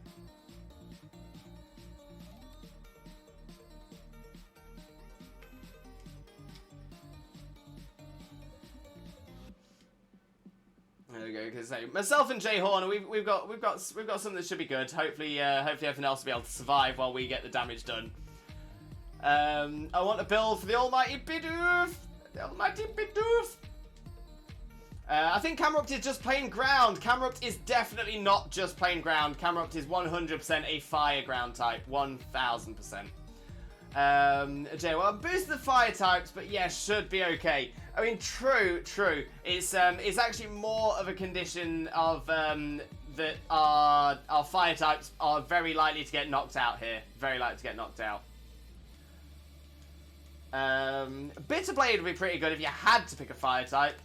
There we go. Because myself and Jay Horner, we've got something that should be good. Hopefully everything else will be able to survive while we get the damage done. I want a build for the almighty Bidoof! The almighty Bidoof! I think Camerupt is just plain ground. Camerupt is definitely not just plain ground. Camerupt is 100% a fire ground type. 1000%. Jay, well, boost the fire types, but yeah, should be okay. I mean, true. It's actually more of a condition of, that our fire types are very likely to get knocked out here. Very likely to get knocked out. Bitter Blade would be pretty good if you had to pick a fire type.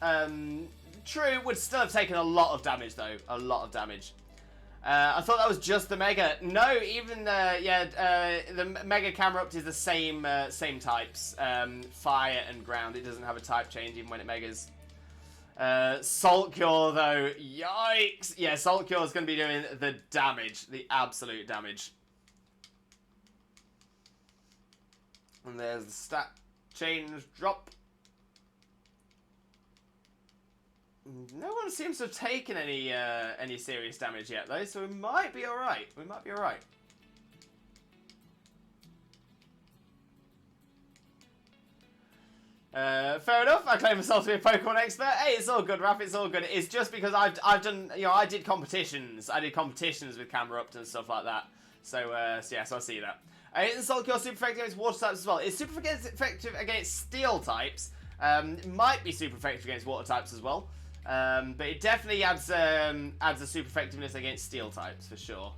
True, would still have taken a lot of damage though. A lot of damage. I thought that was just the Mega. No, even the Mega Camerupt is the same types. Fire and ground. It doesn't have a type change even when it Megas. Salt Cure though, yikes! Yeah, Salt Cure is going to be doing the damage, the absolute damage. And there's the stat change drop. No one seems to have taken any serious damage yet though, so we might be alright. We might be alright. Fair enough. I claim myself to be a Pokemon expert. Hey, it's all good, Raph. It's all good. It's just because I've done, you know, I did competitions. I did competitions with Camerupt and stuff like that. So yeah, so I see that. Isn't Salt Cure super effective against water types as well? It's super effective against steel types. Might be super effective against water types as well. But it definitely adds a super effectiveness against steel types for sure.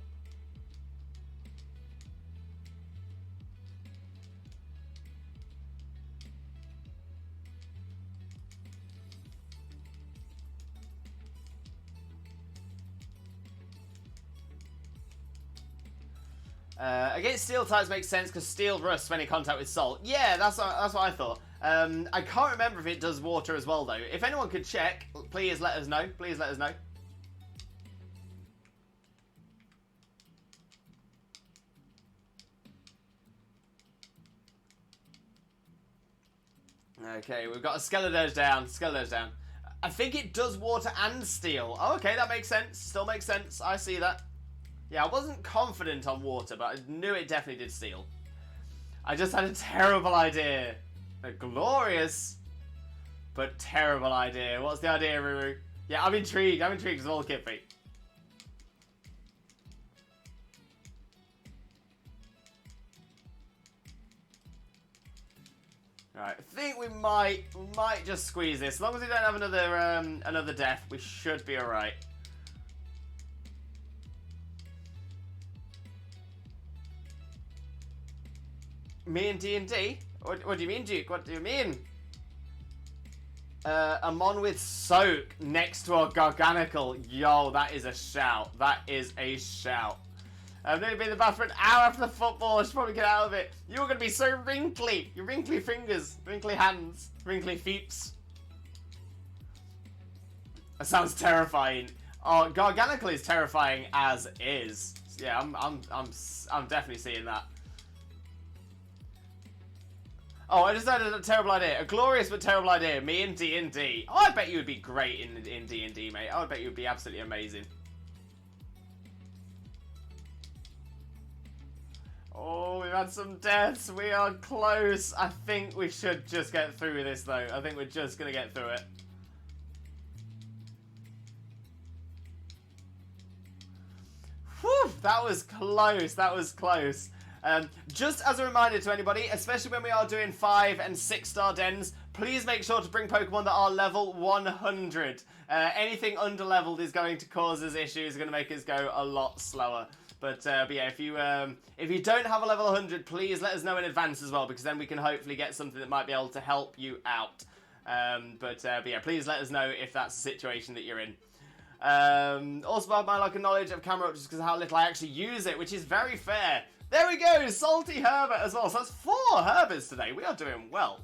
Against steel types makes sense because steel rusts when in contact with salt. Yeah, that's what I thought. I can't remember if it does water as well though. If anyone could check, please let us know. Please let us know. Okay, we've got a Skeletor's down. Skeletor's down. I think it does water and steel. Oh, okay, that makes sense. Still makes sense. I see that. Yeah, I wasn't confident on water, but I knew it definitely did steel. I just had a terrible idea. A glorious, but terrible idea. What's the idea, Ruru? Yeah, I'm intrigued. I'm intrigued as well, Kippy. Right, I think we might just squeeze this. As long as we don't have another death, we should be alright. Me and D&D? What do you mean, Duke? What do you mean? Amon with Soak next to a Garganical. Yo, that is a shout. That is a shout. I've nearly been in the bath for an hour after the football. I should probably get out of it. You're going to be so wrinkly. Your wrinkly fingers, wrinkly hands, wrinkly feet. That sounds terrifying. Oh, Garganical is terrifying as is. Yeah, I'm definitely seeing that. Oh, I just had a terrible idea. A glorious but terrible idea. Me in D&D. Oh, I bet you would be great in D&D, mate. I would bet you would be absolutely amazing. Oh, we've had some deaths. We are close. I think we should just get through this, though. I think we're just going to get through it. Whew, that was close. That was close. Just as a reminder to anybody, especially when we are doing 5 and 6 star dens, please make sure to bring Pokemon that are level 100. Anything under-leveled is going to cause us issues, going to make us go a lot slower. But yeah, if you don't have a level 100, please let us know in advance as well, because then we can hopefully get something that might be able to help you out. But yeah, please let us know if that's the situation that you're in. Also, about my lack of knowledge of camera just because of how little I actually use it, which is very fair. There we go, Salty Herbert as well. So that's 4 Herberts today. We are doing well.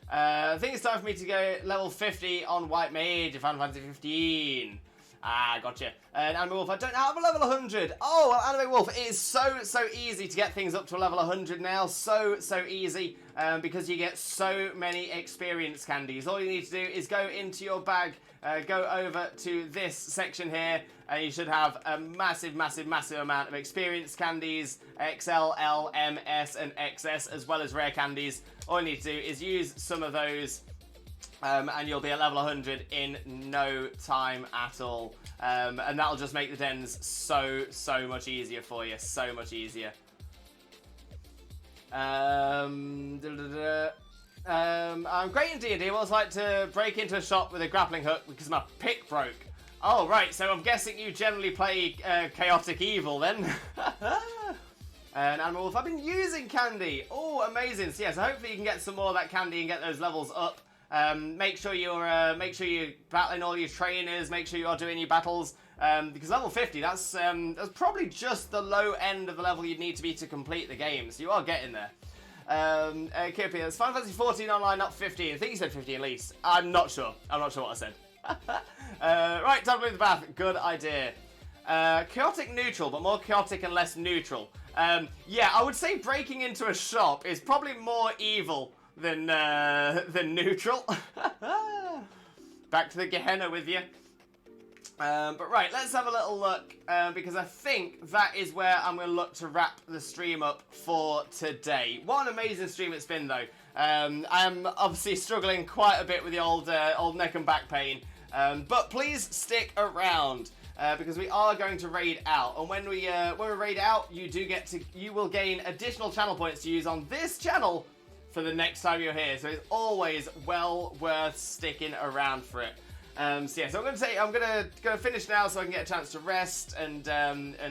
I think it's time for me to go level 50 on White Mage, Final Fantasy 15. Ah, gotcha. And Anime Wolf, I don't have a level 100. Oh, well, Anime Wolf, it is so easy to get things up to a level 100 now. So easy, because you get so many experience candies. All you need to do is go into your bag, go over to this section here, and you should have a massive amount of experience candies, XL, L, M, S, and XS, as well as rare candies. All you need to do is use some of those, and you'll be at level 100 in no time at all. And that'll just make the dens so much easier for you. So much easier. I'm great in D&D. I always like to break into a shop with a grappling hook because my pick broke. Oh, right. So I'm guessing you generally play Chaotic Evil then. And Animal Wolf, I've been using candy. Oh, amazing. So yeah, so hopefully you can get some more of that candy and get those levels up. Make sure you're battling all your trainers. Make sure you are doing your battles, because level 50, that's probably just the low end of the level you'd need to be to complete the game. So you are getting there. Kippy, it's Final Fantasy 14 online, not 15. I think you said 50 at least. I'm not sure. I'm not sure what I said. Right, time to leave the bath. Good idea. Chaotic neutral, but more chaotic and less neutral. Yeah, I would say breaking into a shop is probably more evil than neutral. Back to the Gehenna with you. But right, let's have a little look, because I think that is where I'm going to look to wrap the stream up for today. What an amazing stream it's been, though. I'm obviously struggling quite a bit with the old neck and back pain, but please stick around. Because we are going to raid out, and when we raid out, you will gain additional channel points to use on this channel for the next time you're here. So it's always well worth sticking around for it. So yeah, so I'm gonna finish now so I can get a chance to rest and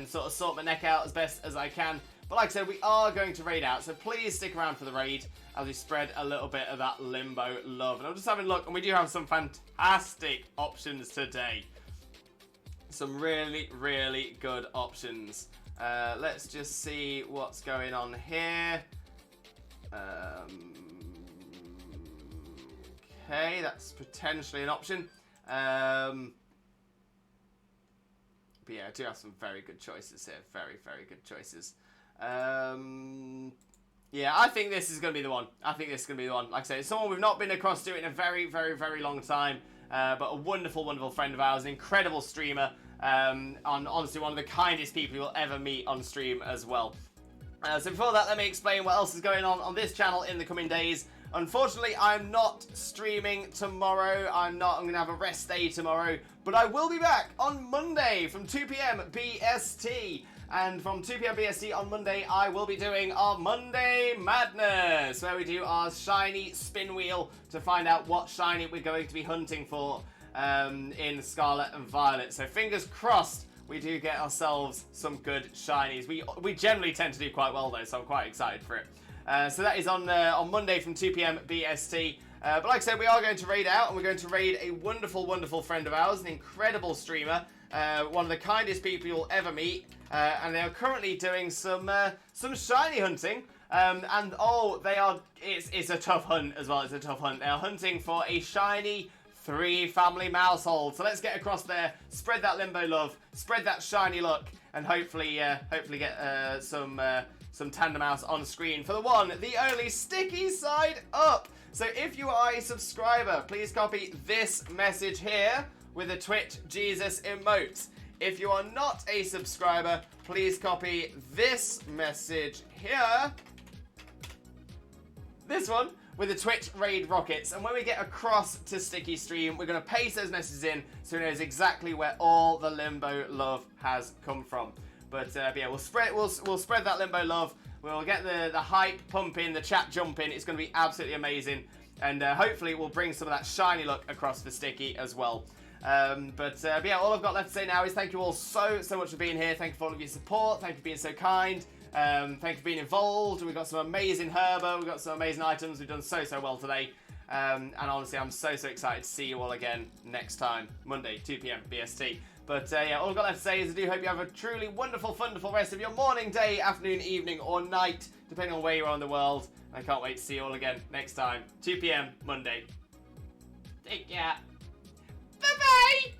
sort of sort my neck out as best as I can. But like I said, we are going to raid out, so please stick around for the raid as we spread a little bit of that Limbo love. And I'm just having a look, and we do have some fantastic options today. Some really good options. Let's just see what's going on here. Okay, that's potentially an option. But yeah, I do have some very good choices here. Very good choices. Yeah, I think this is going to be the one. Like I say, it's someone we've not been across to in a very long time. But a wonderful friend of ours, an incredible streamer, and honestly one of the kindest people you will ever meet on stream as well. So before that, let me explain what else is going on this channel in the coming days. Unfortunately, I'm not streaming tomorrow. I'm going to have a rest day tomorrow, but I will be back on Monday from 2 PM BST. And from 2 PM BST on Monday, I will be doing our Monday Madness, where we do our shiny spin wheel to find out what shiny we're going to be hunting for in Scarlet and Violet. So fingers crossed we do get ourselves some good shinies. We generally tend to do quite well though, so I'm quite excited for it. So that is on Monday from 2 PM BST. But like I said, we are going to raid out, and we're going to raid a wonderful, wonderful friend of ours, an incredible streamer, one of the kindest people you'll ever meet, and they are currently doing some shiny hunting. And oh, it's a tough hunt as well. It's a tough hunt. They are hunting for a shiny 3-family mousehold. So let's get across there, spread that limbo love, spread that shiny luck, and hopefully get some Tandem Mouse on screen for the one, the only sticky side up. So if you are a subscriber, please copy this message here with a Twitch Jesus emote. If you are not a subscriber, please copy this message here. This one with the Twitch raid rockets. And when we get across to Sticky Stream, we're going to paste those messages in so he knows exactly where all the Limbo love has come from. But yeah, we'll spread that Limbo love. We'll get the hype pumping, the chat jumping. It's going to be absolutely amazing. And hopefully we'll bring some of that shiny look across for Sticky as well. But yeah, all I've got left to say now is thank you all so much for being here. Thank you for all of your support. Thank you for being so kind. Thank you for being involved. We've got some amazing herba. We've got some amazing items. We've done so well today. And honestly, I'm so excited to see you all again next time, Monday, 2 p.m. BST. But yeah, all I've got left to say is I do hope you have a truly wonderful, wonderful rest of your morning, day, afternoon, evening, or night, depending on where you are in the world. I can't wait to see you all again next time, 2 p.m. Monday. Take care. Bye-bye!